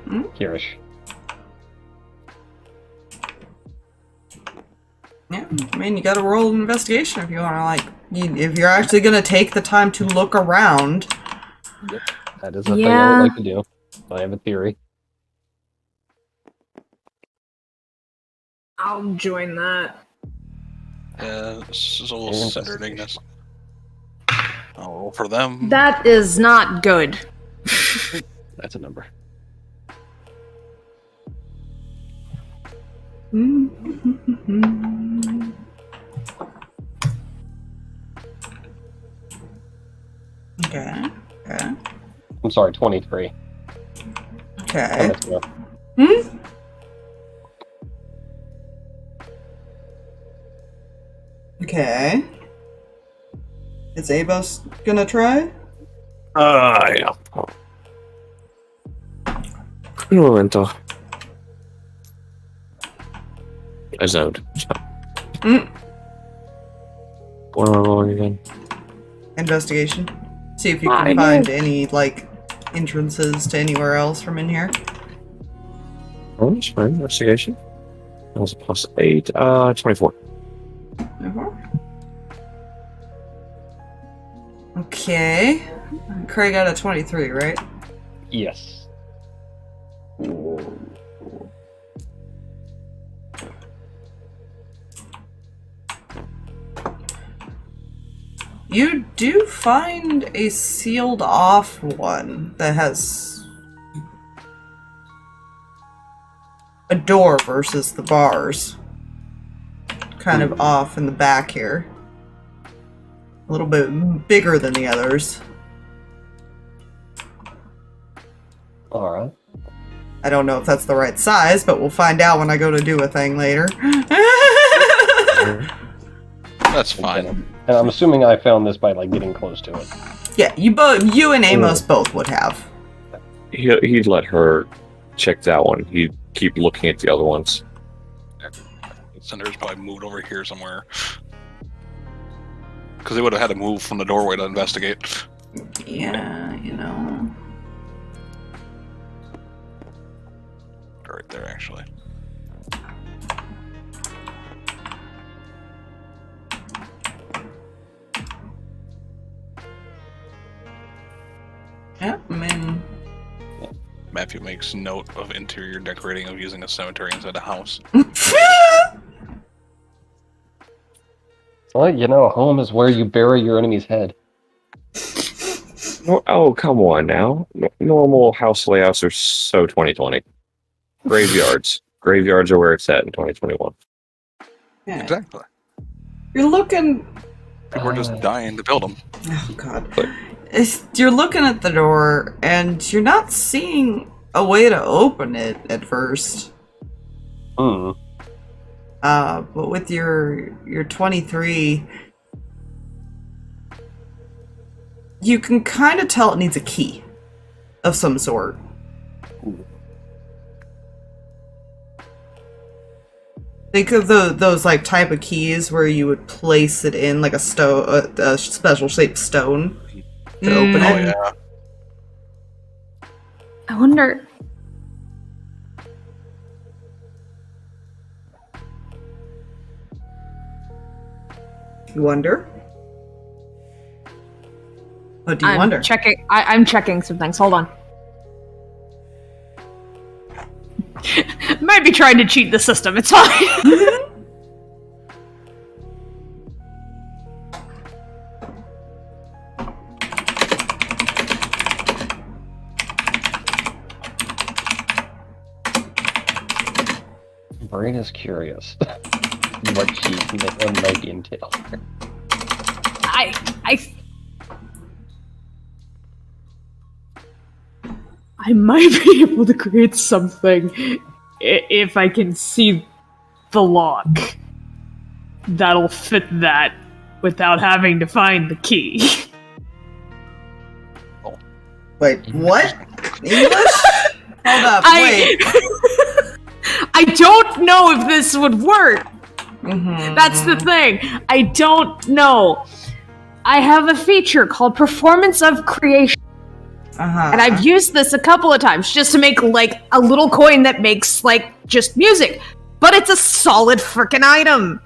Hmm? Here-ish. Yeah, I mean, you gotta roll an investigation if you wanna, like, if you're actually gonna take the time to look around. That is a thing I Yeah. would like to do. I have a theory. I'll join that. This is a little Cinder Ignis. I'll roll for them. That is not good. That's a number. Okay. Okay. I'm sorry, 23. Okay. Let's go. Okay. Is Amos gonna try? Yeah. Un momento. I zoned. Mm. What am I rolling again? Investigation. See if you can find any, like, entrances to anywhere else from in here. Oh, that's fine. Investigation. That was a +8. 24. Okay. Kreh got a 23, right? Yes. You do find a sealed off one that has a door versus the bars. Kind of off in the back here. A little bit bigger than the others. Alright. I don't know if that's the right size, but we'll find out when I go to do a thing later. That's fine. And I'm assuming I found this by like getting close to it. Yeah, you and Amos both would have. He'd let her check that one. He'd keep looking at the other ones. Cinder's probably moved over here somewhere. Because they would have had to move from the doorway to investigate. Yeah, you know. Right there, actually. Yeah, I mean, Matthew makes note of interior decorating of using a cemetery instead of a house. Well, you know, home is where you bury your enemy's head. Oh, come on now. Normal house layouts are so 2020. Graveyards. Graveyards are where it's at in 2021. Yeah. Exactly. You're looking. People are just dying to build them. Oh god. But- You're looking at the door, and you're not seeing a way to open it at first. Hmm. But with your 23, you can kind of tell it needs a key of some sort. Think of those like type of keys where you would place it in like a special shaped stone to open Oh it. yeah. I wonder. You wonder? What do you I'm wonder? checking. I'm checking some things. Hold on. Might be trying to cheat the system. It's fine. Brain is curious. What might be entailed. I might be able to create something if I can see the lock that'll fit that without having to find the key. Wait, what? English? Hold up, wait. I don't know if this would work. Mhm. That's the thing. I don't know. I have a feature called Performance of Creation. And I've used this a couple of times just to make, like, a little coin that makes, like, just music. But it's a solid frickin' item.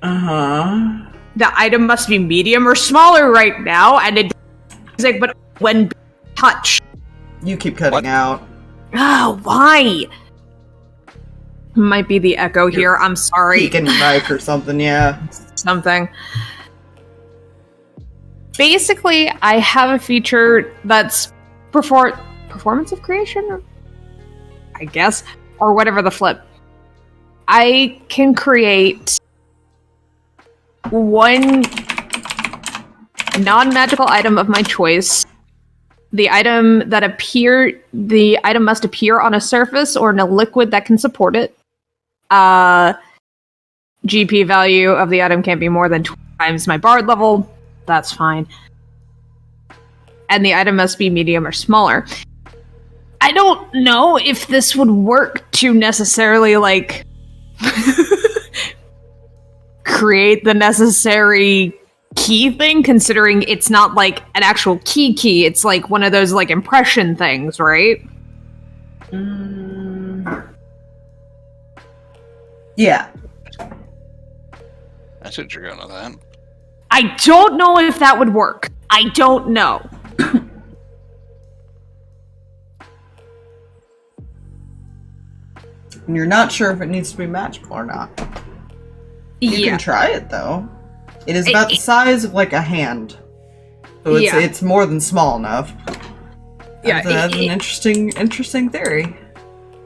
The item must be medium or smaller right now, and it music, but when touched. You keep cutting What? out. Oh, why? Might be the echo here. I'm sorry. Peeking your mic or something, yeah. Something. Basically, I have a feature that's performance of creation, I guess, or whatever the flip. I can create one non-magical item of my choice. The item must appear on a surface or in a liquid that can support it. GP value of the item can't be more than 20 times my bard level. That's fine. And the item must be medium or smaller. I don't know if this would work to necessarily, like, create the necessary key thing, considering it's not, like, an actual key. It's, like, one of those, like, impression things, right? Yeah. I should you're going on that. I don't know if that would work. I don't know. And you're not sure if it needs to be magical or not. You can try it, though. It is about the size of, like, a hand. So it's more than small enough. Yeah, That's an interesting theory.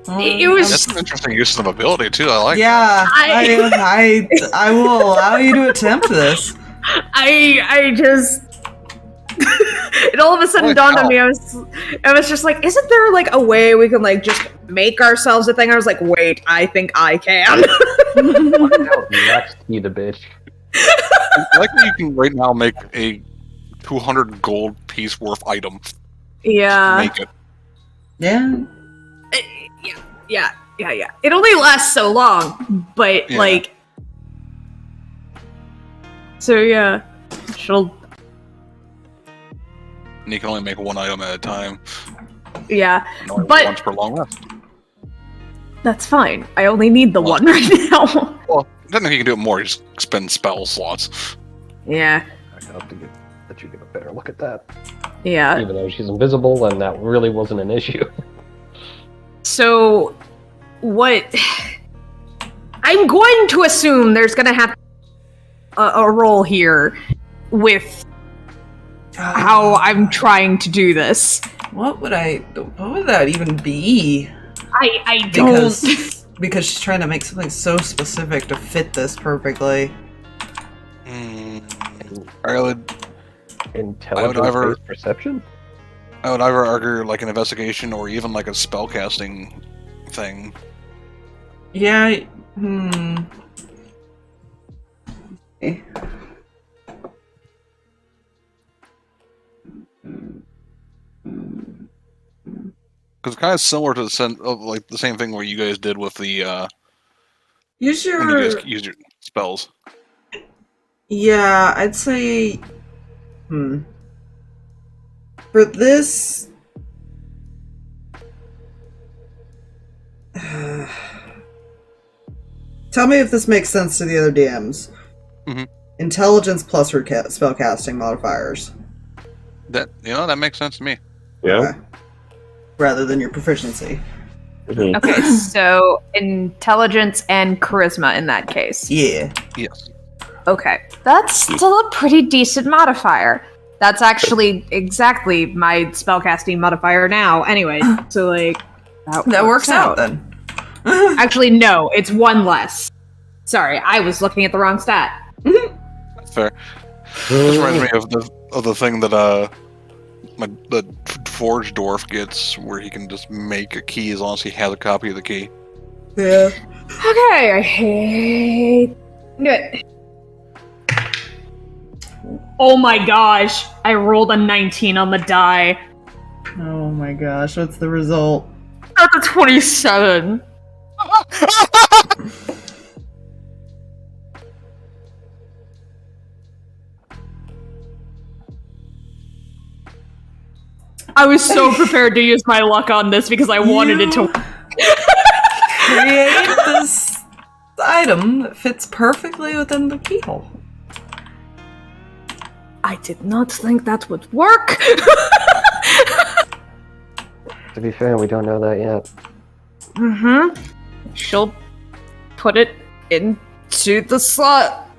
It was That's an interesting use of ability too. I like. Yeah, I will allow you to attempt this. I just it all of a sudden dawned on me. I was just like, isn't there like a way we can like just make ourselves a thing? I was like, wait, I think I can. Next, you the bitch. I like that you can right now make a 200 gold piece worth item. Yeah. Make it. Yeah. Yeah. It only lasts so long, but like. So yeah, she'll. And you can only make one item at a time. Yeah, Only but once per long rest. that's fine. I only need the one right now. Well, technically you can do it more. You just spend spell slots. Yeah. I have to let you get a better look at that. Yeah. Even though she's invisible, and that really wasn't an issue. So, what? I'm going to assume there's going to have a role here with how I'm trying to do this. What would that even be? I don't. because she's trying to make something so specific to fit this perfectly. I would Intelligence-based perception? I would either argue like an investigation or even like a spellcasting thing. Yeah. Because it's kind of similar to the same thing where you guys did with the Use when you your. guys used your spells. Yeah, I'd say. For this. Tell me if this makes sense to the other DMs. Mhm. Intelligence plus her spellcasting modifiers. That makes sense to me. Yeah. Okay. Rather than your proficiency. Mhm. Okay, so intelligence and charisma in that case. Yeah. Yes. Okay, that's still a pretty decent modifier. That's actually exactly my spellcasting modifier now. Anyway, so like That works out then. Actually, no, it's one less. Sorry, I was looking at the wrong stat. That's fair. This reminds me of the thing that the forge dwarf gets, where he can just make a key as long as he has a copy of the key. Yeah. Okay, I hate it. Oh my gosh, I rolled a 19 on the die. Oh my gosh, what's the result? That's a 27. I was so prepared to use my luck on this because I wanted it to. Create this item that fits perfectly within the keyhole. I did not think that would work. To be fair, we don't know that yet. She'll put it into the slot.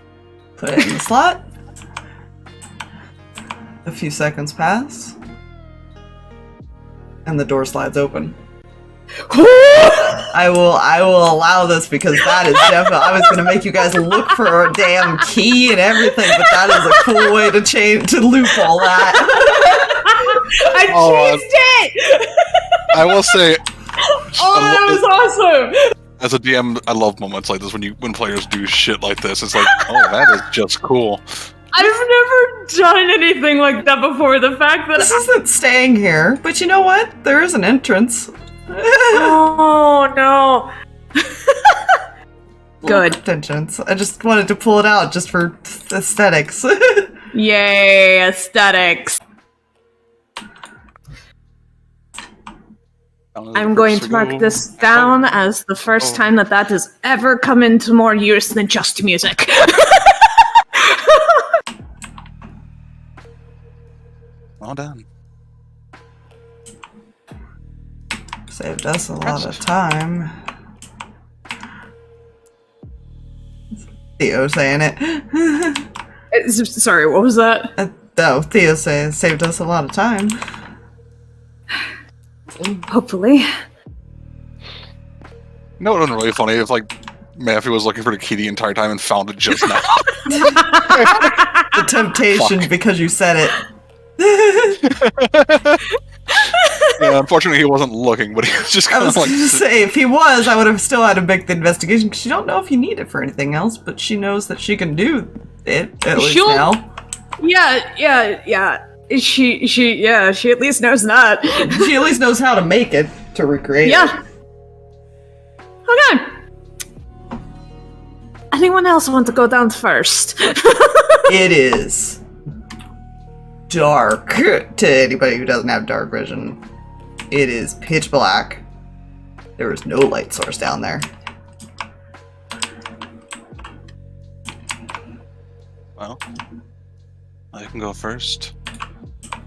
Put it in the slot. A few seconds pass. And the door slides open. I will allow this because that is definitely. I was going to make you guys look for a damn key and everything, but that is a cool way to loop all that. I changed it! I will say, Oh, that was awesome! as a DM, I love moments like this when players do shit like this. It's like, oh, that is just cool. I've never done anything like that before. The fact that This isn't staying here, but you know what? There is an entrance. oh no. Good. Entrance. I just wanted to pull it out just for aesthetics. Yay, aesthetics. I'm going to mark this down as the first time that has ever come into more use than just music. Well done. Saved us a lot of time. Theo saying it. Sorry, what was that? No, Theo saying saved us a lot of time. Hopefully. No, it wasn't really funny if like Matthew was looking for the key the entire time and found it just now. The temptation because you said it. Yeah, unfortunately he wasn't looking, but he was just I kind was of like. going to say, if he was, I would have still had to make the investigation because you don't know if you need it for anything else, but she knows that she can do it at least now. Yeah. She at least knows that. She at least knows how to make it to recreate it. Yeah. Okay. Anyone else want to go down first? It is dark to anybody who doesn't have dark vision. It is pitch black. There is no light source down there. Well, I can go first.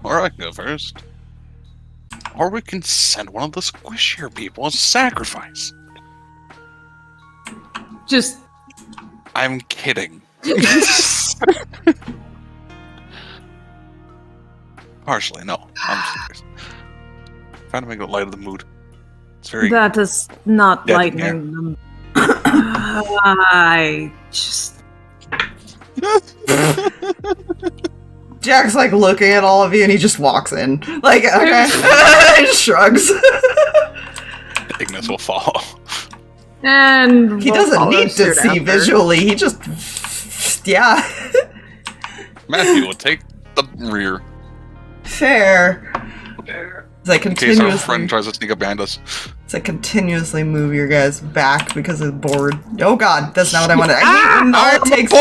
Or I can go first. Or we can send one of the squishier people as a sacrifice. Just. I'm kidding. Partially, no. I'm serious. Trying to make it light of the mood. It's very That is not dead lightening here. them. I just. Jack's like looking at all of you and he just walks in. Like, okay. He just shrugs. Ignis will follow. And He we'll doesn't follow need to suit see after. visually, he just. Yeah. Matthew will take the rear Fair. As I in case our continuously. friend tries to sneak up behind us. As I continuously move your guys back because I'm bored. Oh god, that's not what I wanted. I hate when all it takes.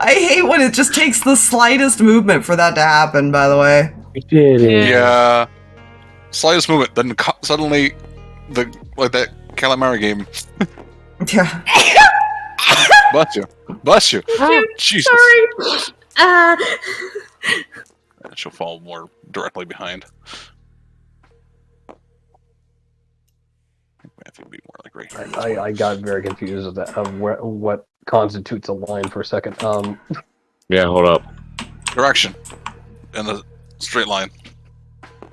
I hate when it just takes the slightest movement for that to happen, by the way. We did it. Yeah. Slightest movement, then suddenly, like that calamari game. Yeah. Bless you. Bless you. Jesus. Sorry. She'll fall more directly behind. Matthew will be more like right here. I got very confused of that of what constitutes a line for a second. Yeah, hold up. Direction. In the straight line.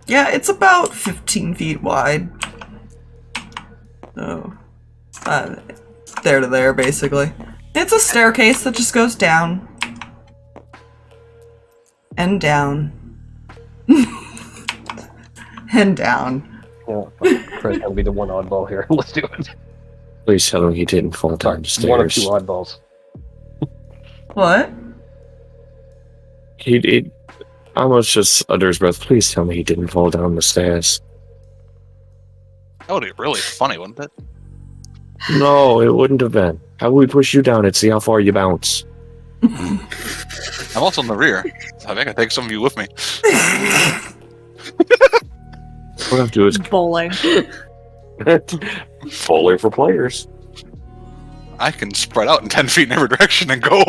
Yeah, it's about 15 feet wide. So, there to there, basically. It's a staircase that just goes down. And down. And down. Yeah, Chris will be the one oddball here. Let's do it. Please tell him he didn't fall down the One of two stairs. oddballs. What? He almost just under his breath. Please tell me he didn't fall down the stairs. That would be really funny, wouldn't it? No, it wouldn't have been. How would we push you down and see how far you bounce? I'm also in the rear. So I think I take some of you with me. What we have to do is Bowling. bowling for players. I can spread out in 10 feet in every direction and go.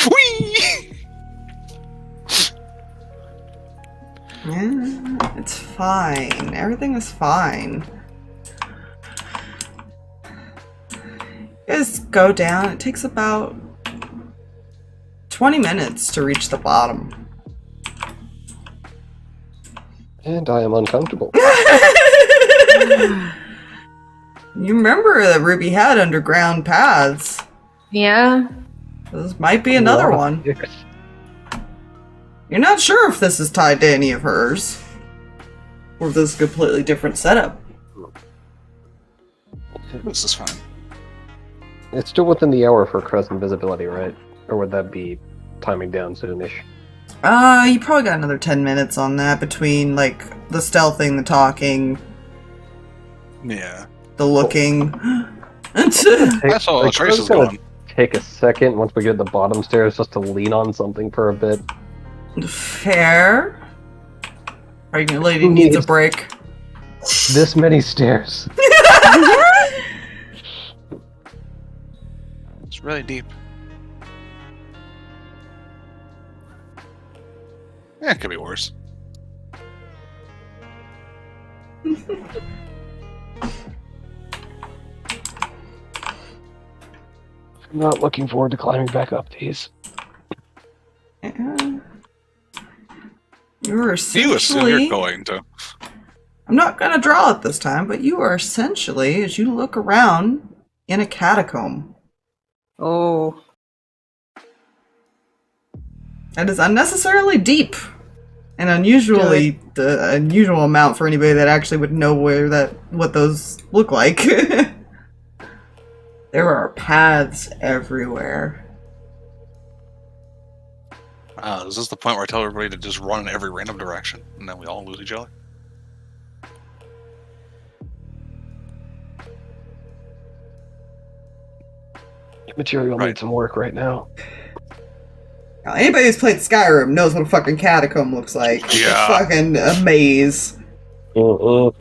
Whee! Yeah, it's fine. Everything is fine. You guys go down. It takes about 20 minutes to reach the bottom. And I am uncomfortable. You remember that Ruby had underground paths. Yeah. This might be another one. You're not sure if this is tied to any of hers. Or if this is a completely different setup. This is fine. It's still within the hour for Kreh's invisibility, right? Or would that be timing down soonish? You probably got another 10 minutes on that between, like, the stealthing, the talking, Yeah. the looking. That's all Like, Trace Kreh's is gonna going. take a second once we get to the bottom stairs just to lean on something for a bit. Fair. Pregnant lady needs a break. This many stairs. It's really deep. Yeah, it could be worse. I'm not looking forward to climbing back up these. Yeah. You're You assume essentially... you're going to. I'm not gonna draw it this time, but you are essentially, as you look around, in a catacomb. Oh. That is unnecessarily deep. And unusually, the unusual amount for anybody that actually would know what those look like. There are paths everywhere. Is this the point where I tell everybody to just run in every random direction, and then we all lose each other? Material Right. needs some work right now. Now, anybody who's played Skyrim knows what a fucking catacomb looks like. It's Yeah. a fucking maze. So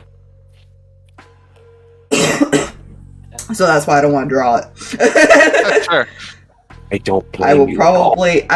that's why I don't want to draw it. That's fair. I don't blame I will you at all. probably